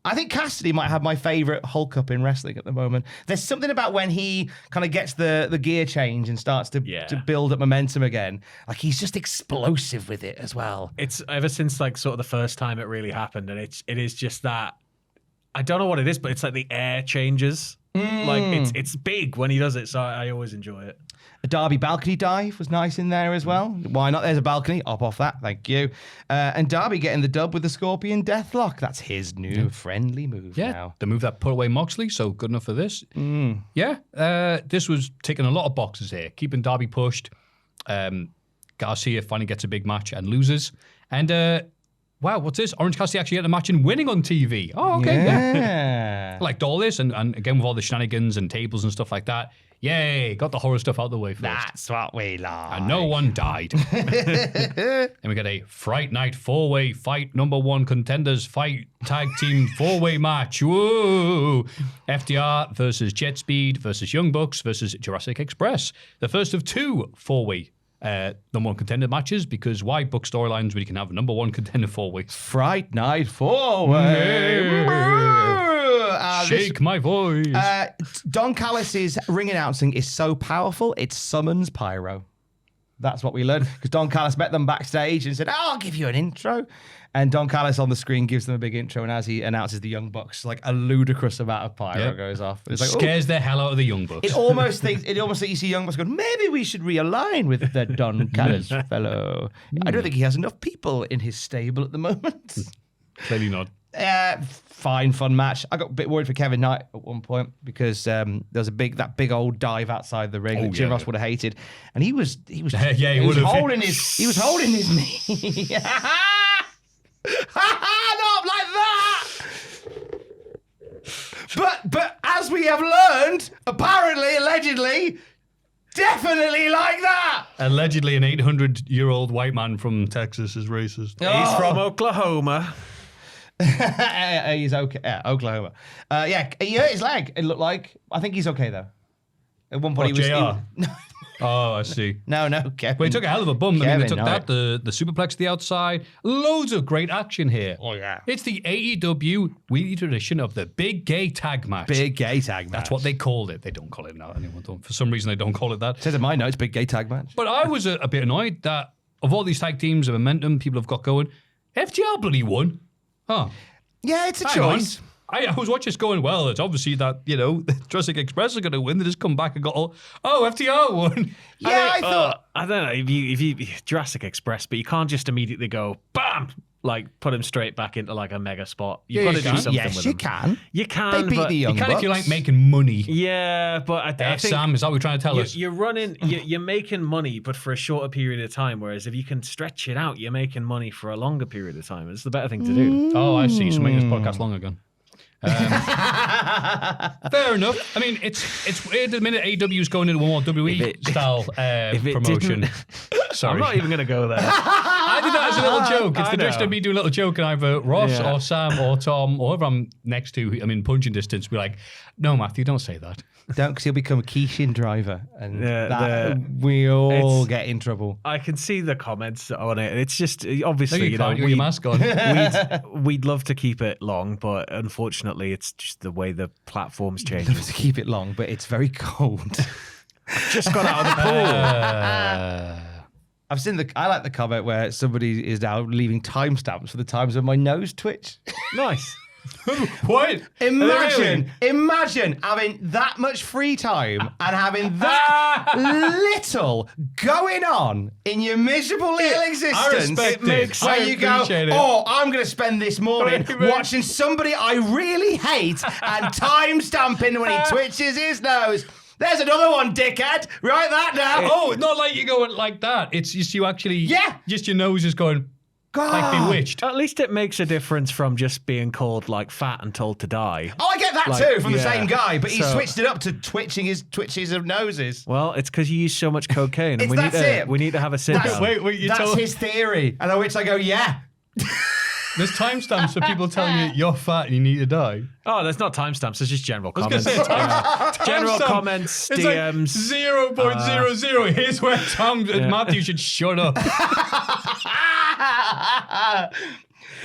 I think Cassidy might have my favorite Hulk up in wrestling at the moment. There's something about when he kind of gets the gear change and starts to build up momentum again. Like he's just explosive with it as well. It's ever since sort of the first time it really happened, and it is just that I don't know what it is, but it's like the air changes. Like it's big when he does it, so I always enjoy it. A Darby balcony dive was nice in there as well. Why not? There's a balcony. Hop off that. Thank you. And Darby getting the dub with the Scorpion Deathlock. That's his new friendly move now. The move that put away Moxley, so good enough for this. Yeah, this was ticking a lot of boxes here. Keeping Darby pushed. Garcia finally gets a big match and loses. And wow, what's this? Orange Cassidy actually getting a match and winning on TV. Oh, okay, yeah. I liked all this, and again with all the shenanigans and tables and stuff like that. Yay, got the horror stuff out of the way first. That's what we like. And no one died. And we got a Fright Night 4-way fight, number 1 contenders fight, tag team 4-way match. Whoa! FTR versus Jet Speed versus Young Bucks versus Jurassic Express. The first of 2 4-way number 1 contender matches, because why book storylines when you can have a number 1 contender 4-way? Fright Night 4-way. Shake my voice. Don Callis' ring announcing is so powerful, it summons pyro. That's what we learned, because Don Callis met them backstage and said, I'll give you an intro. And Don Callis on the screen gives them a big intro, and as he announces the Young Bucks, like a ludicrous amount of pyro goes off. It's like, scares the hell out of the Young Bucks. It almost thinks you see Young Bucks going, maybe we should realign with the Don Callis fellow. I don't think he has enough people in his stable at the moment. Clearly not. Fine, fun match. I got a bit worried for Kevin Knight at one point because there was that big old dive outside the ring that Jim Ross would have hated, and he was holding his knee. Not like that. But as we have learned, apparently, allegedly, definitely like that. Allegedly, an 800-year-old white man from Texas is racist. He's from Oklahoma. He's okay. Oklahoma. He hurt his leg. It looked like. I think he's okay though. At one point, he was. Oh, I see. No, Kevin. Well, he took a hell of a bump. Kevin, they took the superplex to the outside. Loads of great action here. Oh, yeah. It's the AEW weekly tradition of the big gay tag match. Big gay tag match. That's what they called it. They don't call it now anymore. For some reason, they don't call it that. It says in my notes, big gay tag match. But I was a bit annoyed that of all these tag teams and momentum people have got going, FTR bloody won. Oh. Yeah, it's a Hang choice. on. I was watching this going, well, it's obviously that, Jurassic Express are going to win. They just come back and go, FTR won. Yeah, I thought. I don't know, if you Jurassic Express, but you can't just immediately go, bam, like put him straight back into like a mega spot. You've got to do something with him. Yes, you can. You can, They beat but the Young You can Bucks. if you like making money. yeah, but I think Sam, is that what you're trying to tell us? you're running, you're making money, but for a shorter period of time. Whereas if you can stretch it out, you're making money for a longer period of time. It's the better thing to do. Oh, I see. So making this podcast long ago. Fair enough. I mean, it's weird the minute AEW's going into a more WWE style promotion. Sorry. I'm not even going to go there. I did that as a little joke. It's the know. tradition of me doing a little joke, and either Ross Yeah. or Sam or Tom or whoever I'm next to, I'm in punching distance, be like, no, Matthew, don't say that. Don't, because he'll become a Keishin driver, and Yeah, we all get in trouble. I can see the comments on it. It's just obviously, You can't get your mask on. we'd love to keep it long, but unfortunately, it's just the way the platform's changing. To keep it long, but it's very cold. Just got out of the pool. I've seen I like the comment where somebody is now leaving timestamps for the times when my nose twitch. Nice. What? Imagine having that much free time and having that little going on in your miserable little existence. respect it. Where I you go, appreciate it. I'm going to spend this morning watching somebody I really hate and time stamping when he twitches his nose. There's another one, dickhead. Write that down. Oh, not like you going like that. It's just you actually, just your nose is going like bewitched. At least it makes a difference from just being called like fat and told to die. Oh, I get that Like, too from the yeah. same guy, but he So- switched it up to twitches of noses. Well, it's because you use so much cocaine, and That's it. we need to have a sit down. Wait, you That's told his theory. And at which I go, yeah. there's timestamps for people telling you you're fat and you need to die. Oh, there's not timestamps. It's just general I was comments. going to say General timestamp. comments, It's DMs. like 0.00. Here's where Tom and Matthew should shut up.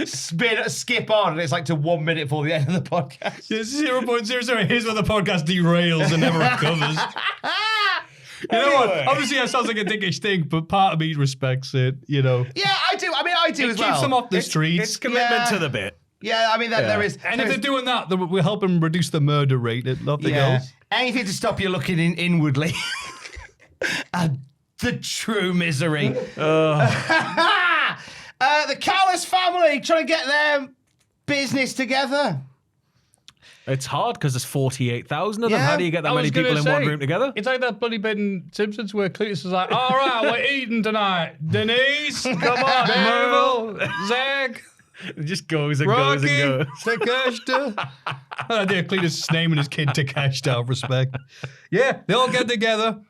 Skip on, and it's like to 1 minute before the end of the podcast. It's 0.00. Here's where the podcast derails and never recovers. You know what? Obviously, that sounds like a dickish thing, but part of me respects it, Yeah, I do. I mean, I do It as keeps well. them off the streets. It's commitment to the bit. Yeah, I mean, there is. And if they're doing that, then we'll help them reduce the murder rate and nothing else. Anything to stop you looking inwardly. And the true misery. The Callis family trying to get their business together. It's hard because there's 48,000 of them. Yeah, How do you get that I many was gonna people in one say, room together? It's like that bloody bit in Simpsons where Cletus is like, all right, we're eating tonight. Denise, come on, Mabel, Zach. It just goes and goes and goes. Takeshita. I did Cletus naming his kid Takeshita out of respect. Yeah, they all get together.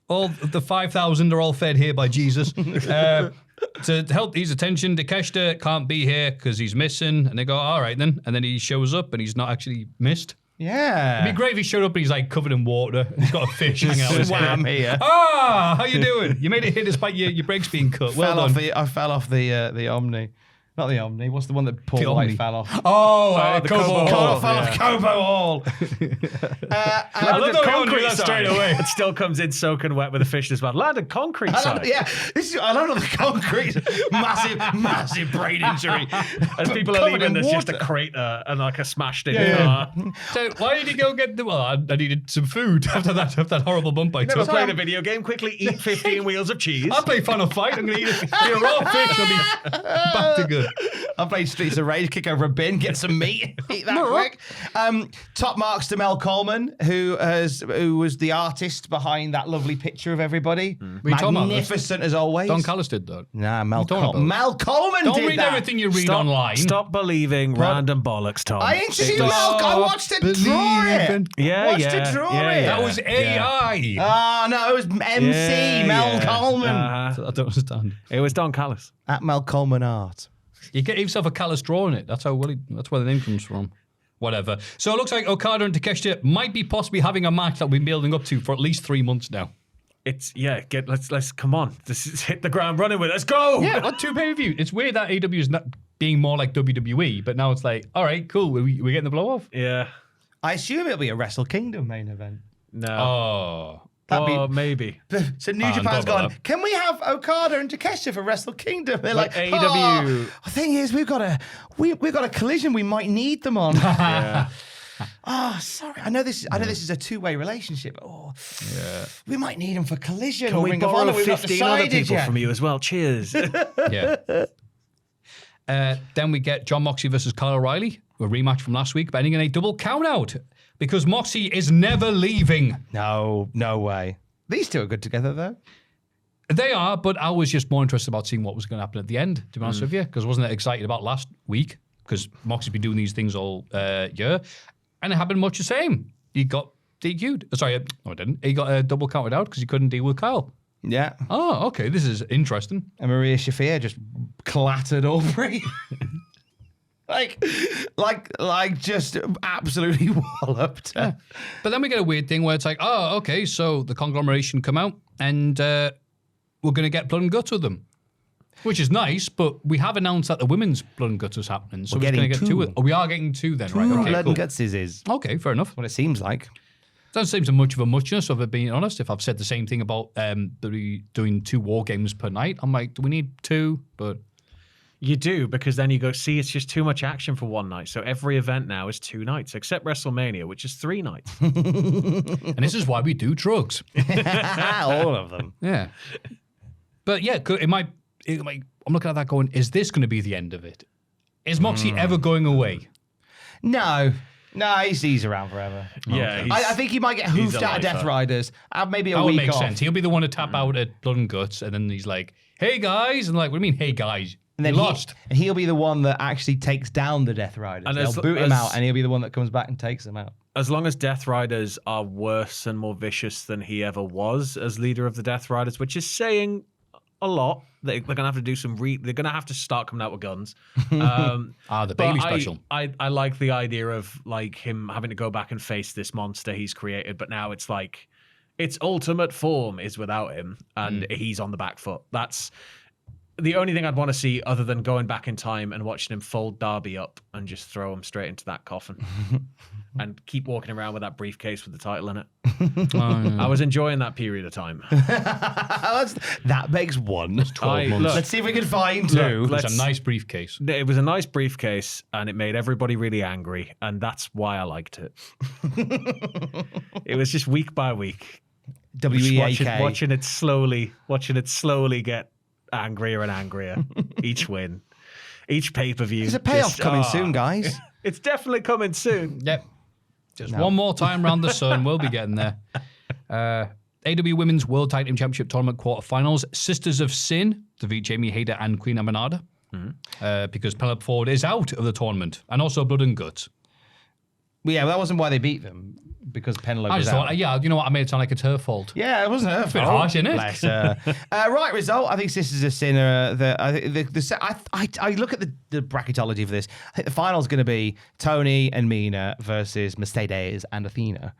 All of the 5,000 are all fed here by Jesus. To help ease attention, Takeshita can't be here because he's missing. And they go, all right then. And then he shows up and he's not actually missed. Yeah. It'd be great if he showed up and he's like covered in water. And he's got a fish hanging out his Swam head. here. Ah, how you doing? You made it here despite your brakes being cut. Well done. I fell off the Omni. Not the Omni. What's the one that Paul The White Omni. fell off? Oh, the Kobo Kobo Hall. Hall. Fell off Kobo Hall. I love that we don't do that straight away. It still comes in soaking wet with a fish as well. Landed concrete side. Yeah, I don't know the concrete. massive brain injury. As people are Covered leaving, in there's just a water. crater and like a smashed in Yeah. car. So why did he go get the? Well, I needed some food after that horrible bump I Never took. played a video game. Quickly eat 15 wheels of cheese. I'll play Final Fight. I'm going to eat a raw fish and I'll be back to good. I played Streets of Rage, kick over a bin, get some meat, eat that quick. Top marks to Mel Coleman, who was the artist behind that lovely picture of everybody. Were you talking about this? Magnificent as always. Don Callis did that. Nah, Mel talking about? Coleman. Mel Coleman Don't did read that. everything you read online. Stop believing random bollocks, Tom. I interviewed Mel. I watched it draw it. Yeah, Watched yeah, it draw yeah, it. yeah. That was AI. Ah, no, it was MC Mel Coleman. I don't understand. It was Don Callis. At Mel Coleman Art. You get yourself a Callis drawing it. That's where the name comes from. Whatever. So it looks like Okada and Takeshita might be possibly having a match that we've been building up to for at least 3 months now. It's let's come on. Let's hit the ground running with it. Let's go. Yeah, what 2 pay-per-view? It's weird that AEW is not being more like WWE, but now it's like, all right, cool. We're getting the blow off. Yeah. I assume it'll be a Wrestle Kingdom main event. No. Oh. Or maybe. So New Japan's double gone, up. can we have Okada and Takeshita for Wrestle Kingdom? They're Like like, AEW. The thing is, we've got a collision we might need them on. Yeah. Oh, sorry. I know this is a two-way relationship. We might need them for collision. Can or we Ring of borrow Honor. We've not 15 other decided people yet. from you as well? Cheers. Yeah. Then we get John Moxley versus Kyle O'Reilly, a rematch from last week, but ending in a double count-out because Moxley is never leaving. No way. These two are good together, though. They are, but I was just more interested about seeing what was going to happen at the end, to be honest with you, because I wasn't that excited about last week, because Moxley's been doing these things all year, and it happened much the same. He got DQ'd. Sorry, no, it didn't. He got double counted out because he couldn't deal with Kyle. Yeah. Oh, okay, this is interesting. And Maria Shafir just clattered Aubrey. like just absolutely walloped her. But then we get a weird thing where it's like, oh, okay, so the conglomeration come out, and we're going to get blood and guts with them. Which is nice, but we have announced that the women's blood and guts is happening. So we're going to get 2. Oh, we are getting 2 then, right? Okay, Blood cool. and Guts is Okay, fair enough. what it seems like. Doesn't seem so much of a muchness, of it being honest. If I've said the same thing about doing 2 war games per night, I'm like, do we need 2? But You do, because then you go, see, it's just too much action for one night. So every event now is 2 nights, except WrestleMania, which is 3 nights. and this is why we do drugs. All of them. Yeah. But yeah, it might. I'm looking at that going, is this going to be the end of it? Is Moxie ever going away? No, he's around forever. Yeah, I think he might get he's hoofed a out of Death lifer. Riders. Have maybe a That would week make off. sense. He'll be the one to tap out at Blood and Guts, and then he's like, hey guys. And like, what do you mean, hey guys? And then You lost. he'll be the one that actually takes down the Death Riders. And They'll as- boot him as- out, and he'll be the one that comes back and takes them out. As long as Death Riders are worse and more vicious than he ever was as leader of the Death Riders, which is saying a lot. They're going to have to do some they're going to have to start coming out with guns. The But Bailey special. I like the idea of like him having to go back and face this monster he's created, but now it's like its ultimate form is without him, and he's on the back foot. That's the only thing I'd want to see, other than going back in time and watching him fold Darby up and just throw him straight into that coffin, and keep walking around with that briefcase with the title in it. I was enjoying that period of time. That makes one. 12 months. Let's see if we can find Look, two. It's a nice briefcase. It was a nice briefcase, and it made everybody really angry, and that's why I liked it. It was just week by week, just watching it slowly get angrier and angrier. Each win, each pay-per-view. There's a payoff coming soon, guys. It's definitely coming soon. Yep. Just one more time round the sun. We'll be getting there. AW Women's World Tag Team Championship Tournament quarterfinals. Sisters of Sin defeat Jamie Hayter and Queen Aminata. because Penelope Ford is out of the tournament, and also Blood and Guts. Yeah, well, that wasn't why they beat them, because Penelope I was just out. thought, you know what, I made it sound like it's her fault. Yeah, it wasn't her fault. bit harsh, isn't it? Bless her. Right result. I think Sisters of Sin are I look at the bracketology for this. I think the final's going to be Tony and Mina versus Mercedes and Athena.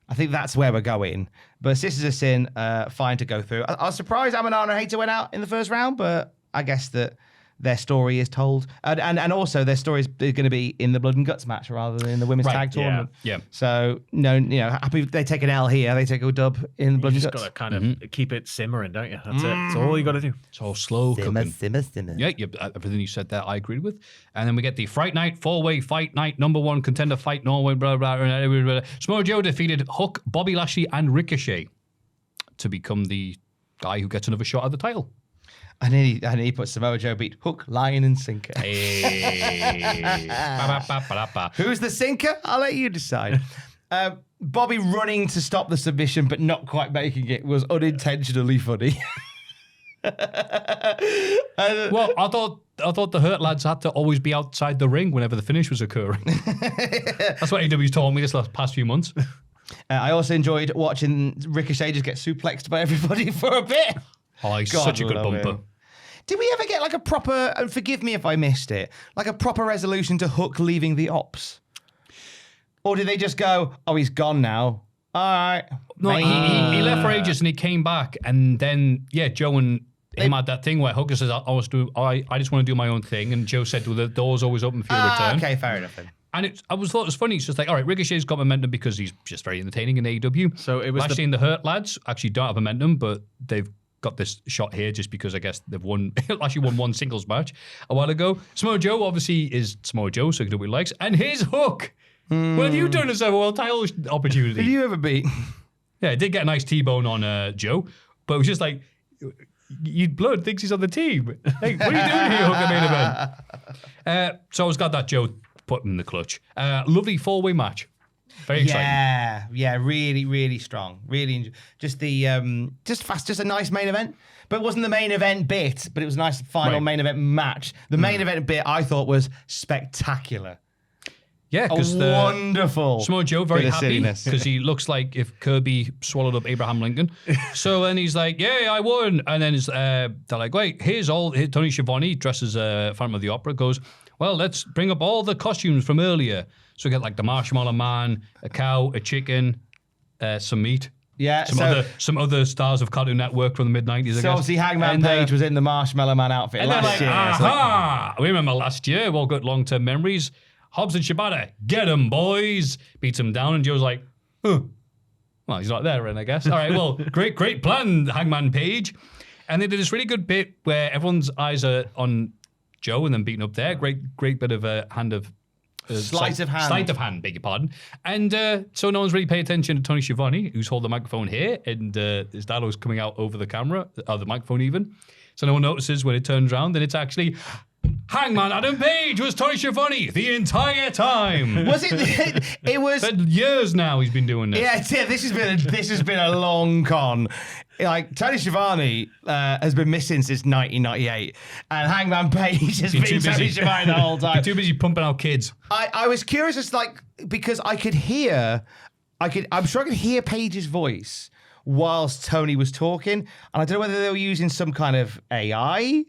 I think that's where we're going. But Sisters of Sin, fine to go through. I was surprised Amanana and Hater went out in the first round, but I guess that their story is told. And also their story is going to be in the Blood and Guts match rather than in the women's tag tournament. Yeah. So, happy they take an L here. They take a dub in the Blood and You just Guts. got to kind of keep it simmering, don't you? That's it. That's all you got to do. It's all slow cooking. Simmer. Yeah, everything you said there, I agreed with. And then we get the Fright Night, 4-way fight night, #1 contender fight, Norway, blah, blah, blah. Samoa Joe defeated Hook, Bobby Lashley, and Ricochet to become the guy who gets another shot at the title. And he put Samoa Joe beat Hook, Lion, and Sinker. Hey. Who's the sinker? I'll let you decide. Bobby running to stop the submission but not quite making it was unintentionally funny. Well, I thought the Hurt Lads had to always be outside the ring whenever the finish was occurring. That's what AEW's told me this past few months. I also enjoyed watching Ricochet just get suplexed by everybody for a bit. Oh, he's God such a good love bumper. him. Did we ever get like a proper, and forgive me if I missed it, like a proper resolution to Hook leaving the ops? Or did they just go, oh, he's gone now? All right. No, he left for ages and he came back. And then, Joe and him had that thing where Hooker says, I just want to do my own thing. And Joe said, well, the door's always open for your return. Okay, fair enough then. And I thought it was funny. It's just like, all right, Ricochet's got momentum because he's just very entertaining in AEW. So it was Lashley and the Hurt Lads actually don't have momentum, but they've got this shot here just because I guess they've won. Lashley won one singles match a while ago. Samoa Joe obviously is Samoa Joe, so he can do what he likes. And his Hook. What have you done as a world title opportunity? Did you ever beat? Yeah, it did get a nice T-bone on Joe, but it was just like, Blood thinks he's on the team. Like, what are you doing here, Hook, the main event? So I was glad that Joe put him in the clutch. Lovely 4-way match. Very exciting. Yeah, really, really strong. Really, just fast, just a nice main event. But it wasn't the main event bit, but it was a nice final main event match. The main event bit I thought was spectacular. Yeah, because wonderful. Samoa Joe very bit of happy silliness. because he looks like if Kirby swallowed up Abraham Lincoln. So then he's like, "Yeah, I won." And then they're like, "Wait, here's Tony Schiavone dressed as Phantom of the Opera goes, well, let's bring up all the costumes from earlier." So we get like the Marshmallow Man, a cow, a chicken, some meat. Yeah, Some other stars of Cartoon Network from the mid-90s, I guess. So obviously Hangman Page was in the Marshmallow Man outfit And they're last like, year. aha! We remember last year, we've all got long-term memories. Hobbs and Shibata, get him, boys. Beats him down, and Joe's like, huh. Well, he's not there, then, I guess. All right, well, great plan, Hangman Page. And they did this really good bit where everyone's eyes are on Joe and then beating up there. Great bit of a hand of... Sleight of hand. Sleight of hand, beg your pardon. And so no one's really paying attention to Tony Schiavone, who's holding the microphone here, and his dialogue's coming out over the camera, or the microphone even. So no one notices when it turns around, and it's actually... Hangman Adam Page was Tony Schiavone the entire time. Was it? It was. For years now he's been doing this. Yeah, this has been a long con. Like Tony Schiavone has been missing since 1998, and Hangman Page has been Tony Schiavone the whole time. Too busy pumping out kids. I was curious, it's like because I'm sure I could hear Page's voice whilst Tony was talking, and I don't know whether they were using some kind of AI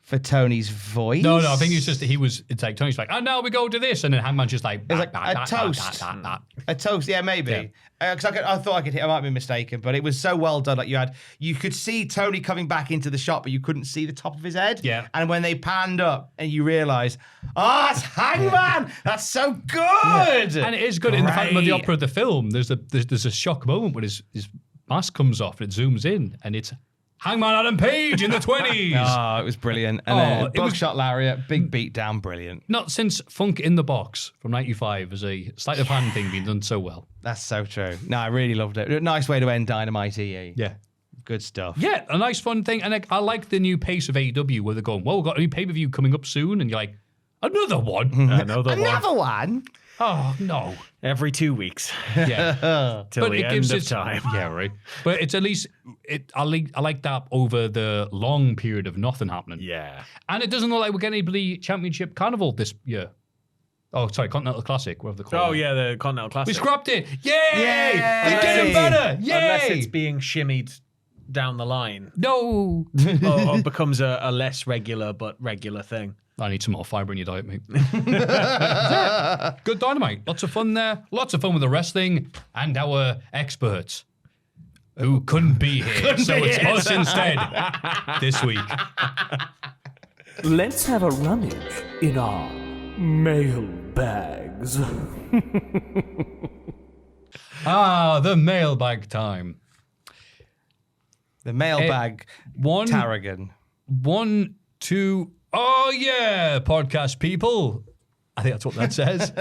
for Tony's voice. No, I think it's just that it's like Tony's like, and now we go to this, and then Hangman's just like, it's like a toast. A toast, yeah, maybe. Because I thought I could hear, I might be mistaken, but it was so well done. Like you could see Tony coming back into the shot, but you couldn't see the top of his head. Yeah. And when they panned up, and you realise, it's Hangman. That's so good. Yeah. And it is good in the Phantom of the Opera of the film. There's a shock moment when his mask comes off and it zooms in, and it's Hangman Adam Page in the 20s. Oh, it was brilliant. And then buckshot lariat, big beat down, brilliant. Not since Funk in the Box from 95 as a sleight of hand thing being done so well. That's so true. No, I really loved it. Nice way to end Dynamite EE. Yeah. Good stuff. Yeah, a nice fun thing. And I like the new pace of AEW where they're going, well, we've got a new pay-per-view coming up soon. And you're like, Another one? Another one. Oh, no. Every 2 weeks. Yeah. Till the end of time. Yeah, right. But it's at least, I like that over the long period of nothing happening. Yeah. And it doesn't look like we're getting anybody Championship Carnival this year. Oh, sorry, Continental Classic, whatever they call it. Oh, yeah, the Continental Classic. We scrapped it. Yay! Yay! They're getting better. Yay! Unless it's being shimmied down the line. No. or becomes a less regular but regular thing. I need some more fibre in your diet, mate. Good Dynamite. Lots of fun there. Lots of fun with the wrestling and our experts who couldn't be here. So it's us instead this week. Let's have a rummage in our mailbags. The mailbag time. The mailbag. Tarragon. 1, 2. Oh, yeah, podcast people. I think that's what that says.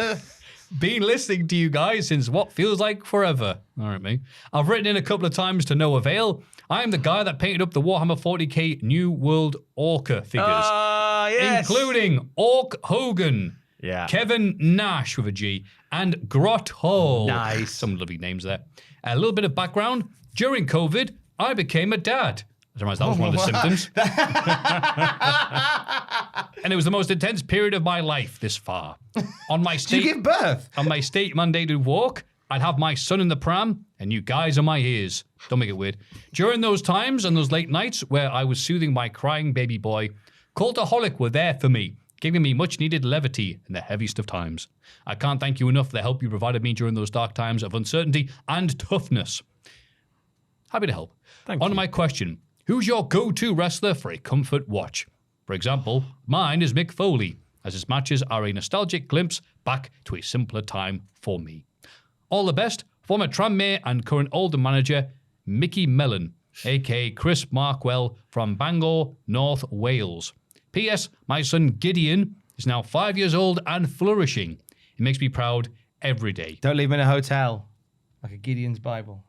Been listening to you guys since what feels like forever. All right, mate. I've written in a couple of times to no avail. I'm the guy that painted up the Warhammer 40k New World Orca figures. Yes. Including Orc Hogan, Kevin Nash with a G, and Grot Hall. Nice. Some lovely names there. A little bit of background. During COVID, I became a dad. I realized that was one of the symptoms. And it was the most intense period of my life this far. On my Did you give birth? On my state mandated walk, I'd have my son in the pram and you guys on my ears. Don't make it weird. During those times and those late nights where I was soothing my crying baby boy, Cultaholic were there for me, giving me much needed levity in the heaviest of times. I can't thank you enough for the help you provided me during those dark times of uncertainty and toughness. Happy to help. Thank On you. to my question. Who's your go-to wrestler for a comfort watch? For example, mine is Mick Foley, as his matches are a nostalgic glimpse back to a simpler time for me. All the best, former Tranmere and current Oldham manager, Mickey Mellon, a.k.a. Chris Markwell from Bangor, North Wales. P.S. My son Gideon is now 5 years old and flourishing. It makes me proud every day. Don't leave him in a hotel. Like a Gideon's Bible.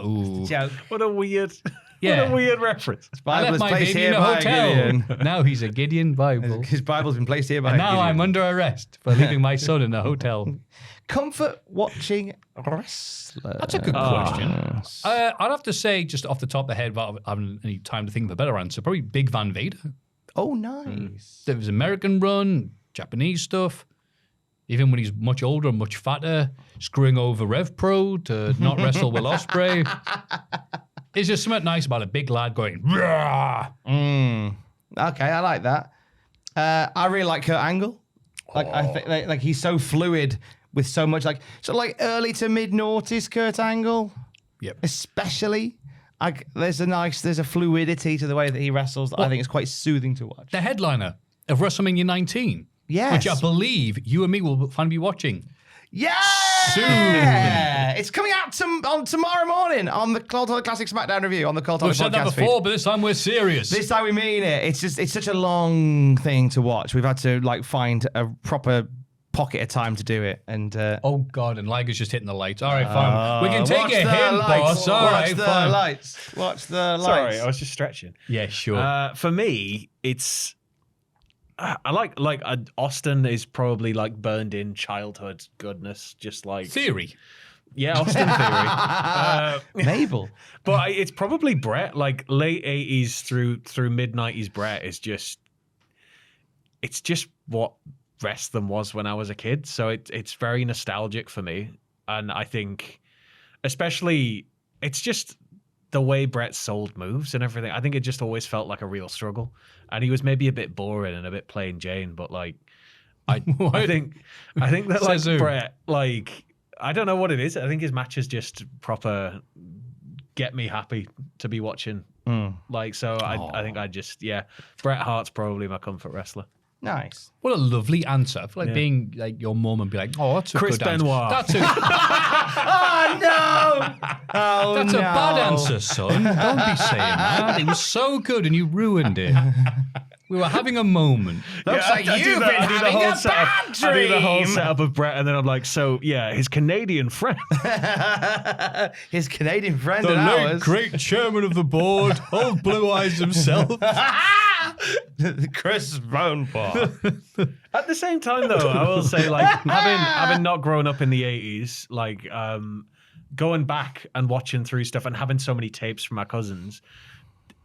Ooh. Joke. What a weird, Yeah. what a weird reference. I left Bible's my placed baby in here a by hotel. Gideon. Now he's a Gideon Bible. His Bible's been placed here by And now Gideon. I'm under arrest for leaving my son in a hotel. Comfort watching wrestler. That's a good question. I'd have to say, just off the top of the head, without having any time to think of a better answer, probably Big Van Vader. Oh, nice. There was American run, Japanese stuff. Even when he's much older and much fatter, screwing over Rev Pro to not wrestle Will Ospreay. It's just something nice about a big lad going, rah! Okay, I like that. I really like Kurt Angle. Like I think like he's so fluid with so much like early to mid noughties Kurt Angle. Yep. Especially. There's a fluidity to the way that he wrestles that I think is quite soothing to watch. The headliner of WrestleMania 19. Yes. Which I believe you and me will finally be watching. Yeah! Soon. It's coming out on tomorrow morning on the Cultaholic Classic SmackDown review on the Cultaholic We've said that podcast before, feed. but this time we're serious. This time we mean it. It's such a long thing to watch. We've had to find a proper pocket of time to do it. And Oh, God, and Liger's just hitting the lights. All right, fine. We can take watch a the hint, lights. boss. All Watch right, the fine. lights. Watch the lights. Sorry, I was just stretching. Yeah, sure. For me, it's I like Austin is probably like burned in childhood goodness, just like Theory. yeah, Austin Theory. Mabel. But it's probably Brett, like late 80s through mid 90s. Brett is just what wrestling was when I was a kid. So it's very nostalgic for me, and I think especially it's just the way Brett sold moves and everything. I think it just always felt like a real struggle, and he was maybe a bit boring and a bit plain Jane. But like, I think that like Says who? Brett, like I don't know what it is. I think his matches just proper get me happy to be watching. Like so, I think Bret Hart's probably my comfort wrestler. Nice. What a lovely answer. I feel like being like your mum and be like, oh, that's a Chris good answer. Benoit. That's a Oh no! Oh That's no! a bad answer, son. Don't be saying that. It was so good and you ruined it. We were having a moment. Looks like you've been having a bad dream. I do the whole setup of Brett, and then I'm like, so yeah, his Canadian friend. His Canadian friend The and late ours. great chairman of the board, old Blue Eyes himself. Chris Bone Bar. At the same time, though, I will say, like, having not grown up in the 80s, like, going back and watching through stuff and having so many tapes from my cousins,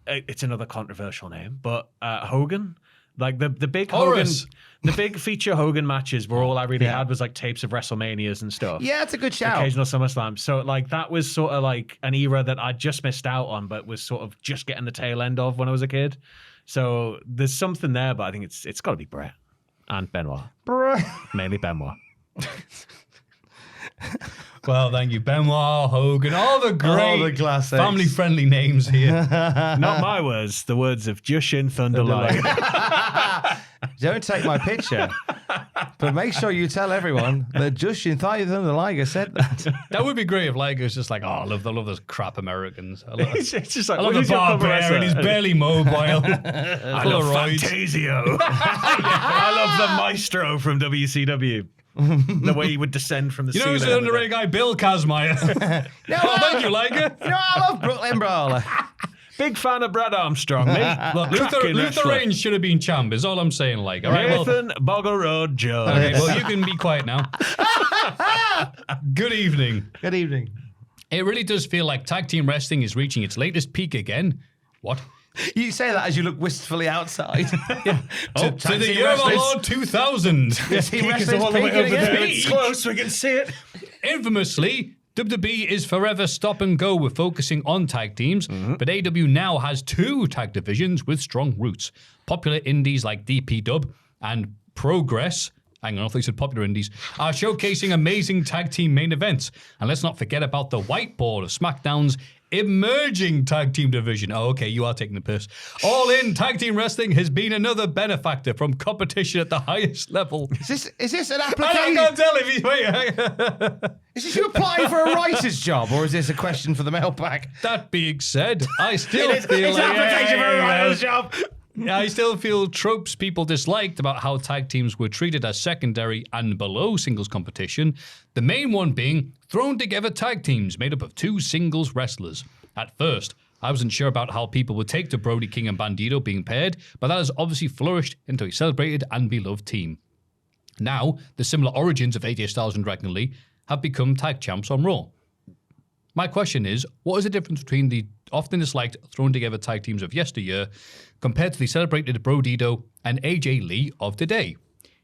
it's another controversial name, but Hogan, like the big Horace. Hogan, the big feature Hogan matches were all I really had was like tapes of WrestleManias and stuff. Yeah, it's a good shout. Occasional SummerSlam. So like that was sort of like an era that I just missed out on, but was sort of just getting the tail end of when I was a kid. So there's something there, but I think it's got to be Bret and Benoit. Mainly Benoit. Well, thank you, Benoit, Hogan, all the great classics. family-friendly names here. Not my words, the words of Jushin Thunder Liger. Don't take my picture, but make sure you tell everyone that Justin Thunder Liger said that. That would be great if Liger's just like, oh, I love those crap Americans. I love, It's just like, I love the barbarian. He's barely mobile. I love Fantasio. I love the Maestro from WCW. The way he would descend from the You know ceiling. who's the underrated guy? Bill Kazmaier. Thank you, Liger. You know, I love Brooklyn Brawler. Big fan of Brad Armstrong, mate. Look, Luther Reigns should have been champ, is all I'm saying, Liger. All right, well, Nathan Boggle Road Jones. okay, well, you can be quiet now. Good evening. Good evening. It really does feel like tag team wrestling is reaching its latest peak again. What? You say that as you look wistfully outside. To the year of our Lord 2000. Team wrestling's peaking again. It's close, we can see it. Infamously, WWE is forever stop and go with focusing on tag teams, but AEW now has 2 tag divisions with strong roots. Popular indies like DPW and Progress, hang on, I thought you said popular indies, are showcasing amazing tag team main events. And let's not forget about the whiteboard of SmackDown's emerging tag team division. Oh, okay, you are taking the piss. All in, tag team wrestling has been another benefactor from competition at the highest level. Is this an I application? can't tell if you wait. Is this you applying for a writer's job, or is this a question for the mailbag? That being said, I still feel It's an application for a writer's job. I still feel tropes people disliked about how tag teams were treated as secondary and below singles competition. The main one being thrown together tag teams made up of 2 singles wrestlers. At first, I wasn't sure about how people would take to Brody King and Bandito being paired, but that has obviously flourished into a celebrated and beloved team. Now, the similar origins of AJ Styles and Dragon Lee have become tag champs on Raw. My question is, what is the difference between the often disliked thrown together tag teams of yesteryear compared to the celebrated Brodito and AJ Lee of today?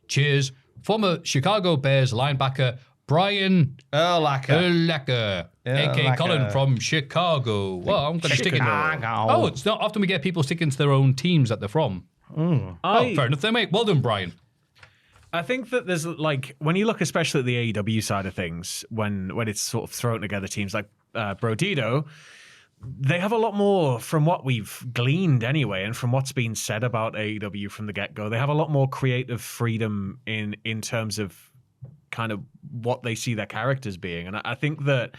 Cheers, former Chicago Bears linebacker Brian Urlacher, a.k.a. Colin from Chicago. Well, I'm going to stick it. Oh, it's not often we get people sticking to their own teams that they're from. Oh, fair enough then, mate. Well done, Brian. I think that there's like, when you look especially at the AEW side of things, when it's sort of thrown together teams like Brodito, they have a lot more, from what we've gleaned anyway, and from what's been said about AEW from the get-go, they have a lot more creative freedom in terms of kind of what they see their characters being. And I think that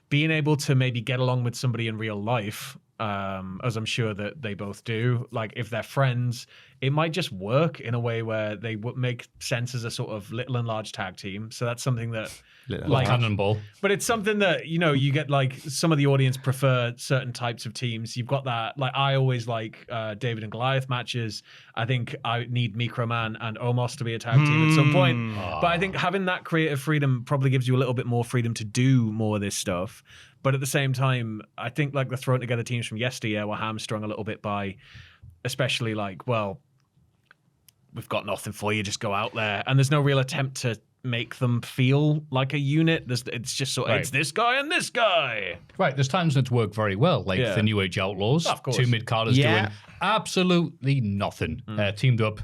being able to maybe get along with somebody in real life, as I'm sure that they both do, like if they're friends, it might just work in a way where they would make sense as a sort of little and large tag team. So that's something that Like Cannonball. But it's something that, you know, you get like some of the audience prefer certain types of teams. You've got that, like I always like David and Goliath matches. I think I need Microman and Omos to be a tag team at some point. But I think having that creative freedom probably gives you a little bit more freedom to do more of this stuff. But at the same time, I think like the thrown together teams from yesteryear were hamstrung a little bit by, especially like, well, we've got nothing for you, just go out there. And there's no real attempt to make them feel like a unit. It's just sort of, it's this guy and this guy. Right, there's times that work very well, like the New Age Outlaws. Of course. 2 mid-carders doing absolutely nothing. Teamed up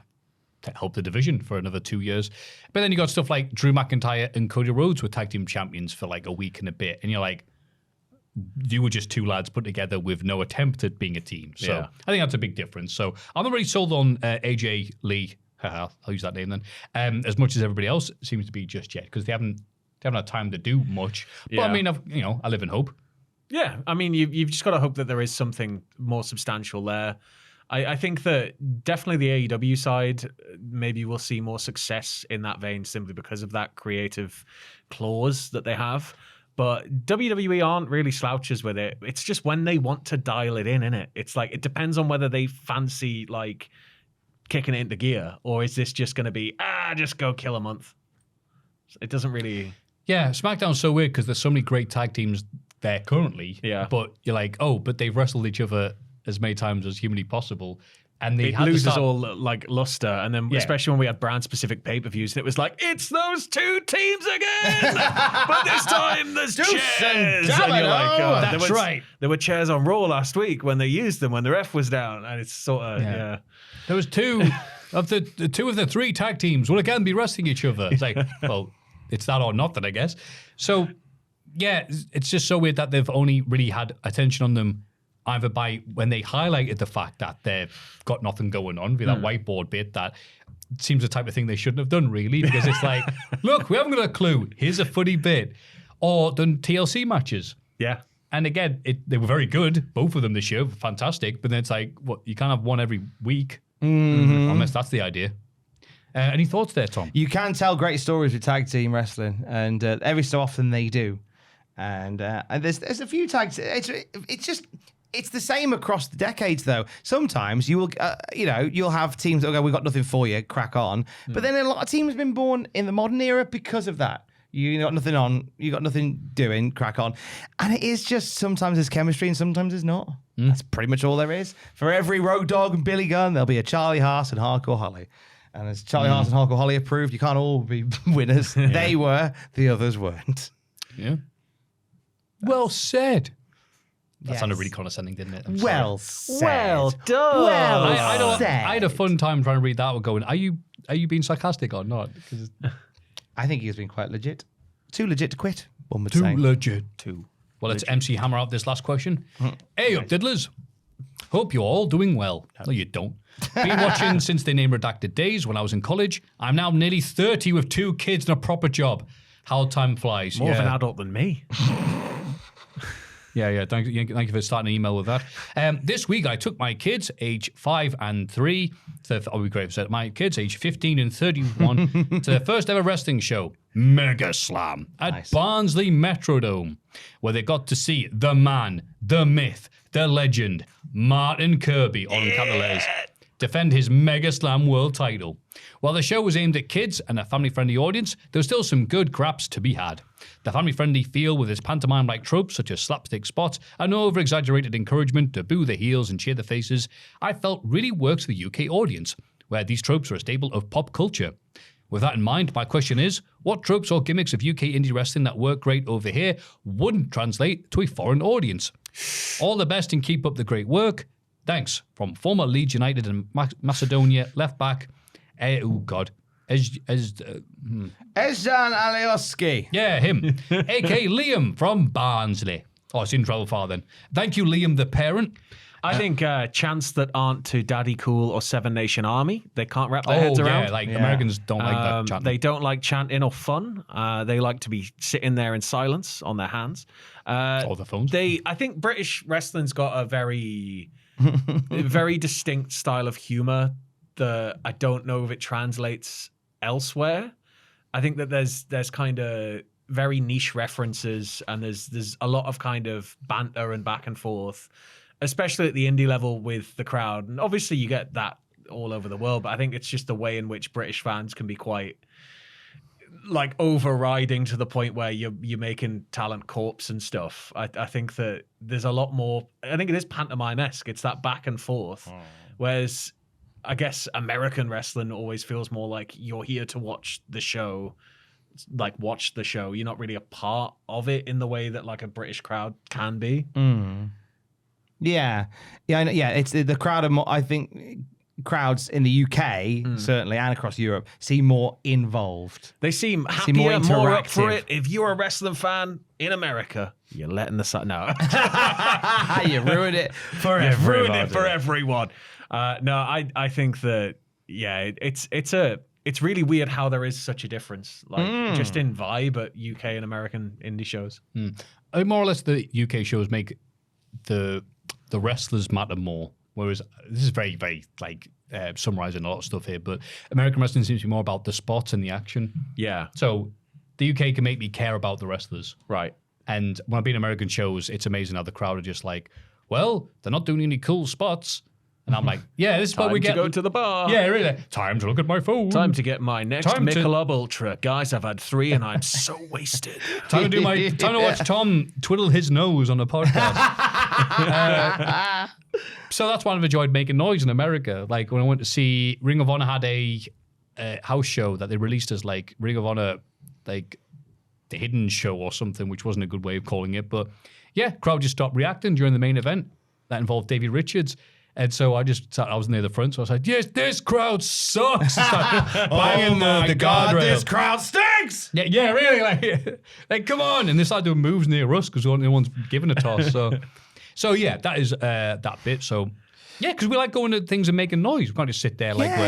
to help the division for another 2 years. But then you got stuff like Drew McIntyre and Cody Rhodes were tag team champions for like a week and a bit. And you're like, you were just 2 lads put together with no attempt at being a team. So I think that's a big difference. So I'm not really sold on AJ Lee. I'll use that name then. As much as everybody else seems to be just yet, because they haven't had time to do much. But I mean, I live in hope. Yeah, I mean, you've just got to hope that there is something more substantial there. I think that definitely the AEW side, maybe we'll see more success in that vein simply because of that creative clause that they have. But WWE aren't really slouches with it. It's just when they want to dial it in, innit? It's like, it depends on whether they fancy like kicking it into gear, or is this just going to be just go kill a month? It doesn't really. Yeah, SmackDown's so weird because there's so many great tag teams there currently. Yeah. But you're like, but they've wrestled each other as many times as humanly possible. And they It loses all like luster, and then especially when we had brand specific pay-per-views, it was like it's those two teams again, but this time there's chairs. And you're like, that's right. There were chairs on Raw last week when they used them when the ref was down, and it's sort of There was two of the three tag teams will again be wrestling each other. It's like, well, it's that or nothing, I guess. So yeah, it's just so weird that they've only really had attention on them either by when they highlighted the fact that they've got nothing going on, via that whiteboard bit that seems the type of thing they shouldn't have done, really, because it's like, look, we haven't got a clue. Here's a funny bit. Or done TLC matches. Yeah. And again, they were very good, both of them this year, fantastic. But then it's like, what, you can't have one every week, unless that's the idea. Any thoughts there, Tom? You can tell great stories with tag team wrestling, and every so often they do. And there's a few tags. It's the same across the decades, though. Sometimes you will, you'll have teams that go, "We've got nothing for you, crack on." But then a lot of teams have been born in the modern era because of that. You got nothing on, you got nothing doing, crack on. And it is just sometimes there's chemistry and sometimes there's not. That's pretty much all there is. For every Road Dogg and Billy Gunn, there'll be a Charlie Haas and Hardcore Holly. And as Charlie Haas and Hardcore Holly have proved, you can't all be winners. They were, the others weren't. Yeah. Well said. That Yes. sounded really condescending, didn't it? I'm sorry. Well said. Well done. Well I had a fun time trying to read that one going, are you being sarcastic or not? 'Cause I think he's been quite legit. Too legit to quit, one would too say. legit. Well, let's MC hammer out this last question. Hey up, diddlers. Hope you're all doing well. No, you don't. Been watching since they named Redacted Days when I was in college. I'm now nearly 30 with 2 kids and a proper job. How time flies. More of an adult than me. Yeah. Thank you for starting an email with that. This week, I took my kids, age 5 and 3, I'll be great if I said my kids, age 15 and 31, to their first ever wrestling show, Mega Slam, at Barnsley Metrodome, where they got to see the man, the myth, the legend, Martin Kirby, all in capital letters, defend his Mega Slam world title. While the show was aimed at kids and a family-friendly audience, there was still some good craps to be had. The family-friendly feel with its pantomime-like tropes such as slapstick spots and over-exaggerated encouragement to boo the heels and cheer the faces, I felt really works the UK audience, where these tropes are a staple of pop culture. With that in mind, my question is, what tropes or gimmicks of UK indie wrestling that work great over here wouldn't translate to a foreign audience? All the best and keep up the great work. Thanks, from former Leeds United and Macedonia left back. Ezjan Alioski. Yeah, him. A.K. Liam from Barnsley. Oh, it's in travel far then. Thank you, Liam, the parent. I think chants that aren't to Daddy Cool or Seven Nation Army, they can't wrap their heads around. Americans don't like that chanting. They don't like chanting or fun. They like to be sitting there in silence on their hands. Or the phones. I think British wrestling's got a very, very distinct style of humor that I don't know if it translates elsewhere. I think that there's kind of very niche references and there's a lot of kind of banter and back and forth, especially at the indie level with the crowd. And obviously you get that all over the world, but I think it's just the way in which British fans can be quite like overriding to the point where you're making talent corpse and stuff. I think that there's a lot more, I think it is pantomime-esque. It's that back and forth. Whereas I guess American wrestling always feels more like you're here to watch the show, like watch the show. You're not really a part of it in the way that like a British crowd can be. Yeah. It's the crowd of more, I think crowds in the UK certainly and across Europe seem more involved. They seem happier, more more up for interactive. it. If you're a wrestling fan in America, you're letting the sun. No, You ruined it for you've everyone. ruined it for everyone. No, I think that it's really weird how there is such a difference, like just in vibe at UK and American indie shows. More or less, the UK shows make the wrestlers matter more. Whereas this is very, very like summarizing a lot of stuff here, but American wrestling seems to be more about the spots and the action. Yeah, So the UK can make me care about the wrestlers. right. And when I've been in American shows, it's amazing how the crowd are just like, well, they're not doing any cool spots. And I'm like, yeah, this is what Time we get. to go to the bar. Yeah, really. Time to look at my phone. Time to get my next Time to- Michelob Ultra. Guys, I've had 3 and I'm so wasted. Time to watch Tom twiddle his nose on a podcast. So that's why I've enjoyed making noise in America. Like when I went to see Ring of Honor had a house show that they released as like Ring of Honor, like the hidden show or something, which wasn't a good way of calling it. But yeah, crowd just stopped reacting during the main event. That involved Davey Richards. And so I was near the front, so I was like, yes, this crowd sucks. Banging the guardrail. This crowd stinks! Yeah, really. Like, come on. And they started doing moves near us because we're the only ones giving a toss. So yeah, that is that bit. So, yeah, because we like going to things and making noise. We can't just sit there like we're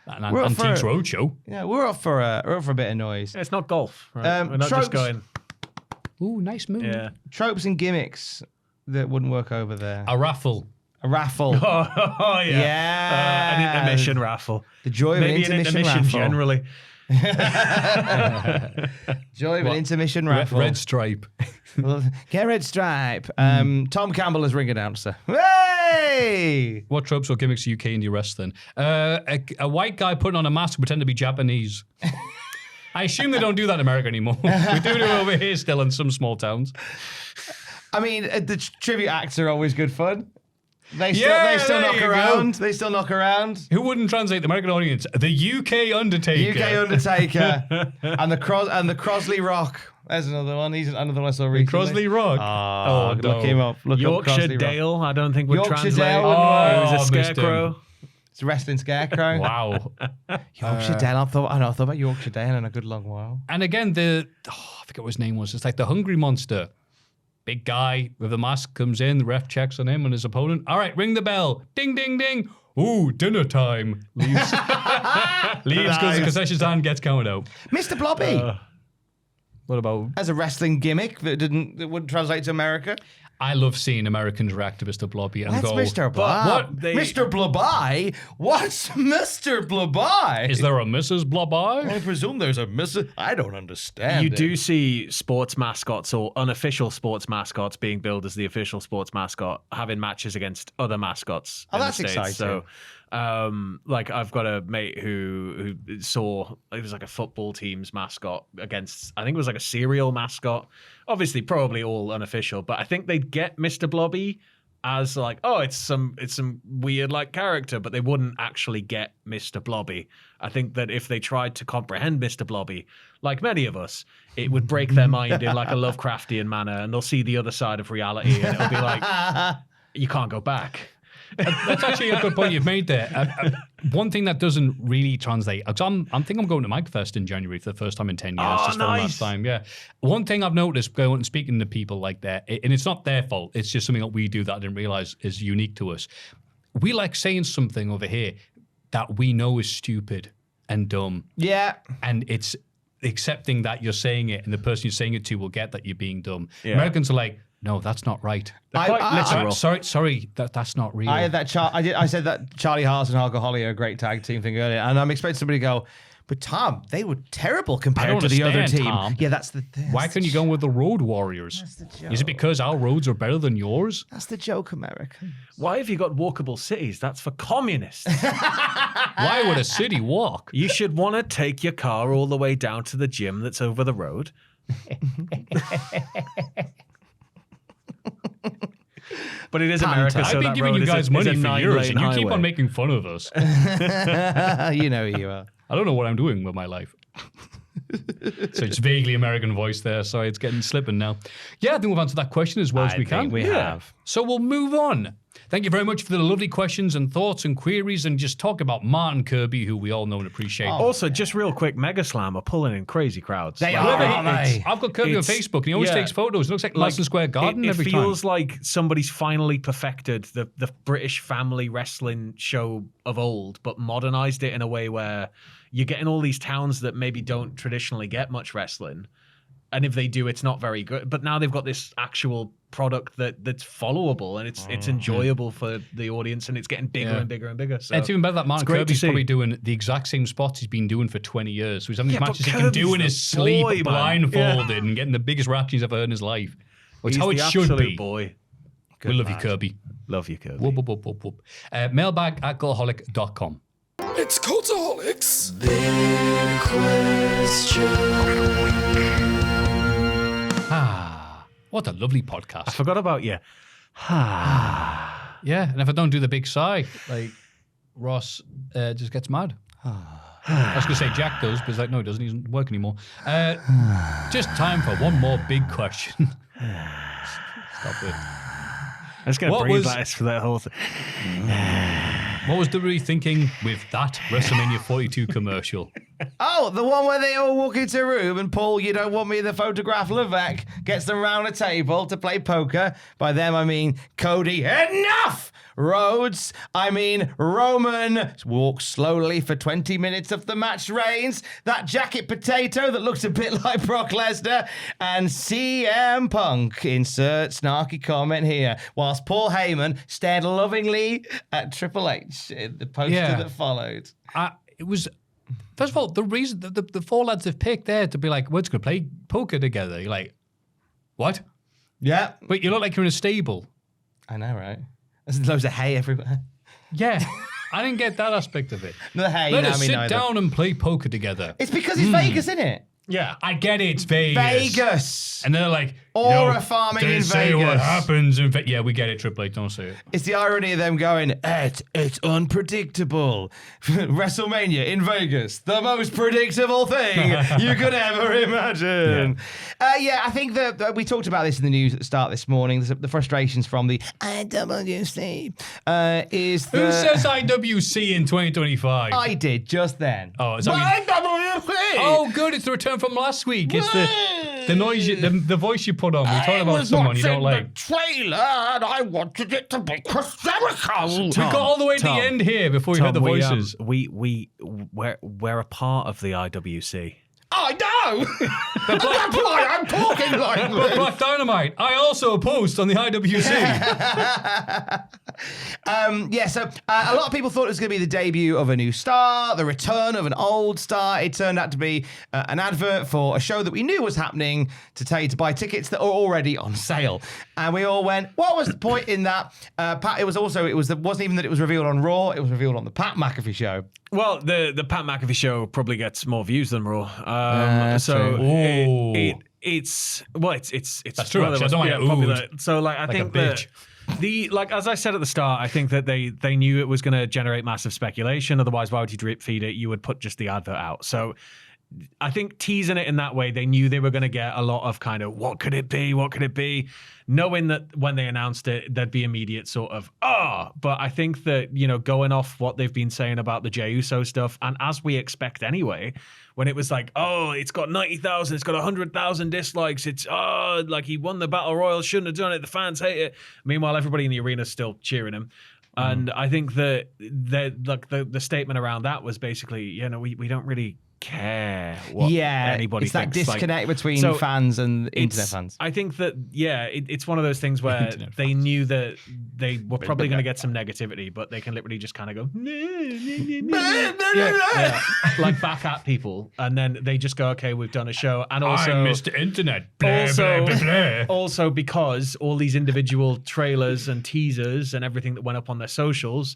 an Antiques Roadshow. Yeah, we're up for a bit of noise. It's not golf. Right? We're not just going. Ooh, nice move. Yeah. Tropes and gimmicks that wouldn't work over there. A raffle. A raffle. Oh, yeah. Yeah. An intermission raffle. The joy of Maybe an intermission raffle. raffle. Generally. Joy of an intermission raffle. Red stripe. Get a red stripe. Tom Campbell is ring announcer. Hey! What tropes or gimmicks do you UK indie wrestling? A white guy putting on a mask to pretend to be Japanese. I assume they don't do that in America anymore. We do it over here still in some small towns. I mean, the tribute acts are always good fun. They still there knock you go. around. They still knock around. Who wouldn't translate the American audience? The UK Undertaker. UK Undertaker and the Crosley Rock. There's another one. He's another one I saw recently. Crosley Rock. Oh, look him up. Look up Yorkshire Crosley Rock. Dale, I don't think would Yorkshire translate. Dale He wouldn't was a work. scarecrow. It's a wrestling scarecrow. Wow. Yorkshire Dale. I thought about Yorkshire Dale in a good long while. And again, I forget what his name was. It's like the Hungry Monster. Big guy with a mask comes in, the ref checks on him and his opponent. All right, ring the bell. Ding, ding, ding. Ooh, dinner time. Leaves. Leaves, goes to the concession stand, gets counted out. Mr. Blobby. What about? As a wrestling gimmick that wouldn't translate to America. I love seeing Americans react to Mr. Blobby and That's go, Mr. Blob. what? Mr. Blobby? What's Mr. Blobby? Is there a Mrs. Blobby? I presume there's a Mrs. I don't understand. You do see sports mascots or unofficial sports mascots being billed as the official sports mascot, having matches against other mascots. in that's the States. exciting. So, like I've got a mate who saw it was like a football team's mascot against, I think it was like a cereal mascot. Obviously, probably all unofficial, but I think they'd get Mr. Blobby as like, oh, it's some weird like character, but they wouldn't actually get Mr. Blobby. I think that if they tried to comprehend Mr. Blobby, like many of us, it would break their mind in like a Lovecraftian manner, and they'll see the other side of reality, and it'll be like, you can't go back. That's actually a good point you've made there. One thing that doesn't really translate, because I think I'm going to MagFest in January for the first time in 10 years. Oh, just for the nice. last time, yeah. One thing I've noticed going and speaking to people like that, and it's not their fault, it's just something that we do that I didn't realize is unique to us. We like saying something over here that we know is stupid and dumb. Yeah. And it's accepting that you're saying it and the person you're saying it to will get that you're being dumb. Yeah. Americans are like, no, that's not right. Sorry, that's not real. I had that. I said that Charlie Haas and Alcoholic are a great tag team thing earlier, and I'm expecting somebody to go, but Tom, they were terrible compared to the other understand, team. Tom. Yeah, that's the thing. Why couldn't you go with the Road Warriors? That's the joke. Is it because our roads are better than yours? That's the joke, America. Why have you got walkable cities? That's for communists. Why would a city walk? You should want to take your car all the way down to the gym that's over the road. But it is America, so I've been that giving road you is guys a money for years, 9-lane and you keep highway. on making fun of us. You know who you are. I don't know what I'm doing with my life. So it's vaguely American voice there. Sorry, it's getting slipping now. Yeah, I think we've answered that question as well as we can. We have. So we'll move on. Thank you very much for the lovely questions and thoughts and queries, and just talk about Martin Kirby, who we all know and appreciate. Also, just real quick, Mega Slam are pulling in crazy crowds. They Like, are, it- aren't they? I've got Kirby on it's- Facebook, and he always yeah. takes photos. It looks like Madison Square Garden it every feels time. like somebody's finally perfected the British family wrestling show of old, but modernized it in a way where you're getting all these towns that maybe don't traditionally get much wrestling. And if they do, it's not very good. But now they've got this actual product that's followable, and it's enjoyable for the audience, and it's getting bigger and bigger and bigger. So And it's even better that Martin it's great to Kirby's see. probably doing the exact same spots he's been doing for 20 years. So he's having these Yeah, but matches he can do Kirby's in the his sleep, boy, man. blindfolded, and getting the biggest reaction he's ever heard in his life. Which is He's how it the should absolute be. boy. We love you, Kirby. Love you, Kirby. Whoop, whoop, whoop, whoop, whoop. Mailbag at cultaholic.com. It's Cultaholics. What a lovely podcast. I forgot about you. Yeah, and if I don't do the big sigh, like Ross just gets mad. I was going to say Jack does, but he's like, no, he doesn't. He doesn't work anymore. Just time for one more big question. Stop it. I was going to breathe like this for that whole thing. What was WWE thinking with that WrestleMania 42 commercial? Oh, the one where they all walk into a room and Paul, you don't want me to photograph Levesque, gets them round a table to play poker. By them, I mean Cody. Enough! Rhodes, I mean Roman, walks slowly for 20 minutes of the match reigns. That jacket potato that looks a bit like Brock Lesnar. And CM Punk, insert snarky comment here, whilst Paul Heyman stared lovingly at Triple H in the poster that followed. It was, first of all, the reason, the four lads have picked there to be like, we're just going to play poker together. You're like, what? Yeah. Wait, you look like you're in a stable. I know, right? There's loads of hay everywhere. Yeah. I didn't get that aspect of it. The hay, Let us sit down and play poker together. It's because it's Vegas, isn't it? Yeah, I get it. It's Vegas. Vegas. And they're like, Aura farming in say what Vegas. happens in Vegas. Yeah, we get it, Triple H. Don't say it. It's the irony of them going, it's unpredictable. WrestleMania in Vegas, the most predictable thing you could ever imagine. I think that we talked about this in the news at the start this morning. The frustrations from the IWC is that... Who says IWC in 2025? I did just then. Oh, is that IWC! Oh, good. It's the return from last week. It's the noise, the voice you put on. We're talking about someone you don't like. Trailer, and I wanted it to be hysterical. We got all the way to the end here before we heard the voices. We're a part of the IWC. I know. That's why I'm talking like But this. Black Dynamite, I also post on the IWC. So a lot of people thought it was going to be the debut of a new star, the return of an old star. It turned out to be an advert for a show that we knew was happening to tell you to buy tickets that are already on sale. And we all went, what was the point in that? Pat, it wasn't even that it was revealed on Raw, it was revealed on the Pat McAfee show. Well, the Pat McAfee show probably gets more views than Raw. That's true. It's That's true. Actually, I don't want to popular. So I think that as I said at the start, I think that they knew it was going to generate massive speculation. Otherwise, why would you drip feed it? You would put just the advert out. So I think teasing it in that way, they knew they were going to get a lot of kind of what could it be? What could it be? Knowing that when they announced it, there'd be immediate sort of, but I think that, going off what they've been saying about the Jey Uso stuff, and as we expect anyway, when it was like, it's got 90,000, it's got 100,000 dislikes, it's, like he won the Battle Royal, shouldn't have done it, the fans hate it. Meanwhile, everybody in the arena is still cheering him. And I think that the statement around that was basically, we don't really care what anybody it's thinks. That disconnect between fans and internet fans. I think that it's one of those things where they knew that they were probably going to get some negativity, but they can literally just kind of go like back at people, and then they just go, okay, we've done a show. And also I'm Mr. Internet. Blah, blah, blah, blah. Also because all these individual trailers and teasers and everything that went up on their socials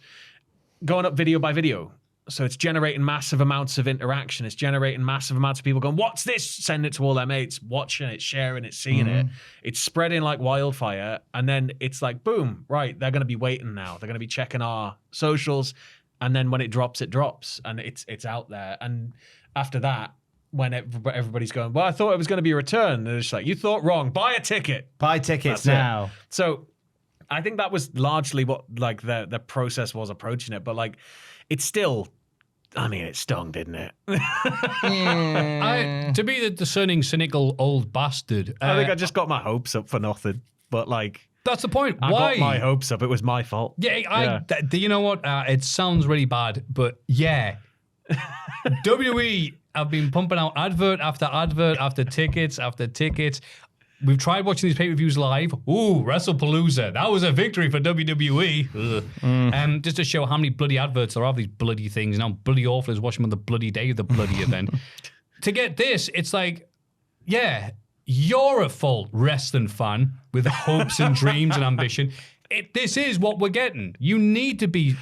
going up video by video. So it's generating massive amounts of interaction. It's generating massive amounts of people going, what's this? Send it to all their mates, watching it, sharing it, seeing it. It's spreading like wildfire. And then it's like, boom, right, they're going to be waiting now. They're going to be checking our socials. And then when it drops, and it's out there. And after that, when everybody's going, well, I thought it was going to be a return. They're just like, you thought wrong. Buy a ticket. Buy tickets That's now. it. So I think that was largely what the process was approaching it. But it's still, it stung, didn't it? To be the discerning, cynical old bastard. I think I just got my hopes up for nothing. But that's the point. I Why? got my hopes up. It was my fault. Yeah, you know what? It sounds really bad, but yeah. WWE have been pumping out advert after advert after tickets after tickets. We've tried watching these pay-per-views live. Ooh, WrestlePalooza. That was a victory for WWE. Just to show how many bloody adverts there are of these bloody things. And how bloody awful is watching them on the bloody day of the bloody event. To get this, it's like, You're a full wrestling fan with hopes and dreams and ambition. This is what we're getting. You need to be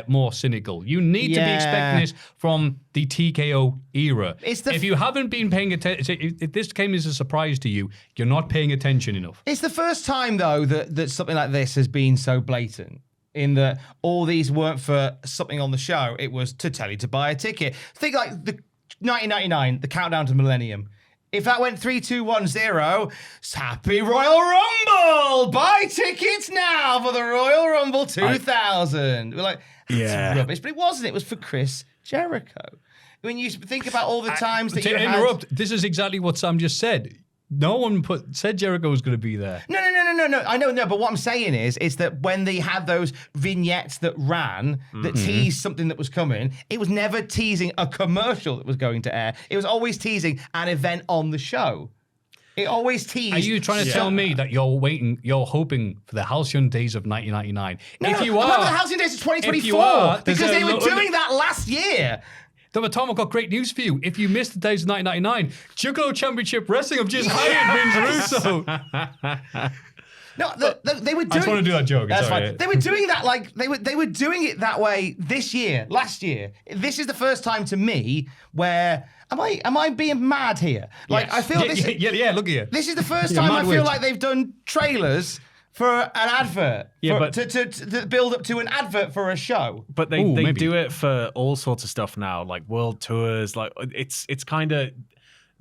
more cynical. You need to be expecting this from the TKO era. If you haven't been paying attention, if this came as a surprise to you, you're not paying attention enough. It's the first time, though, that something like this has been so blatant. In that all these weren't for something on the show. It was to tell you to buy a ticket. Think like the 1999, the countdown to Millennium. If that went 3, 2, 1, 0, Happy Royal Rumble! Buy tickets now for the Royal Rumble 2000. We're like, that's rubbish. But it wasn't. It was for Chris Jericho. When you think about all the times that you interrupt, this is exactly what Sam just said. No one said Jericho was going to be there. No. I know, but what I'm saying is that when they had those vignettes that ran, that teased something that was coming, it was never teasing a commercial that was going to air. It was always teasing an event on the show. It always teased. Are you trying to tell me that you're hoping for the halcyon days of 1999? If you are, the halcyon days of 2024, because they were doing that last year. Though, Tom, I've got great news for you. If you missed the days of 1999, Juggalo Championship Wrestling have just hired Vince Russo. No, they were doing. I just want to do that joke. That's fine. They were doing that like they were doing it that way this year, last year. This is the first time to me where am I being mad here? Like I feel this. Yeah. Look at you. This is the first time I feel like they've done trailers for an advert. But to build up to an advert for a show. But they do it for all sorts of stuff now, like world tours. Like it's kind of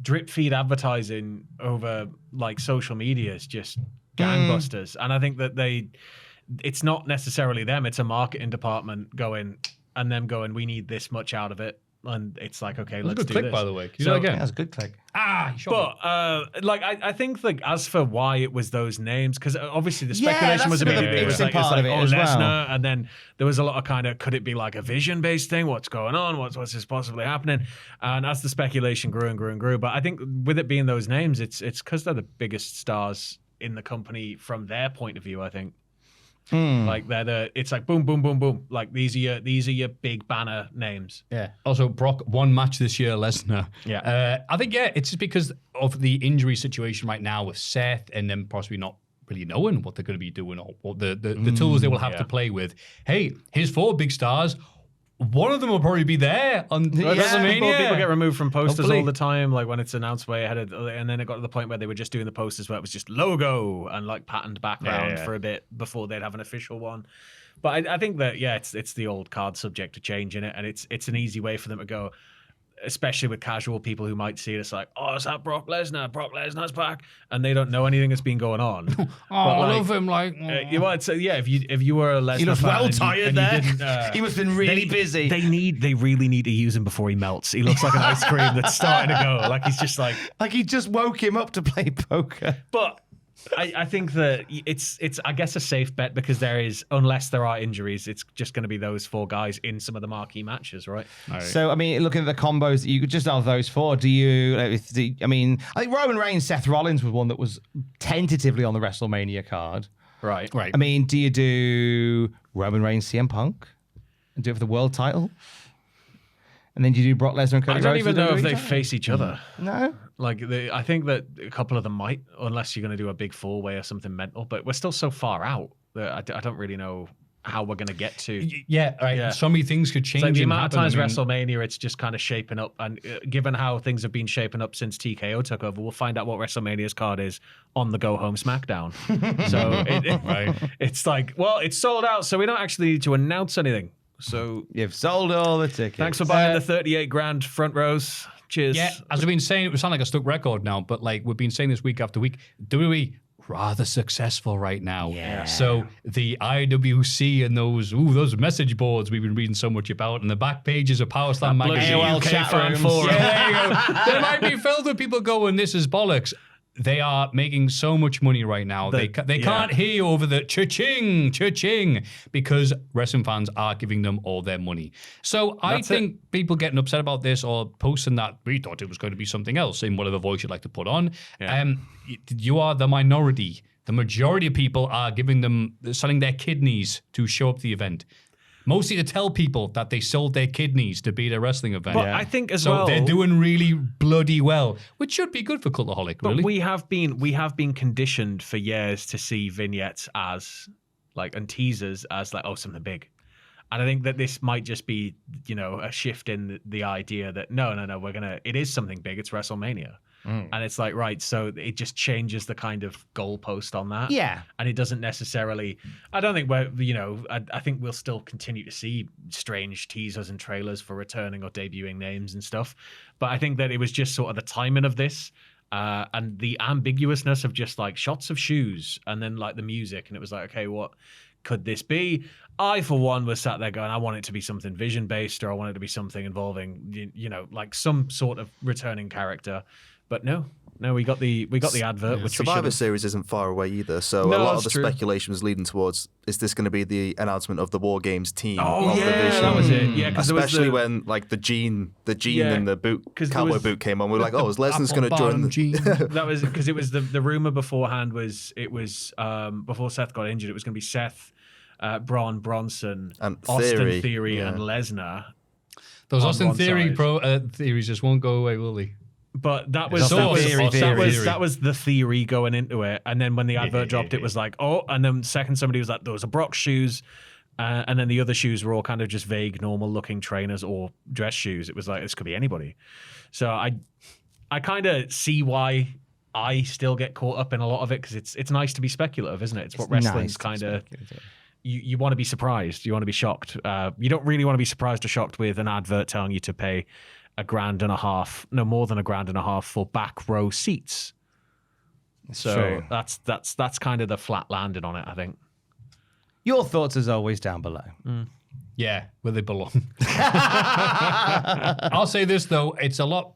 drip feed advertising over like social media is just gangbusters. And I think that it's not necessarily them, it's a marketing department going, we need this much out of it. And it's like, okay, let's do this. That's a good click, by the way. So, again, that's a good click. I think like as for why it was those names, because obviously the speculation was a bit it was like part of it as Lesnar, well. and then there was a lot of kind of, could it be like a vision-based thing? What's going on? What's this possibly happening? And as the speculation grew and grew and grew, but I think with it being those names, it's because they're the biggest stars in the company from their point of view. I think. Like it's like boom, boom, boom, boom. Like these are your big banner names. Yeah. Also, Brock one match this year, Lesnar. Yeah. I think it's just because of the injury situation right now with Seth, and them possibly not really knowing what they're going to be doing or what the tools they will have to play with. Hey, his 4 big stars. One of them will probably be there on WrestleMania. People get removed from posters all the time, like when it's announced way ahead of, and then it got to the point where they were just doing the posters where it was just logo and like patterned background for a bit before they'd have an official one. But I think that it's the old card subject to change in it, and it's an easy way for them to go, especially with casual people who might see it. It's like, oh, is that Brock Lesnar? Brock Lesnar's back, and they don't know anything that's been going on. I love him. If you were a Lesnar, he looks fan well tired there. He must have been really busy. They really need to use him before he melts. He looks like an ice cream that's starting to go. Like he's just like he just woke him up to play poker. But I think that it's I guess a safe bet, because there is, unless there are injuries, it's just going to be those 4 guys in some of the marquee matches, right? So I mean, looking at the combos that you could just have those 4, I think Roman Reigns, Seth Rollins was one that was tentatively on the WrestleMania card. Right. I mean, do you do Roman Reigns, CM Punk, and do it for the world title? And then do you do Brock Lesnar and Cody Rhodes? I don't even know if they face each other. No. Like, I think that a couple of them might, unless you're going to do a big 4-way or something mental. But we're still so far out that I don't really know how we're going to get to. Yeah. So many things could change. Like the amount of times WrestleMania, it's just kind of shaping up. And given how things have been shaping up since TKO took over, we'll find out what WrestleMania's card is on the Go Home SmackDown. So it's like, well, it's sold out, so we don't actually need to announce anything. So you've sold all the tickets. Thanks for buying the 38 grand front rows. Cheers. Yeah, as we've been saying, it would sound like a stuck record now, but like we've been saying this week after week, WWE rather successful right now. Yeah. So the IWC and those message boards we've been reading so much about, and the back pages of Power Slam magazine, AOL chat rooms. There you go. They might be filled with people going, "This is bollocks." They are making so much money right now. They can't hear you over the cha-ching, cha-ching, because wrestling fans are giving them all their money. So I think people getting upset about this or posting that we thought it was going to be something else in whatever voice you'd like to put on, you are the minority. The majority of people are selling their kidneys to show up the event. Mostly to tell people that they sold their kidneys to beat a wrestling event. But I think as so well, they're doing really bloody well, which should be good for Cultaholic, but really. we have been conditioned for years to see vignettes as and teasers as something big. And I think that this might just be, a shift in the idea that no, it is something big. It's WrestleMania. And it's like, right, so it just changes the kind of goalpost on that. Yeah. And it doesn't necessarily, I don't think I think we'll still continue to see strange teasers and trailers for returning or debuting names and stuff. But I think that it was just sort of the timing of this and the ambiguousness of just shots of shoes and then the music. And it was like, okay, what could this be? I, for one, was sat there going, I want it to be something vision-based, or I want it to be something involving, some sort of returning character. But no, we got the advert, which Survivor Series isn't far away either. So a lot of the speculation was leading towards, is this going to be the announcement of the War Games team? Oh, of yeah, the Vision? that was it. Yeah, especially when the Gene and the cowboy boot came on. We were like, oh, is Lesnar's going to join? That was because it was the rumor beforehand was before Seth got injured, it was going to be Seth, Braun Bronson, and Austin Theory, and Lesnar. Those Austin Theory theories just won't go away, will they? But that was the theory going into it, and then when the advert dropped, it was like, oh, and then second somebody was like, those are Brock's shoes, and then the other shoes were all kind of just vague, normal-looking trainers or dress shoes. It was like, this could be anybody. So I kind of see why I still get caught up in a lot of it, because it's nice to be speculative, isn't it? It's what wrestling's kind of. You want to be surprised. You want to be shocked. You don't really want to be surprised or shocked with an advert telling you to pay $1,500, no more than $1,500 for back row seats. So that's kind of the flat landing on it, I think. Your thoughts, as always, down below. Yeah, where they belong. I'll say this though, it's a lot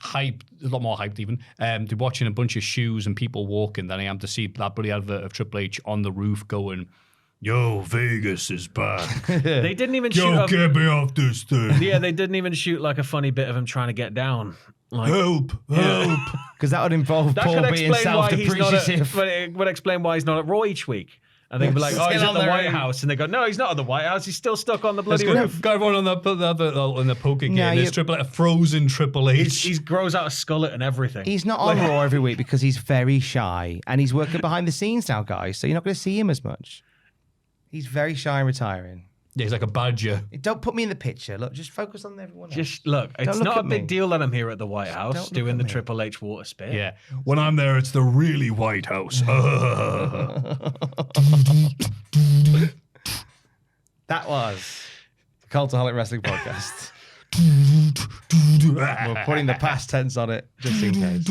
hyped, a lot more hyped even, to watching a bunch of shoes and people walking than I am to see that bloody advert of Triple H on the roof going, yo, Vegas is back. They didn't even shoot. Yo, get me off this thing. Yeah, they didn't even shoot a funny bit of him trying to get down. Help. Because that would involve Paul being self-depreciative. It would explain why he's not at Raw each week. And they'd be like, oh, he's at the White House. And they go, no, he's not at the White House. He's still stuck on the bloody roof. Go everyone on the poker game. There's a frozen Triple H. He grows out a skullet and everything. He's not on Raw every week because he's very shy. And he's working behind the scenes now, guys. So you're not going to see him as much. He's very shy and retiring. Yeah, he's like a badger. Don't put me in the picture. Look, just focus on everyone else. Just look, it's not a big deal that I'm here at the White House doing the Triple H water spit. Yeah. When I'm there, it's the really White House. That was the Cultaholic Wrestling Podcast. We're putting the past tense on it, just in case.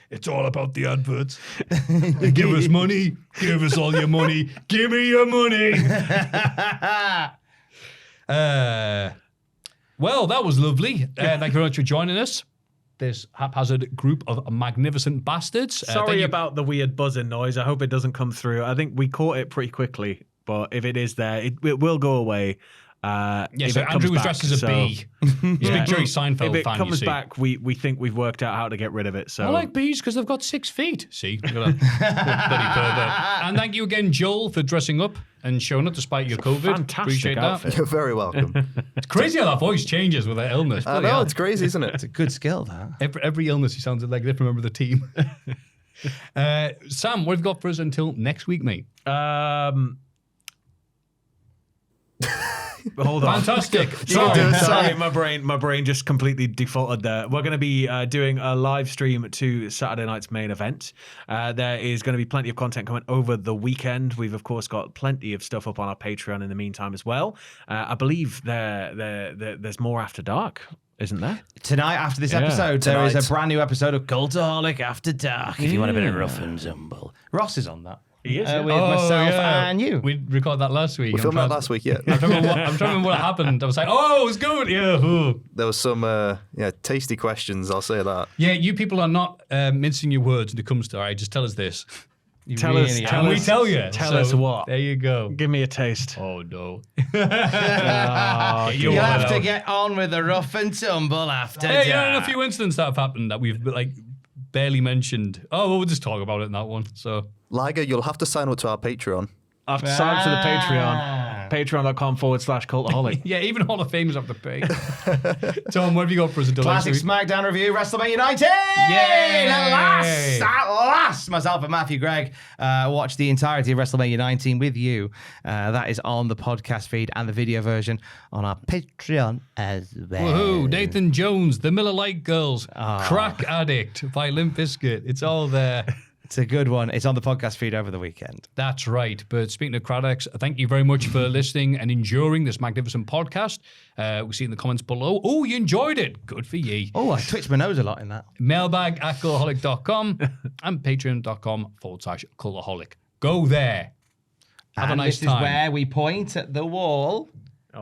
It's all about the adverts. They give us money. Give us all your money. Give me your money. Well, that was lovely. Thank you very much for joining us. This haphazard group of magnificent bastards. Sorry about the weird buzzing noise. I hope it doesn't come through. I think we caught it pretty quickly, but if it is there, it will go away. So Andrew was dressed as a bee. He's a big Jerry Seinfeld fan. If it comes back, we think we've worked out how to get rid of it. So I like bees because they've got 6 feet. See, look at that. Bloody pervert. And thank you again, Joel, for dressing up and showing up despite your COVID. Fantastic Appreciate outfit. that. You're very welcome. It's crazy how that voice changes with that illness. I know, it's crazy, isn't it? It's a good skill, that. Every illness, he sounds like a different member of the team. Sam, what have you got for us until next week, mate? Hold on. Fantastic. Sorry, my brain just completely defaulted there. We're going to be doing a live stream to Saturday night's main event. There is going to be plenty of content coming over the weekend. We've, of course, got plenty of stuff up on our Patreon in the meantime as well. I believe there's more After Dark, isn't there? Tonight, after this episode, there is a brand new episode of Cultaholic After Dark, if you want a bit of rough and tumble. Ross is on that. He is. With myself and you. We recorded that last week. We filmed that last week, yeah. I'm trying to remember what happened. I was like, oh, it was good. Yeah. Ooh. There was some tasty questions, I'll say that. Yeah, you people are not mincing your words when it comes to, all right, just tell us this. Tell us what? There you go. Give me a taste. Oh, no. You'll have to get on with the rough and tumble after Hey, dark. a few incidents that have happened that we've barely mentioned. Oh, well, we'll just talk about it in that one. So Liger, you'll have to sign up to our Patreon. I have to sign up to the Patreon. Patreon.com/Cultaholic. Yeah, even Hall of Famers have to pay. Tom, what have you got for us until Classic next week? SmackDown review, WrestleMania 19! Yay! At last, myself and Maffew Greg watched the entirety of WrestleMania 19 with you. That is on the podcast feed and the video version on our Patreon as well. Woohoo! Nathan Jones, The Miller Lite Girls, Crack Addict by Limp Bizkit. It's all there. It's a good one. It's on the podcast feed over the weekend. That's right. But speaking of Craddox, thank you very much for listening and enduring this magnificent podcast. We see in the comments below. Oh, you enjoyed it. Good for ye. Oh, I twitched my nose a lot in that. Mailbag at cultaholic.com and patreon.com/cultaholic. Go there. Have a nice this time. is where we point at the wall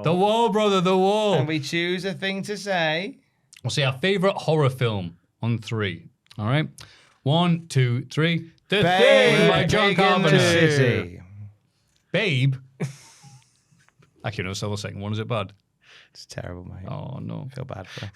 The wall, brother, the wall. and we choose a thing to say. We'll say our favorite horror film on 3. All right? 1, 2, 3. The Thing by John Big in the Carpenter. City. Babe. Actually, no, so the second one. Is it bad? It's terrible, mate. Oh, no. I feel bad for her.